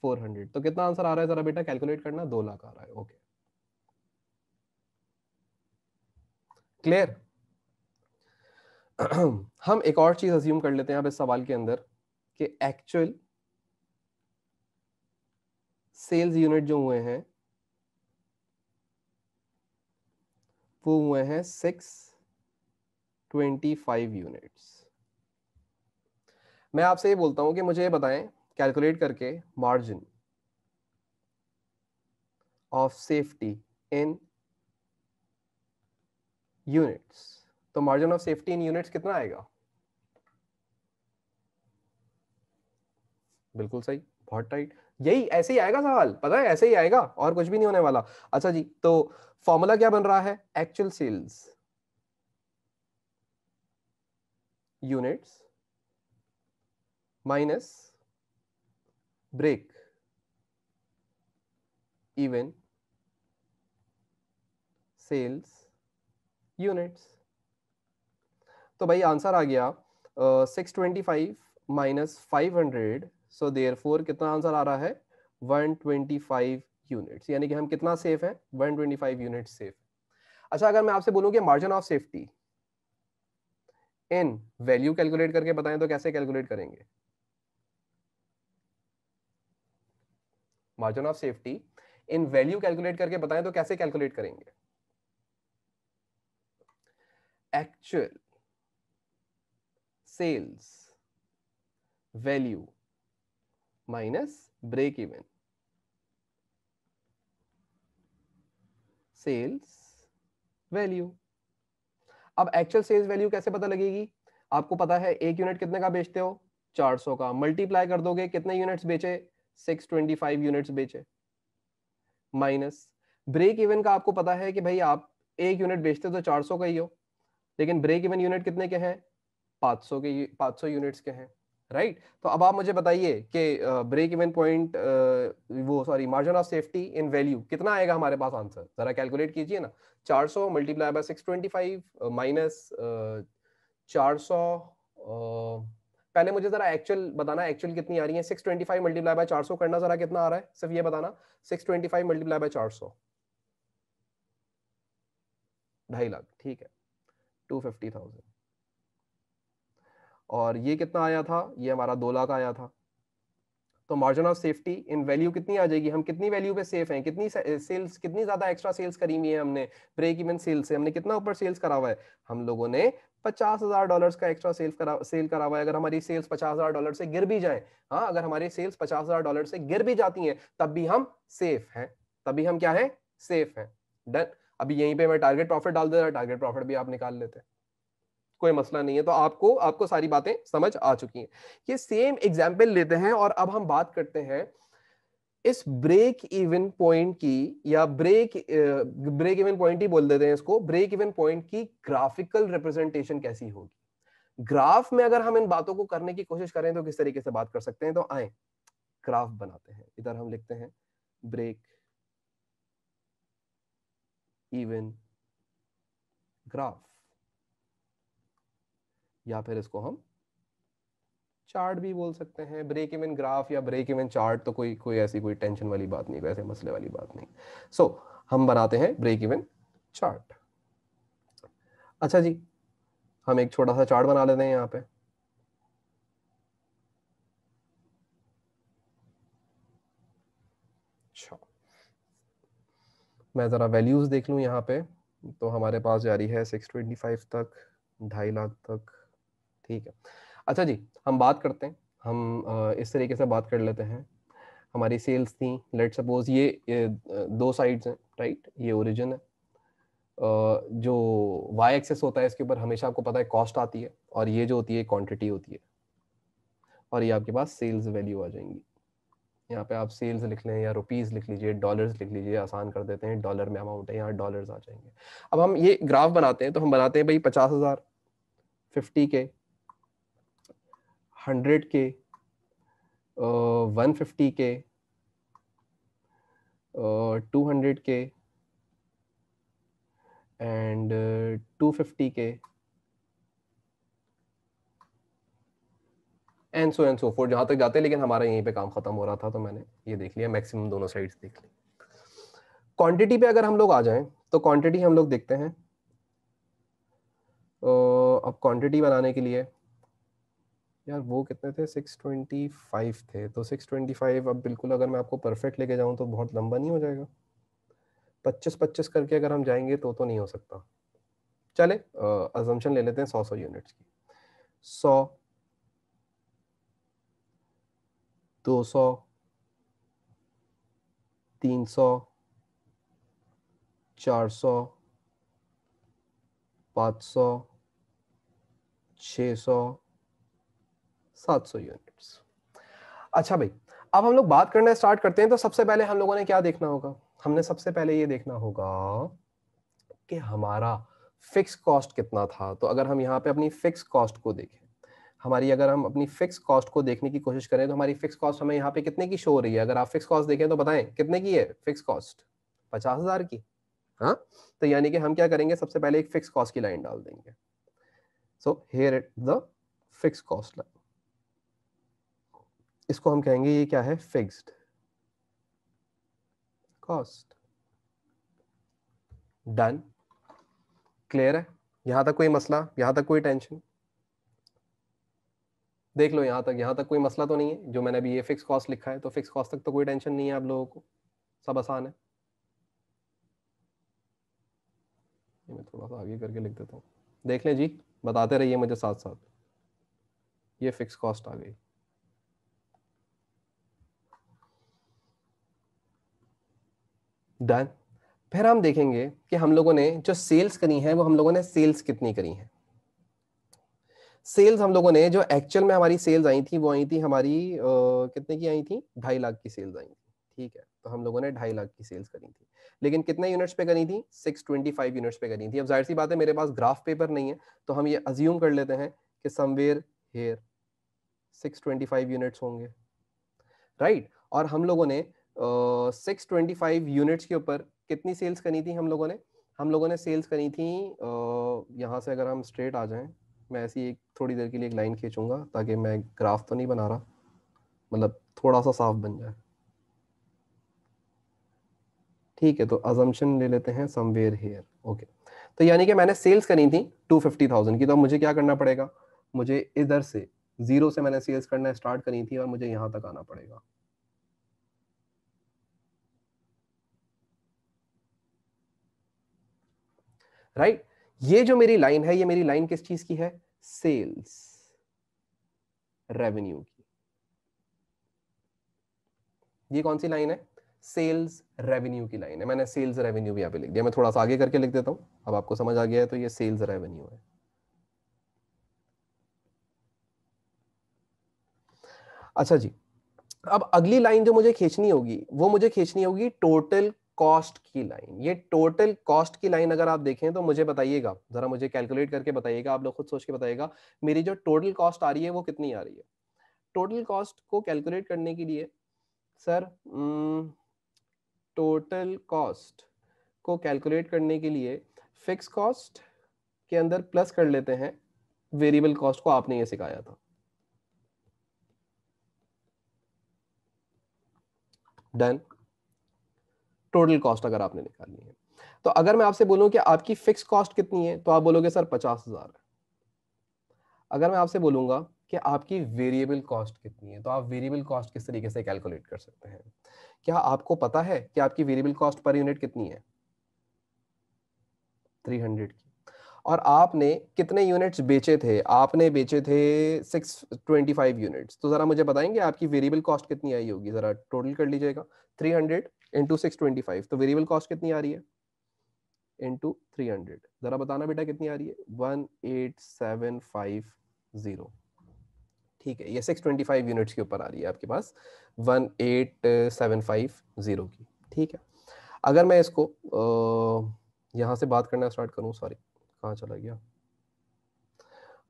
400। तो कितना आंसर आ रहा है जरा बेटा कैलकुलेट करना, 2 लाख आ रहा है। Okay clear. हम एक और चीज अज्यूम कर लेते हैं अब इस सवाल के अंदर कि एक्चुअल सेल्स यूनिट जो हुए हैं वो हुए हैं 625 यूनिट्स। मैं आपसे ये बोलता हूं कि मुझे ये बताएं कैलकुलेट करके margin of safety in units. तो margin of safety in units कितना आएगा? बिल्कुल सही, बहुत टाइट। यही ऐसे ही आएगा सवाल, पता है ऐसे ही आएगा और कुछ भी नहीं होने वाला। अच्छा जी, तो फॉर्मूला क्या बन रहा है? Actual sales units minus break even sales units. तो भाई आंसर आ गया 625 माइनस 500। सो देयरफॉर कितना आंसर आ रहा है? 125 यूनिट्स। यानी कि हम कितना सेफ है? 125 यूनिट्स सेफ। अच्छा, अगर मैं आपसे बोलूं कि margin of safety in value calculate करके बताएं तो कैसे कैलकुलेट करेंगे? Margin of safety in value calculate करके बताएं तो कैसे कैलकुलेट करेंगे? Actual sales value minus break even sales value. अब एक्चुअल सेल्स वैल्यू कैसे पता लगेगी? आपको पता है एक यूनिट कितने का बेचते हो? 400 का। मल्टीप्लाई कर दोगे, कितने यूनिट्स बेचे? 625 यूनिट्स बेचे। माइनस ब्रेक इवन का आपको पता है कि भाई आप एक यूनिट बेचते हो तो 400 का ही हो, लेकिन ब्रेक इवन यूनिट कितने के हैं? 500 के, 500 यूनिट्स के हैं। राइट। तो अब आप मुझे बताइए कि ब्रेक इवन पॉइंट, वो sorry margin of safety in value कितना आएगा हमारे पास आंसर? जरा कैलकुलेट कीजिए ना। 400 मल्टीप्लाई बाय 625 माइनस 400। पहले मुझे जरा एक्चुअल बताना, एक्चुअल कितनी आ रही है? 625 मल्टीप्लाई बाय 400 करना, जरा कितना आ रहा है सिर्फ ये बताना। 625 मल्टीप्लाई बाय 400, 2.5 लाख, ठीक है, 250,000। और ये कितना आया था? ये हमारा 2 लाख आया था। तो margin of safety in value कितनी आ जाएगी? हम कितनी वैल्यू पे सेफ हैं? कितनी सेल्स, कितनी ज्यादा एक्स्ट्रा सेल्स करी हुई है हमने? ब्रेक इवन सेल्स से हमने कितना ऊपर सेल्स करा हुआ है? हम लोगों ने $50,000 का एक्स्ट्रा सेल करा हुआ है। अगर हमारी सेल्स $50,000 से गिर भी जाए, हाँ, अगर हमारी सेल्स $50,000 से गिर भी जाती हैं, तब भी हम सेफ हैं। तभी हम क्या है? सेफ हैं। डन। अभी यहीं पे मैं टारगेट प्रॉफिट डाल देता, टारगेट प्रॉफिट भी आप निकाल लेते हैं, कोई मसला नहीं है। तो आपको आपको सारी बातें समझ आ चुकी हैं। ये सेम एग्जाम्पल लेते हैं और अब हम बात करते हैं इस ब्रेक इवन पॉइंट की, या ब्रेक इवन पॉइंट ही बोल देते हैं इसको, ब्रेक इवन पॉइंट की ग्राफिकल रिप्रेजेंटेशन कैसी होगी? ग्राफ में अगर हम इन बातों को करने की कोशिश करें तो किस तरीके से बात कर सकते हैं? तो आए ग्राफ बनाते हैं। इधर हम लिखते हैं ब्रेक इवन ग्राफ, या फिर इसको हम चार्ट भी बोल सकते हैं। ब्रेक इवन ग्राफ या ब्रेक इवन चार्ट तो कोई कोई ऐसी कोई टेंशन वाली बात नहीं, वैसे मसले वाली बात नहीं। सो हम बनाते हैं ब्रेक इवन चार्ट। अच्छा जी, हम एक छोटा सा चार्ट बना लेते हैं यहाँ पे। अच्छा, मैं ज़रा वैल्यूज़ देख लूँ यहाँ पे। तो हमारे पास जा रही है 625 तक, 2.5 लाख तक, ठीक है। अच्छा जी, हम बात करते हैं, हम इस तरीके से बात कर लेते हैं। हमारी सेल्स थी, लेट सपोज ये दो साइड्स हैं, राइट। ये ओरिजिन है, जो वाई एक्सेस होता है इसके ऊपर हमेशा आपको पता है कॉस्ट आती है, और ये जो होती है क्वांटिटी होती है, और ये आपके पास सेल्स वैल्यू आ जाएंगी। यहाँ पे आप सेल्स लिख लें या रुपीस लिख लीजिए, डॉलर्स लिख लीजिए, आसान कर देते हैं, डॉलर में अमाउंट है, यहाँ डॉलर्स आ जाएंगे। अब हम ये ग्राफ बनाते हैं, तो हम बनाते हैं भाई 50,000, 50K, 100K, 150K, 200K and 250K and so four जहां तक जाते हैं, लेकिन हमारा यहीं पे काम खत्म हो रहा था तो मैंने ये देख लिया, मैक्सिमम दोनों साइड्स देख ली। क्वांटिटी पे अगर हम लोग आ जाएं तो क्वांटिटी हम लोग देखते हैं। अब क्वांटिटी बनाने के लिए यार वो कितने थे, 625 थे, तो 625 अब बिल्कुल अगर मैं आपको परफेक्ट लेके जाऊं तो बहुत लंबा नहीं हो जाएगा? 25-25 करके अगर हम जाएंगे तो नहीं हो सकता। चले अजम्पशन ले लेते हैं 100 यूनिट्स की। 100, 200, 300, 400, 500, 600, 700 यूनिट्स। अच्छा भाई, अब हम लोग बात करना स्टार्ट करते हैं। तो सबसे पहले हम लोगों ने क्या देखना होगा? हमने सबसे पहले ये देखना होगा कि हमारा फिक्स कॉस्ट कितना था। तो अगर हम यहाँ पे अपनी फिक्स कॉस्ट को देखें, हमारी अगर हम अपनी फिक्स कॉस्ट को देखने की कोशिश करें तो हमारी फिक्स कॉस्ट हमें यहाँ पे कितने की शो हो रही है? अगर आप फिक्स कॉस्ट देखें तो बताएं कितने की है फिक्स कॉस्ट? 50,000 की। हाँ, तो यानी कि हम क्या करेंगे, सबसे पहले एक फिक्स कॉस्ट की लाइन डाल देंगे। So here it the fix cost line, इसको हम कहेंगे ये क्या है, फिक्स्ड कॉस्ट। डन, क्लियर है? यहां तक कोई मसला, यहां तक कोई टेंशन? देख लो यहां तक कोई मसला तो नहीं है? जो मैंने अभी ये फिक्स कॉस्ट लिखा है, तो फिक्स कॉस्ट तक तो कोई टेंशन नहीं है आप लोगों को, सब आसान है। ये मैं थोड़ा सा आगे करके लिख देता हूँ, देख लें जी, बताते रहिए मुझे साथ साथ। ये फिक्स कॉस्ट आ गई। डन। फिर हम देखेंगे कि हम लोगों ने जो सेल्स करी है वो हम लोगों ने सेल्स कितनी करी है। सेल्स हम लोगों ने जो एक्चुअल में हमारी सेल्स आई थी वो आई थी हमारी कितने की आई थी, 2.5 लाख की सेल्स आई थी। ठीक है, तो हम लोगों ने 2.5 लाख की सेल्स करी थी, लेकिन कितने यूनिट्स पे करी थी? 625 यूनिट्स पे करी थी। अब जाहिर सी बात है मेरे पास ग्राफ पेपर नहीं है, तो हम ये अज्यूम कर लेते हैं कि समवेयर हेयर 625 यूनिट्स होंगे, राइट? और हम लोगों ने 625 यूनिट्स के ऊपर कितनी सेल्स करी थी हम लोगों ने सेल्स करी थी, यहाँ से अगर हम स्ट्रेट आ जाएं, मैं ऐसी एक थोड़ी देर के लिए एक लाइन खींचूंगा ताकि मैं ग्राफ तो नहीं बना रहा, मतलब थोड़ा सा साफ बन जाए। ठीक है, तो अजम्पशन ले लेते हैं समवेयर हियर। ओके, तो यानी कि मैंने सेल्स करी थी 250,000 की, तो अब मुझे क्या करना पड़ेगा? मुझे इधर से जीरो से मैंने सेल्स करना स्टार्ट करी थी और मुझे यहां तक आना पड़ेगा। राइट, ये जो मेरी लाइन है, ये मेरी लाइन किस चीज की है? सेल्स रेवेन्यू की। ये कौन सी लाइन है? सेल्स रेवेन्यू की लाइन है। मैंने सेल्स रेवेन्यू भी यहां पे लिख दिया, मैं थोड़ा सा आगे करके लिख देता हूं, अब आपको समझ आ गया है। तो ये सेल्स रेवेन्यू है। अच्छा जी, अब अगली लाइन जो मुझे खींचनी होगी वो मुझे खींचनी होगी टोटल कॉस्ट की लाइन। ये टोटल कॉस्ट की लाइन अगर आप देखें तो मुझे बताइएगा, जरा मुझे कैलकुलेट करके बताइएगा, आप लोग खुद सोच के बताइएगा मेरी जो टोटल कॉस्ट आ रही है वो कितनी आ रही है। टोटल कॉस्ट को कैलकुलेट करने के लिए सर, टोटल कॉस्ट को कैलकुलेट करने के लिए फिक्स कॉस्ट के अंदर प्लस कर लेते हैं वेरिएबल कॉस्ट को, आपने ये सिखाया था। डन, टोटल कॉस्ट अगर आपने निकालनी है, तो अगर मैं आपसे बोलूं कि आपकी फिक्स कॉस्ट कितनी है तो आप बोलोगे सर 50,000 है। अगर मैं आपसे बोलूंगा कि आपकी वेरिएबल कॉस्ट कितनी है, तो आप वेरिएबल कॉस्ट किस तरीके से कैलकुलेट कर सकते हैं? क्या आपको पता है कि आपकी वेरिएबल कॉस्ट पर यूनिट कितनी है? 300 की। और आपने कितने यूनिट्स बेचे थे? आपने बेचे थे 625 यूनिट्स। तो जरा मुझे बताएंगे आपकी वेरिएबल कॉस्ट कितनी आई होगी? जरा टोटल कर लीजिएगा, 300 इंटू 625, तो वेरिएबल कॉस्ट कितनी आ रही है? इंटू 300, जरा बताना बेटा कितनी आ रही है? 18750। ठीक है, ये 625 यूनिट्स के ऊपर आ रही है आपके पास, 18750 की। ठीक है, अगर मैं इसको यहां से बात करना स्टार्ट करूं, सॉरी कहाँ चला गया,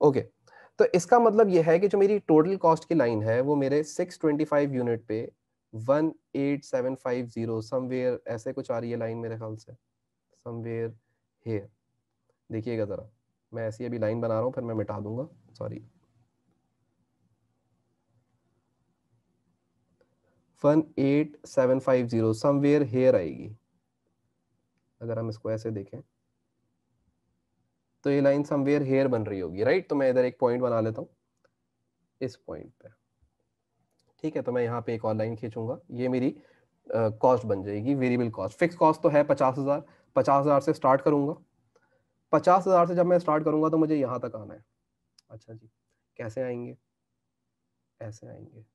ओके, तो इसका मतलब यह है कि जो मेरी टोटल कॉस्ट की लाइन है वो मेरे 625 यूनिट पे 18750 समवेयर ऐसे कुछ आ रही है लाइन, मेरे ख्याल से समवेयर हेयर। देखिएगा जरा, मैं ऐसी अभी लाइन बना रहा हूं, फिर मैं मिटा दूंगा, सॉरी। 18750 समवेयर हेयर आएगी। अगर हम इसको ऐसे देखें तो ये लाइन समवेयर हेयर बन रही होगी, राइट। तो मैं इधर एक पॉइंट बना लेता हूं इस पॉइंट पे, ठीक है। तो मैं यहाँ पे एक और लाइन खींचूंगा, ये मेरी कॉस्ट बन जाएगी, वेरिएबल कॉस्ट। फिक्स कॉस्ट तो है 50,000, 50,000 से स्टार्ट करूंगा। 50,000 से जब मैं स्टार्ट करूंगा तो मुझे यहाँ तक आना है। अच्छा जी, कैसे आएंगे? ऐसे आएंगे।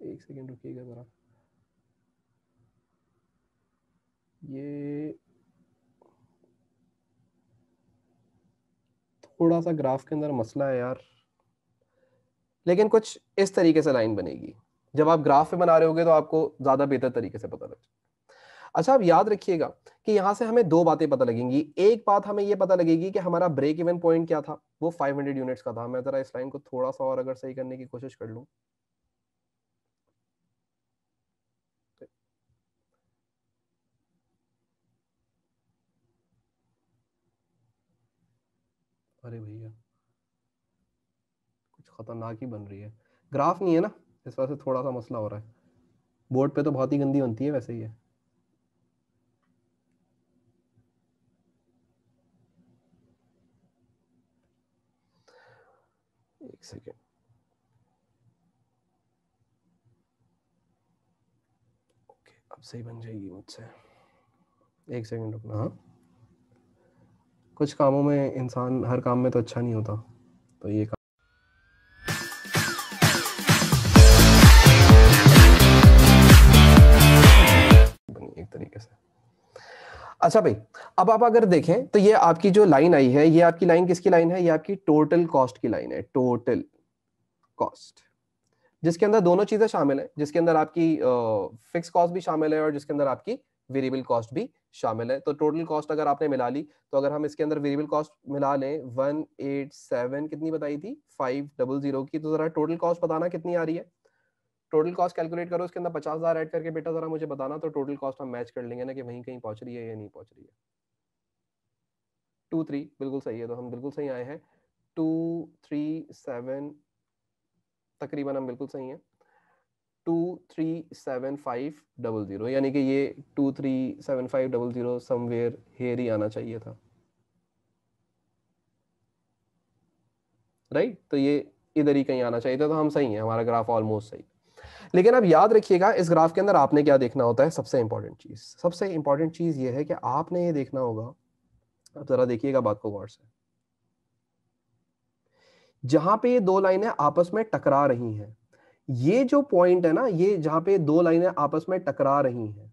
एक सेकेंड रुकिएगा जरा, ये थोड़ा सा ग्राफ के अंदर मसला है यार, लेकिन कुछ इस तरीके से लाइन बनेगी। जब आप ग्राफ पे बना रहे होगे तो आपको ज्यादा बेहतर तरीके से पता लग जाएगा। अच्छा, आप याद रखिएगा कि यहां से हमें दो बातें पता लगेंगी। एक बात हमें यह पता लगेगी कि हमारा ब्रेक इवन पॉइंट क्या था, वो 500 यूनिट्स का था। मैं जरा इस लाइन को थोड़ा सा और अगर सही करने की कोशिश कर लूं, अरे भैया कुछ खतरनाक ही बन रही है, ग्राफ नहीं है ना, इस वजह से थोड़ा सा मसला हो रहा है। बोर्ड पे तो बहुत ही गंदी बनती है वैसे ही है। एक सेकेंड, ओके अब सही बन जाएगी मुझसे। एक सेकेंड रुकना। हाँ, कुछ कामों में इंसान हर काम में तो अच्छा नहीं होता, तो ये काम बनी एक तरीके से। अच्छा भाई, अब आप अगर देखें तो ये आपकी जो लाइन आई है, ये आपकी लाइन किसकी लाइन है? ये आपकी टोटल कॉस्ट की लाइन है, टोटल कॉस्ट, जिसके अंदर दोनों चीजें शामिल है, जिसके अंदर आपकी फिक्स कॉस्ट भी शामिल है और जिसके अंदर आपकी वेरिएबल कॉस्ट भी शामिल है। तो टोटल कॉस्ट अगर आपने मिला ली, तो अगर हम इसके अंदर वेरिएबल कॉस्ट मिला लें 187 कितनी बताई थी 500 की, तो जरा टोटल कॉस्ट बताना कितनी आ रही है। टोटल कॉस्ट कैलकुलेट करो, इसके अंदर 50,000 ऐड करके बेटा जरा मुझे बताना, तो टोटल कॉस्ट हम मैच कर लेंगे ना कि वहीं कहीं पहुंच रही है या नहीं पहुंच रही है। 23 बिल्कुल सही है, तो हम बिल्कुल सही आए हैं। 237 तकरीबन हम बिल्कुल सही हैं। 237,500 यानी कि ये 237,500 समवेयर हेयर ही आना चाहिए था, राइट। तो ये इधर ही कहीं आना चाहिए था, तो हम सही हैं, हमारा ग्राफ ऑलमोस्ट सही। लेकिन अब याद रखिएगा इस ग्राफ के अंदर आपने क्या देखना होता है, सबसे इंपॉर्टेंट चीज ये है कि आपने ये देखना होगा। अब जरा देखिएगा बात को गौर से, जहां पे ये दो लाइनें आपस में टकरा रही हैं, ये जो पॉइंट है ना, ये जहां पे दो लाइनें आपस में टकरा रही हैं,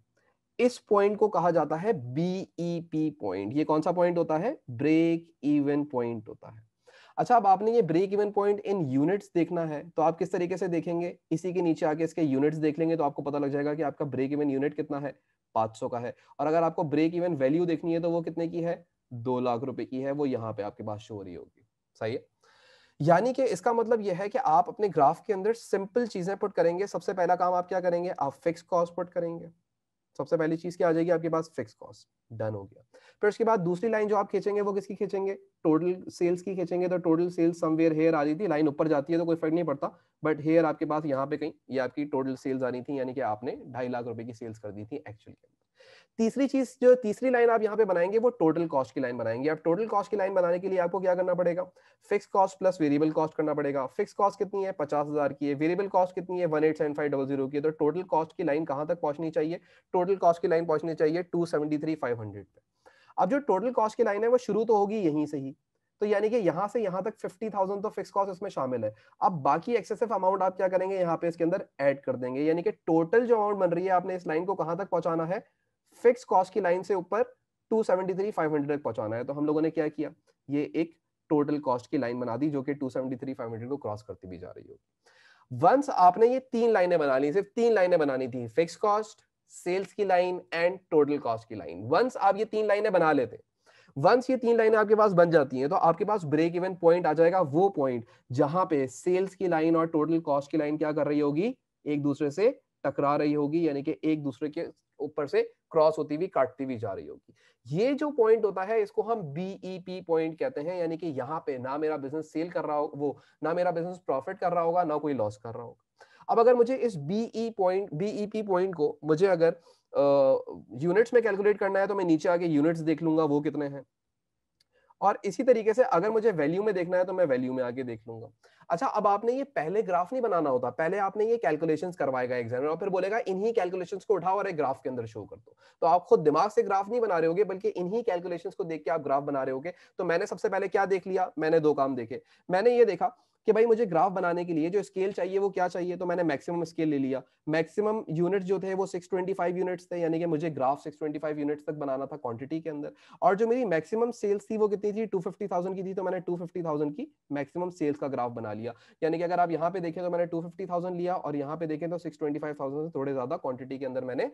इस पॉइंट को कहा जाता है बीईपी पॉइंट। ये कौन सा पॉइंट होता है? ब्रेक इवन पॉइंट होता है। अच्छा, अब आपने ये break even point in units देखना है, तो आप किस तरीके से देखेंगे? इसी के नीचे आके इसके यूनिट्स देख लेंगे, तो आपको पता लग जाएगा कि आपका ब्रेक इवन यूनिट कितना है, 500 का है। और अगर आपको ब्रेक इवन वैल्यू देखनी है तो वो कितने की है, 2 लाख रुपए की है, वो यहाँ पे आपके पास शो हो रही होगी। सही है। यानी कि इसका मतलब यह है कि आप अपने ग्राफ के अंदर सिंपल चीजें पुट करेंगे। सबसे पहला काम आप क्या करेंगे? आप फिक्स कॉस्ट पुट करेंगे। सबसे पहली चीज क्या आ जाएगी आपके पास? Fix cost. डन हो गया। फिर उसके बाद दूसरी लाइन जो आप खींचेंगे वो किसकी खींचेंगे? टोटल सेल्स की खींचेंगे। तो टोटल सेल्स समवेयर हेयर आ रही थी, लाइन ऊपर जाती है तो कोई फर्क नहीं पड़ता, बट हेयर आपके पास यहाँ पे कहीं ये आपकी टोटल सेल्स आ रही थी, यानी कि आपने 2.5 लाख रुपए की सेल्स कर दी थी एक्चुअल के अंदर। तीसरी चीज, जो तीसरी लाइन आप यहाँ पे बनाएंगे वो टोटल कॉस्ट की लाइन बनाएंगे। अब टोटल कॉस्ट की लाइन बनाने के लिए आपको क्या करना पड़ेगा? Fix cost plus variable cost करना पड़ेगा। फिक्स कॉस्ट कितनी है? 50,000 की है। वेरिएबल कॉस्ट कितनी है? 187,500 की है। तो टोटल कॉस्ट की लाइन कहां तक पहुंचनी चाहिए? टोटल कॉस्ट की लाइन पहुंचनी चाहिए 273,500 पे। अब जो टोटल कॉस्ट की लाइन है वो शुरू तो होगी यहीं से ही, तो यानी कि यहां से यहां तक 50,000 तो फिक्स कॉस्ट इसमें शामिल है। अब बाकी एक्सेसिव अमाउंट आप क्या करेंगे? यहाँ पे इसके अंदर ऐड कर देंगे, यानी कि टोटल जो अमाउंट बन रही है आपने इस लाइन को कहां तक पहुंचाना है? फिक्स कॉस्ट की लाइन से ऊपर 273,500 तक पहुंचाना है। तो हम लोगों ने क्या किया? ये एक टोटल कॉस्ट की लाइन बना दी जो कि 273,500 को क्रॉस करती भी जा रही होगी। वंस आपने ये तीन लाइनें बना ली, सिर्फ तीन लाइनें बनानी थी, फिक्स कॉस्ट, सेल्स की लाइन एंड टोटल कॉस्ट की लाइन। वंस आप ये तीन लाइनें बना लेते, वंस ये तीन लाइनें आपके पास बन जाती हैं, तो आपके पास ब्रेक इवन पॉइंट आ जाएगा, वो पॉइंट जहां पे सेल्स की लाइन और टोटल कॉस्ट की लाइन क्या कर रही होगी? एक दूसरे से टकरा रही होगी, यानी कि एक दूसरे के ऊपर से क्रॉस होती हुई काटती हुई जा रही होगी। ये जो पॉइंट होता है इसको हम बीईपी पॉइंट कहते हैं, यानी कि यहाँ पे ना मेरा बिजनेस सेल कर रहा हो, वो ना मेरा बिजनेस प्रॉफिट कर रहा होगा, ना कोई लॉस कर रहा होगा। अब अगर मुझे इस बीईपी पॉइंट को मुझे अगर यूनिट्स में कैलकुलेट करना है तो मैं नीचे आके यूनिट्स देख लूंगा वो कितने हैं, और इसी तरीके से अगर मुझे वैल्यू में देखना है तो मैं वैल्यू में आके देख लूंगा। अच्छा, अब आपने ये पहले ग्राफ नहीं बनाना होता, पहले आपने ये कैलकुलेशंस करवाएगा एग्जामिनर और फिर बोलेगा इन्हीं कैलकुलेशंस को उठाओ और एक ग्राफ के अंदर शो कर दो। तो आप खुद दिमाग से ग्राफ नहीं बना रहे होगे, बल्कि इन्हीं कैलकुलेशंस को देख के आप ग्राफ बना रहे होगे। तो मैंने सबसे पहले क्या देख लिया, मैंने दो काम देखे। मैंने ये देखा कि भाई मुझे ग्राफ बनाने के लिए जो स्केल चाहिए वो क्या चाहिए, तो मैंने मैक्सिमम स्केल ले लिया। मैक्सिमम यूनिट जो थे वो 625 यूनिट्स थे, यानी कि मुझे ग्राफ 625 यूनिट्स तक बनाना था क्वांटिटी के अंदर। और जो मेरी मैक्सिमम सेल्स थी वो कितनी थी, 250,000 की थी, तो मैंने 250,000 की मैक्सिमम सेल्स का ग्राफ बना लिया। यानी कि अगर आप यहाँ पे देखें तो मैंने 250,000 लिया, और यहाँ पे देखें तो 625,000 से थोड़े ज्यादा क्वांटिटी के अंदर मैंने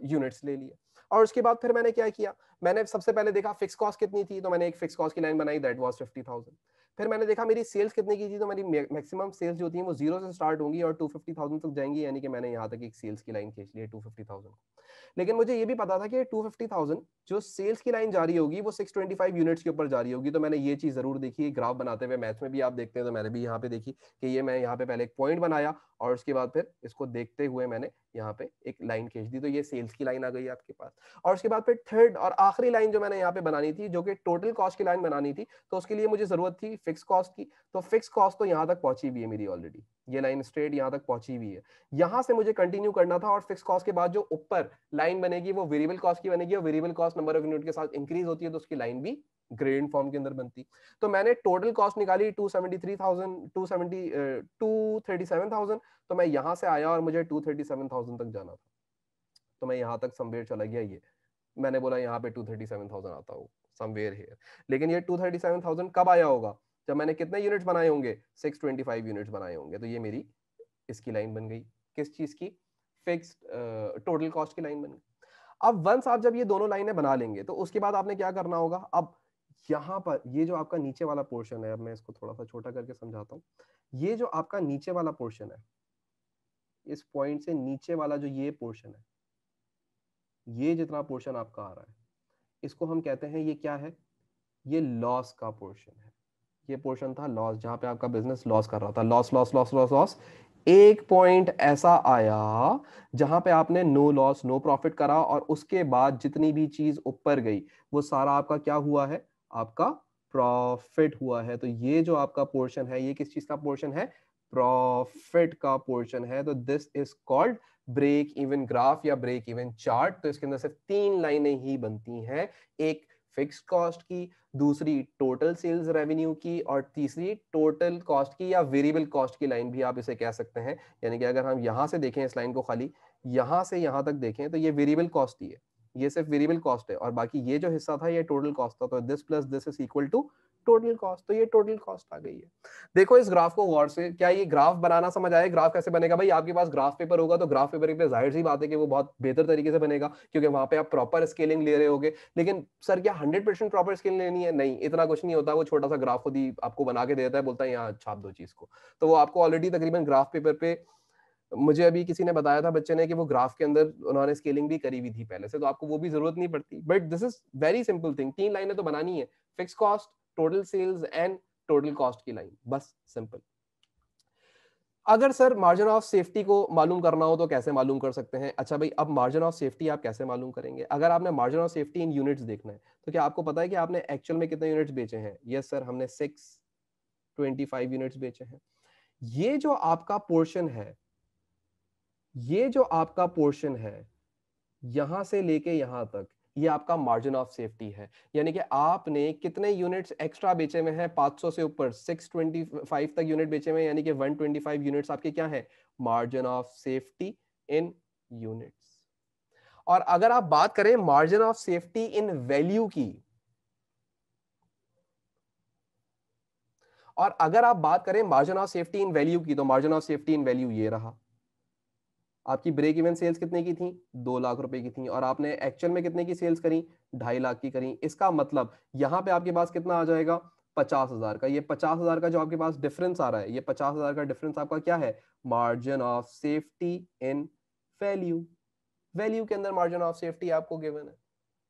यूनिट्स ले लिए। और उसके बाद फिर मैंने क्या किया, मैंने सबसे पहले देखा फिक्स कॉस्ट कितनी थी, तो मैंने एक फिक्स कॉस्ट की लाइन बनाई, दैट वाज 50,000। फिर मैंने देखा मेरी सेल्स कितने की थी, तो मेरी मैक्सिमम सेल्स जो थी वो 0 से स्टार्ट होंगी और 250,000 तक जाएंगी, यानी कि मैंने यहाँ तक एक सेल्स की लाइन खींच ली है 250,000। लेकिन मुझे ये भी पता था कि 250,000 जो सेल्स की लाइन जा रही होगी वो 625 यूनिट्स के ऊपर जा रही होगी। तो मैंने ये चीज जरूर देखी, ग्राफ बनाते हुए, मैथ्स में भी आप देखते हैं तो मैंने भी यहाँ पे देखी कि ये मैं यहाँ पे पहले एक पॉइंट बनाया और उसके बाद फिर इसको देखते हुए मैंने यहाँ पे एक लाइन खींच दी, तो ये सेल्स की लाइन आ गई आपके पास। और उसके बाद फिर थर्ड और आखिरी लाइन जो मैंने यहाँ पे बनानी थी, जो कि टोटल कॉस्ट की लाइन बनानी थी, तो उसके लिए मुझे जरूरत थी फिक्स कॉस्ट की। तो फिक्स कॉस्ट तो यहाँ तक पहुंची हुई है मेरी ऑलरेडी, ये लाइन स्ट्रेट यहाँ तक पहुंची हुई है। यहां से मुझे कंटिन्यू करना था, और फिक्स कॉस्ट के बाद जो ऊपर लाइन बनेगी वो वेरिएबल कॉस्ट की बनेगी, और variable cost number of unit के साथ इंक्रीज होती है, तो उसकी लाइन भी ग्रेडियंट फॉर्म के अंदर बनती। तो मैंने टोटल कॉस्ट निकाली 273,000, 237,000। तो मैं यहां से आया और मुझे 237,000 तक जाना था, तो मैं यहां तक समवेयर चला गया। ये मैंने बोला यहाँ पे 237,000 आता हो समवेयर हियर। लेकिन ये 237,000 कब आया होगा, जब मैंने कितने यूनिट्स बनाए होंगे, 625 यूनिट्स बनाए होंगे। तो ये मेरी इसकी लाइन बन गई, किस चीज की, फिक्स्ड टोटल कॉस्ट की लाइन बन गई। अब वंस आप जब ये दोनों लाइनें बना लेंगे तो उसके बाद आपने क्या करना होगा, अब यहाँ पर ये जो आपका नीचे वाला पोर्शन है, अब मैं इसको थोड़ा सा छोटा करके समझाता हूँ। ये जो आपका नीचे वाला पोर्शन है, इस पॉइंट से नीचे वाला जो ये पोर्शन है, ये जितना पोर्शन आपका आ रहा है, इसको हम कहते हैं, ये क्या है, ये लॉस का पोर्शन है। ये पोर्शन था लॉस, जहां पे आपका बिजनेस लॉस कर रहा था, loss loss loss loss loss. एक पॉइंट ऐसा आया जहां पे आपने नो लॉस नो प्रॉफिट करा, और उसके बाद जितनी भी चीज ऊपर गई वो सारा आपका क्या हुआ है, आपका प्रॉफिट हुआ है। तो ये जो आपका पोर्शन है, ये किस चीज का पोर्शन है, प्रॉफिट का पोर्शन है। तो this is called break even graph या ब्रेक इवन चार्ट। तो इसके अंदर सिर्फ तीन लाइनें ही बनती हैं, एक फिक्स्ड कॉस्ट की, दूसरी टोटल सेल्स रेवेन्यू की, और तीसरी टोटल कॉस्ट की या वेरिएबल कॉस्ट की लाइन भी आप इसे कह सकते हैं। यानी कि अगर हम यहां से देखें इस लाइन को, खाली यहां से यहां तक देखें, तो ये वेरिएबल कॉस्ट ही है, ये सिर्फ वेरिएबल कॉस्ट है, और बाकी ये जो हिस्सा था ये टोटल कॉस्ट था। तो this plus this is equal to total cost. तो ये टोटल कॉस्ट आ गई है। देखो इस ग्राफ को गौर से, क्या ये ग्राफ बनाना समझ आया, ग्राफ कैसे बनेगा। भाई आपके पास ग्राफ पेपर होगा तो ग्राफ पेपर पे जाहिर सी बात है कि वो बहुत बेहतर तरीके से बनेगा, क्योंकि वहां पे आप प्रॉपर स्केलिंग ले रहे होगे। लेकिन सर क्या 100% प्रॉपर स्केलिंग लेनी है, नहीं, इतना कुछ नहीं होता। वो छोटा सा ग्राफ खुद ही आपको बना के देता है, बोलता है यहाँ छाप दो चीज को। तो वो आपको ऑलरेडी तकरीबन ग्राफ पेपर पे, मुझे अभी किसी ने बताया था बच्चे ने, कि वो ग्राफ के अंदर उन्होंने स्केलिंग भी करी हुई थी पहले से, तो आपको वो भी जरूरत नहीं पड़ती। But this is very simple thing, तीन लाइनें तो बनानी है, fix cost, total sales and total cost की लाइन, बस सिंपल। अगर सर मार्जिन ऑफ सेफ्टी को मालूम करना हो तो कैसे मालूम कर सकते हैं। अच्छा भाई, अब मार्जिन ऑफ सेफ्टी आप कैसे मालूम करेंगे, अगर आपने margin of safety in units देखना है, तो क्या आपको पता है कि आपने एक्चुअल में कितने यूनिट्स बेचे हैं। यस सर, हमने 625 यूनिट्स बेचे हैं। ये जो आपका पोर्शन है, ये जो आपका पोर्शन है, यहां से लेके यहां तक, ये आपका मार्जिन ऑफ सेफ्टी है। यानी कि आपने कितने यूनिट्स एक्स्ट्रा बेचे हुए हैं, 500 से ऊपर 625 तक यूनिट बेचे हुए हैं, यानी कि 125 यूनिट्स आपके क्या है, margin of safety in units. और अगर आप बात करें margin of safety in value की, और अगर आप बात करें margin of safety in value की, तो margin of safety in value ये रहा। आपकी ब्रेक इवन सेल्स कितने की थी, 2 लाख रुपए की थी, और आपने एक्चुअल में कितने की सेल्स करी, 2.5 लाख की करी। इसका मतलब यहां पे आपके पास कितना आ जाएगा, 50,000 का। ये 50,000 का जो आपके पास डिफरेंस आ रहा है, ये 50,000 का डिफरेंस आपका क्या है, margin of safety in value. Value के अंदर मार्जिन ऑफ सेफ्टी आपको गिवन है।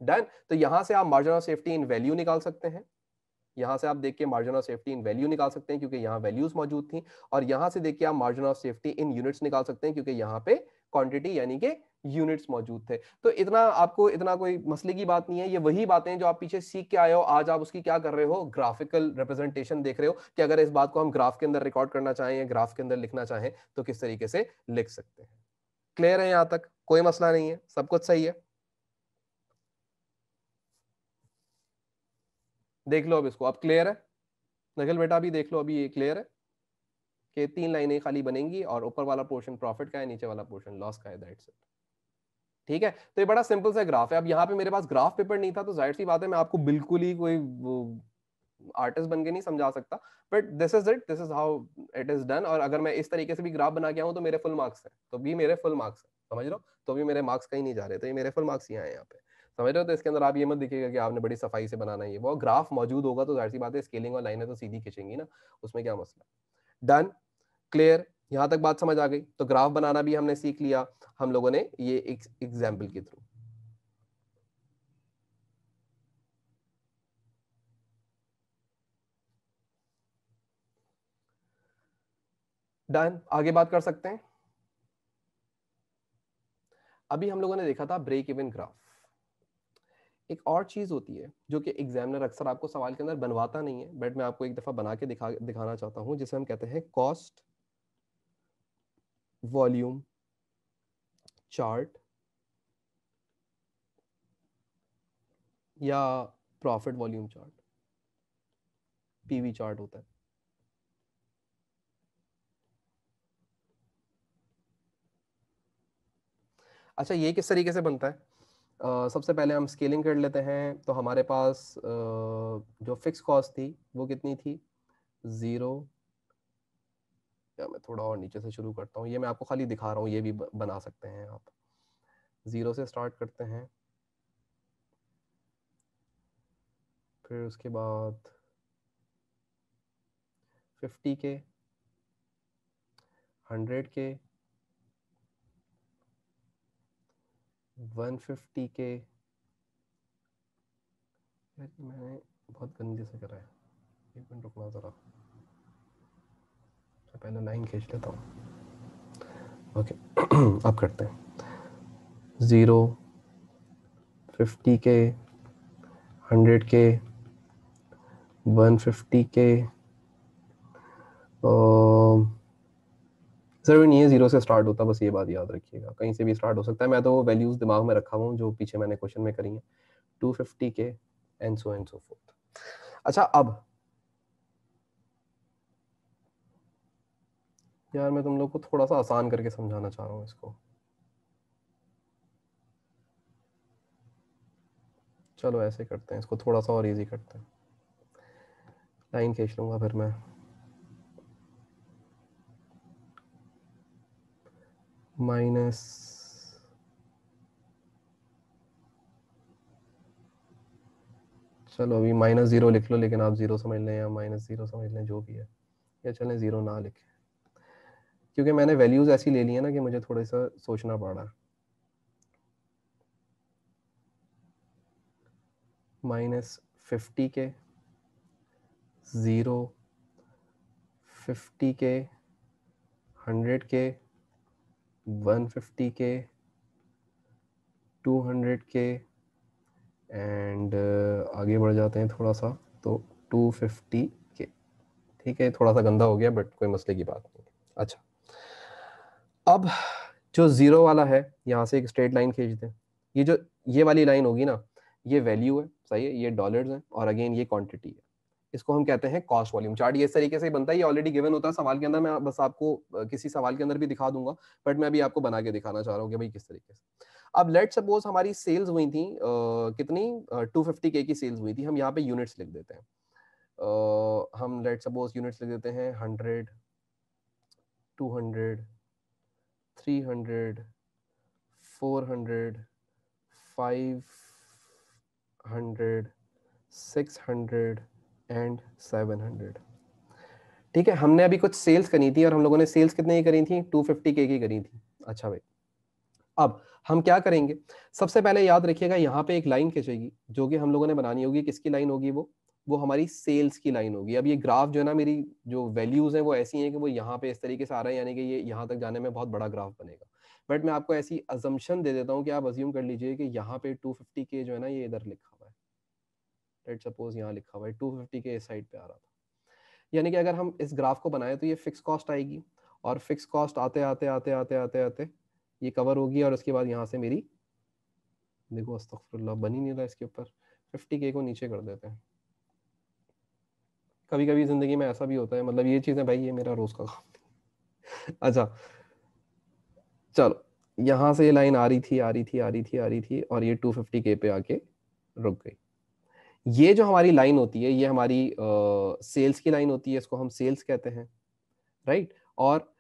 डन। तो यहां से आप margin of safety in value निकाल सकते हैं, यहां से आप देख के margin of safety in value निकाल सकते हैं क्योंकि यहां वैल्यूज मौजूद थी, और यहां से देख के आप margin of safety in units निकाल सकते हैं क्योंकि यहां पे क्वांटिटी यानी कि यूनिट्स मौजूद थे। तो इतना आपको इतना कोई मसले की बात नहीं है, ये वही बातें जो आप पीछे सीख के आए हो, आज आप उसकी क्या कर रहे हो, ग्राफिकल रिप्रेजेंटेशन देख रहे हो कि अगर इस बात को हम ग्राफ के अंदर रिकॉर्ड करना चाहें या ग्राफ के अंदर लिखना चाहें तो किस तरीके से लिख सकते हैं। क्लियर है? यहां तक कोई मसला नहीं है, सब कुछ सही है? देख लो अब इसको, अब क्लियर है? निखिल बेटा अभी देख लो, अभी ये क्लियर है कि 3 लाइनें खाली बनेंगी और ऊपर वाला पोर्शन प्रॉफिट का है, नीचे वाला पोर्शन लॉस का है, दैट्स इट। ठीक है, तो ये बड़ा सिंपल सा ग्राफ है। अब यहाँ पे मेरे पास ग्राफ पेपर नहीं था तो जाहिर सी बात है मैं आपको बिल्कुल ही कोई आर्टिस्ट बन के नहीं समझा सकता, but this is it, this is how it is done. और अगर मैं इस तरीके से भी ग्राफ बना के आऊं तो मेरे फुल मार्क्स है, तो भी मेरे फुल मार्क्स है, समझ रहे हो? तो भी मेरे मार्क्स कहीं नहीं जा रहे, तो ये मेरे फुल मार्क्स ही आए यहाँ पे, समझ रहे हो? तो इसके अंदर आप ये मत दिखेगा कि आपने बड़ी सफाई से बनाना है, ये वो ग्राफ मौजूद होगा तो जाहिर सी बात है स्केलिंग और लाइनें तो सीधी खींचेंगी ना, उसमें क्या मसला। Done, clear? यहां तक बात समझ आ गई? तो ग्राफ बनाना भी हमने सीख लिया हम लोगों ने ये एक एग्जाम्पल के थ्रू। डन, आगे बात कर सकते हैं। अभी हम लोगों ने देखा था ब्रेक इवन ग्राफ। एक और चीज होती है जो कि एग्जामिनर अक्सर आपको सवाल के अंदर बनवाता नहीं है, बट मैं आपको एक दफा बना के दिखाना चाहता हूं, जिसे हम कहते हैं कॉस्ट वॉल्यूम चार्ट या profit volume chart, PV chart होता है। अच्छा, ये किस तरीके से बनता है? सबसे पहले हम स्केलिंग कर लेते हैं। तो हमारे पास जो फिक्स कॉस्ट थी वो कितनी थी? 0, या मैं थोड़ा और नीचे से शुरू करता हूँ, ये मैं आपको खाली दिखा रहा हूँ, ये भी बना सकते हैं आप। 0 से स्टार्ट करते हैं, फिर उसके बाद 50 के, 100 के, 150 के। यार मैंने बहुत गंदे से करा है, एक मिनट रुकना ज़रा, पहले लाइन खींच लेता हूँ। ओके अब करते हैं 0, 50 के, 100 के, 150 के। ज़रूरी नहीं है 0 से स्टार्ट होता, बस ये बात याद रखिएगा, कहीं से भी स्टार्ट हो सकता है। मैं तो वैल्यूज़ दिमाग में रखा हूँ जो पीछे मैंने क्वेश्चन में करी हैं, 250 के एंड सो फोर्थ। अच्छा, अब यार मैं तुम लोग को थोड़ा सा आसान करके समझाना चाह रहा हूँ इसको। चलो ऐसे करते हैं, इसको थोड़ा सा और इजी करते हैं। लाइन खींच लूंगा फिर मैं, माइनस, चलो अभी -0 लिख लो, लेकिन आप 0 समझ लें या -0 समझ लें, जो भी है, या चलें 0 ना लिखें, क्योंकि मैंने वैल्यूज़ ऐसी ले ली है ना कि मुझे थोड़ा सा सोचना पड़ा। -50 के, 0, 50 के, 100 के, 150 के, 200 के, एंड आगे बढ़ जाते हैं थोड़ा सा, तो 250 के। ठीक है, थोड़ा सा गंदा हो गया बट कोई मसले की बात नहीं। अच्छा, अब जो 0 वाला है, यहाँ से एक स्ट्रेट लाइन खींच दें। ये वाली लाइन होगी ना, ये वैल्यू है, सही है, ये डॉलर्स है, और अगेन ये क्वांटिटी है। इसको हम कहते हैं कॉस्ट वॉल्यूम चार्ट। ये इस तरीके से बनता है, ये ऑलरेडी गिवन होता है सवाल के अंदर। मैं बस आपको किसी सवाल के अंदर भी दिखा दूंगा, बट मैं अभी आपको बना के दिखाना चाह रहा हूँ कि भाई किस तरीके से। अब लेट सपोज हमारी सेल्स हुई थी कितनी, 250 के की सेल्स हुई थी। हम यहाँ पे यूनिट्स लिख देते हैं। हम लेट सपोज यूनिट्स लिख देते हैं 100, 200, 300, 400, 500, 600 एंड 700। ठीक है, हमने अभी कुछ सेल्स करी थी और हम लोगों ने सेल्स कितने की करी थी, 250 के की करी थी। अच्छा भाई, अब हम क्या करेंगे, सबसे पहले याद रखिएगा यहाँ पे एक लाइन खींचेगी जो कि हम लोगों ने बनानी होगी। किसकी लाइन होगी? वो हमारी सेल्स की लाइन होगी। अब ये ग्राफ जो है ना, मेरी जो वैल्यूज हैं वो ऐसी हैं कि वो यहाँ पे इस तरीके से आ रहा है, यानी कि ये यहाँ तक जाने में बहुत बड़ा ग्राफ बनेगा। बट मैं आपको ऐसी अजम्पशन दे देता हूँ कि आप अज्यूम कर लीजिए कि यहाँ पे 250K जो है ना, ये इधर लिखा हुआ है। लेट्स सपोज यहाँ लिखा हुआ है 250K इस साइड पे आ रहा था। यानी कि अगर हम इस ग्राफ को बनाए तो ये फिक्स कॉस्ट आएगी, और फिक्स कॉस्ट आते आते आते आते आते आते ये कवर होगी, और उसके बाद यहाँ से मेरी, देखो अस्तगफुरुल्लाह बन ही नहीं रहा इसके ऊपर, 50K को नीचे कर देते हैं। कभी कभी जिंदगी में ऐसा भी होता है, मतलब ये चीजें भाई ये मेरा रोज का काम अच्छा चलो, यहाँ से ये लाइन आ रही थी आ रही थी आ रही थी आ रही थी, और ये 250K पे आके रुक गई। ये जो हमारी लाइन होती है ये हमारी सेल्स की लाइन होती है, इसको हम सेल्स कहते हैं, राइट। और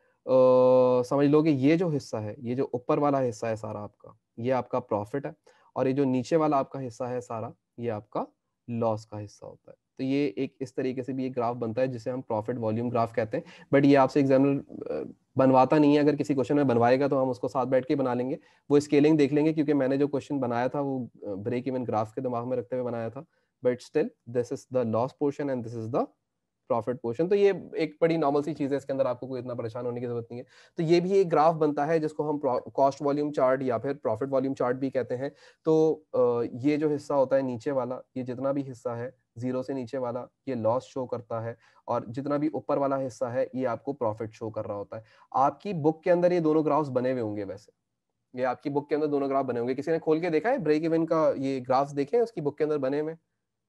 समझ लो कि ये जो हिस्सा है, ये जो ऊपर वाला हिस्सा है सारा आपका, ये आपका प्रॉफिट है, और ये जो नीचे वाला आपका हिस्सा है सारा, ये आपका लॉस का हिस्सा होता है। तो ये एक इस तरीके से भी एक ग्राफ बनता है जिसे हम प्रॉफिट वॉल्यूम ग्राफ कहते हैं। बट ये आपसे एग्जामिनर बनवाता नहीं है, अगर किसी क्वेश्चन में बनवाएगा तो हम उसको साथ बैठ के बना लेंगे, वो स्केलिंग देख लेंगे, क्योंकि मैंने जो क्वेश्चन बनाया था वो ब्रेक इवन ग्राफ के दिमाग में रखते हुए बनाया था। But still this is the loss portion and this is the profit portion. तो ये एक बड़ी नॉर्मल सी चीज है, इसके अंदर आपको कोई इतना परेशान होने की जरूरत नहीं है। तो ये भी एक ग्राफ बनता है जिसको हम कॉस्ट वॉल्यूम चार्ट या फिर प्रॉफिट वॉल्यूम चार्ट भी कहते हैं। तो ये जो हिस्सा होता है नीचे वाला, ये जितना भी हिस्सा है जीरो से नीचे वाला, ये लॉस शो करता है, और जितना भी ऊपर वाला हिस्सा है ये आपको प्रॉफिट शो कर रहा होता है। आपकी बुक के अंदर ये दोनों ग्राफ्स बने हुए होंगे, वैसे ये आपकी बुक के अंदर दोनों ग्राफ बने होंगे। किसी ने खोल के देखा है ब्रेक इवन का ये ग्राफ्स देखे हैं उसकी बुक के अंदर बने हुए?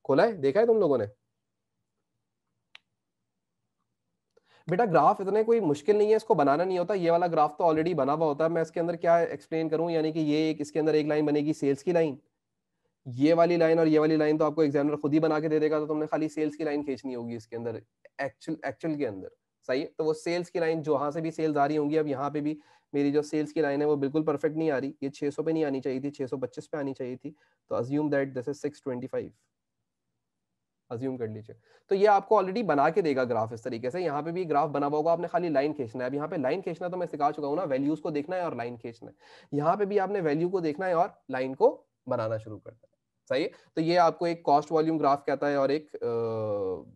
खोला है, देखा है तुम लोगों ने? बेटा ग्राफ इतने कोई मुश्किल नहीं है, इसको बनाना नहीं होता। ये वाला ग्राफ तो ऑलरेडी बना हुआ होता है, मैं इसके अंदर क्या एक्सप्लेन करूं, यानी कि ये एक, इसके अंदर एक लाइन बनेगी सेल्स की लाइन, ये वाली लाइन और ये वाली लाइन तो आपको एग्जामिनर खुद ही बना के दे देगा, तो तुमने खाली सेल्स की लाइन खींचनी होगी इसके अंदर, एक्चुअल के अंदर। सही है, तो वो सेल्स की लाइन जहां से भी सेल्स आ रही होंगी, अब यहाँ पे भी मेरी जो सेल्स की लाइन है वो बिल्कुल परफेक्ट नहीं आ रही, ये 600 पे नहीं आनी चाहिए थी, 625 पे आनी चाहिए थी। तो assume that this is 625, assume कर लीजिए। तो ये आपको ऑलरेडी बना के देगा ग्राफ इस तरीके से, यहाँ पे भी ग्राफ बना हुआ होगा, आपने खाली लाइन खींचना है। अब यहाँ पे लाइन खींचना तो मैं सिखा चुका हूँ ना, वैल्यूज को देखना है और लाइन खींचना है। यहाँ पे भी आपने वैल्यू को देखना है और लाइन को बनाना शुरू करना है। सही है, तो ये आपको एक कॉस्ट वॉल्यूम ग्राफ कहता है और एक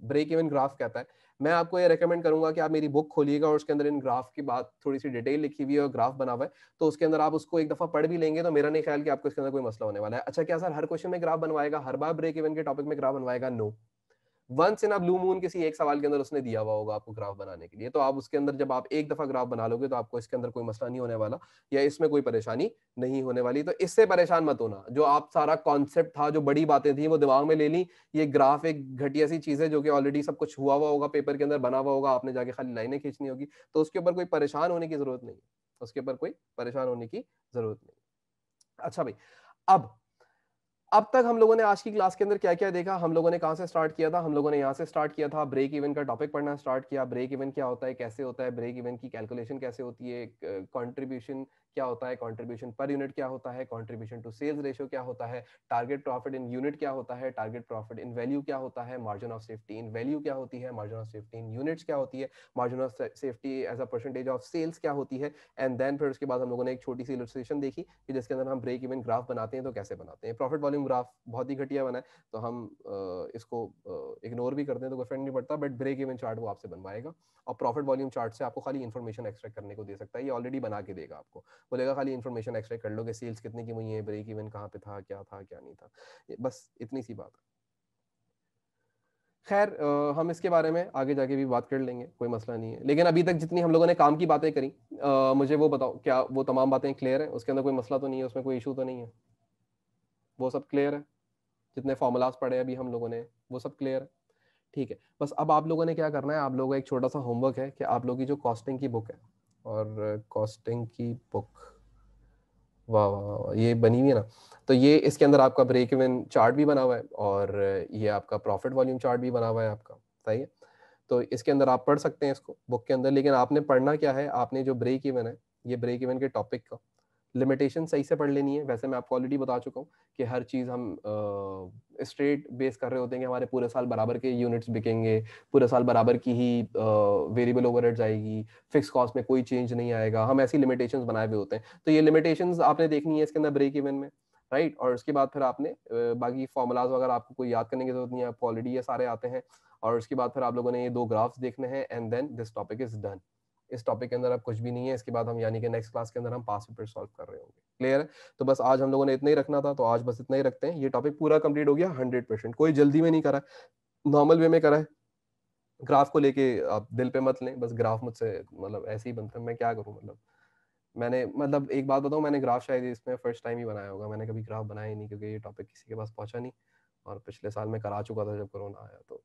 ब्रेक इवन ग्राफ कहता है। मैं आपको ये रेकमेंड करूंगा कि आप मेरी बुक खोलिएगा और उसके अंदर इन ग्राफ की बात थोड़ी सी डिटेल लिखी हुई है और ग्राफ बना हुआ है, तो उसके अंदर आप उसको एक दफा पढ़ भी लेंगे तो मेरा नहीं ख्याल कि आपको इसके अंदर कोई मसला होने वाला है। अच्छा क्या सर हर क्वेश्चन में ग्राफ बनवाएगा, हर बार ब्रेक इवन के टॉपिक में ग्राफ बनवाएगा? No. Once in a blue moon किसी एक सवाल के अंदर उसने दिया हुआ होगा आपको ग्राफ बनाने के लिए, तो आप उसके अंदर जब आप एक दफा ग्राफ बना लोगे तो आपको इसके अंदर कोई मसला नहीं होने वाला, या इसमें कोई परेशानी नहीं होने वाली। तो इससे परेशान मत होना, जो आप सारा कॉन्सेप्ट था, जो बड़ी बातें थी वो दिमाग में ले ली, ये ग्राफ एक घटिया सी चीज है जो कि ऑलरेडी सब कुछ हुआ हुआ होगा, पेपर के अंदर बना हुआ होगा, आपने जाके खाली लाइनें खींचनी होगी। तो उसके ऊपर कोई परेशान होने की जरूरत नहीं है, उसके ऊपर कोई परेशान होने की जरूरत नहीं। अच्छा भाई, अब तक हम लोगों ने आज की क्लास के अंदर क्या क्या देखा? हम लोगों ने कहां से स्टार्ट किया था? हम लोगों ने यहाँ से स्टार्ट किया था, ब्रेक इवन का टॉपिक पढ़ना स्टार्ट किया। ब्रेक इवन क्या होता है, कैसे होता है, ब्रेक इवन की कैलकुलेशन कैसे होती है, कंट्रीब्यूशन क्या होता है, कंट्रीब्यूशन पर यूनिट क्या होता है, कंट्रीब्यूशन टू सेल्स रेशियो क्या होता है, टारगेट प्रॉफिट इन यूनिट क्या होता है, टारगेट प्रॉफिट इन वैल्यू क्या होता है, margin of safety in value क्या होती है, margin of safety in units क्या होती है, margin of safety as a percentage of sales क्या होती है। एंड देन फिर उसके बाद हम लोगों ने एक छोटी सी इलस्ट्रेशन देखी कि जिसके अंदर हम ब्रेक इवन ग्राफ बनाते हैं तो कैसे बनाते हैं। प्रॉफिट वॉल्यूम ग्राफ बहुत ही घटिया बना है, तो हम इसको इग्नोर भी करते हैं तो कोई फर्क नहीं पड़ता, बट ब्रेक इवन चार्ट वो आपसे बनवाएगा, और प्रॉफिट वॉल्यूम चार्ट से आपको खाली इन्फॉर्मेशन एक्सट्रैक्ट करने को दे सकता है, ये ऑलरेडी बना के देगा आपको, बोलेगा खाली इन्फॉर्मेशन एक्सट्रैक्ट कर लो कि सेल्स कितने की हुई है, ब्रेक इवन कहाँ पे था क्या नहीं था, बस इतनी सी बात है। खैर हम इसके बारे में आगे जाके भी बात कर लेंगे, कोई मसला नहीं है। लेकिन अभी तक जितनी हम लोगों ने काम की बातें करी, मुझे वो बताओ क्या वो तमाम बातें क्लियर है? उसके अंदर कोई मसला तो नहीं है, उसमें कोई इशू तो नहीं है? वो सब क्लियर है? जितने फॉर्मूलाज पढ़े अभी हम लोगों ने वो सब क्लियर है? ठीक है, बस अब आप लोगों ने क्या करना है, आप लोगों का एक छोटा सा होमवर्क है कि आप लोगों की जो कॉस्टिंग की बुक है, और कॉस्टिंग की बुक, वाह वाह वाह, ये बनी हुई है ना, तो ये इसके अंदर आपका ब्रेक इवन चार्ट भी बना हुआ है, और ये आपका प्रॉफिट वॉल्यूम चार्ट भी बना हुआ है आपका। सही है, तो इसके अंदर आप पढ़ सकते हैं इसको बुक के अंदर, लेकिन आपने पढ़ना क्या है, आपने जो ब्रेक इवन है, ये ब्रेक इवन के टॉपिक का लिमिटेशन सही से पढ़ लेनी है। वैसे मैं आपको ऑलरेडी बता चुका हूँ कि हर चीज़ हम स्ट्रेट बेस कर रहे होते हैं कि हमारे पूरे साल बराबर के यूनिट्स बिकेंगे, पूरे साल बराबर की ही वेरिएबल ओवरहेड्स आएगी, फिक्स कॉस्ट में कोई चेंज नहीं आएगा, हम ऐसी लिमिटेशंस बनाए हुए होते हैं। तो ये लिमिटेशंस आपने देखनी है इसके अंदर ब्रेक इवन में, राइट। और उसके बाद फिर आपने बाकी फॉर्मूलाज वगैरह आपको कोई याद करने की जरूरत नहीं है, आपको ऑलरेडी ये सारे आते हैं। और उसके बाद फिर आप लोगों ने ये 2 ग्राफ्स देखने हैं and then this topic is done. इस टॉपिक के अंदर अब कुछ भी नहीं है, इसके बाद हम यानी कि नेक्स्ट क्लास के अंदर हम पास पेपर सॉल्व कर रहे होंगे। क्लियर है? तो बस आज हम लोगों ने इतना ही रखना था, तो आज बस इतना ही रखते हैं। ये टॉपिक पूरा कंप्लीट हो गया 100%। कोई जल्दी में नहीं करा, नॉर्मल वे में करा है। ग्राफ को लेके आप दिल पे मत लें, बस ग्राफ मुझसे मतलब ऐसे ही बनता है, मैं क्या करूं मतलब। मैंने मतलब एक बात बताऊं, मैंने ग्राफ शायद इसमें फर्स्ट टाइम ही बनाया होगा, मैंने कभी ग्राफ बनाया ही नहीं, क्योंकि ये टॉपिक किसी के पास पहुंचा नहीं। और पिछले साल में करा चुका था जब कोरोना आया, तो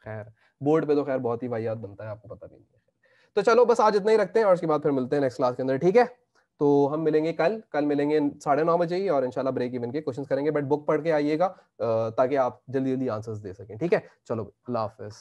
खैर बोर्ड पे तो खैर बहुत ही वाहियात बनता है, आपको पता भी नहीं है। तो चलो बस आज इतना ही रखते हैं, और उसके बाद फिर मिलते हैं नेक्स्ट क्लास के अंदर, ठीक है? तो हम मिलेंगे कल मिलेंगे 9:30 बजे ही, और इंशाल्लाह ब्रेक इवन के क्वेश्चंस करेंगे, बट बुक पढ़ के आइएगा ताकि आप जल्दी जल्दी आंसर्स दे सकें, ठीक है? चलो, अल्लाह हाफिज।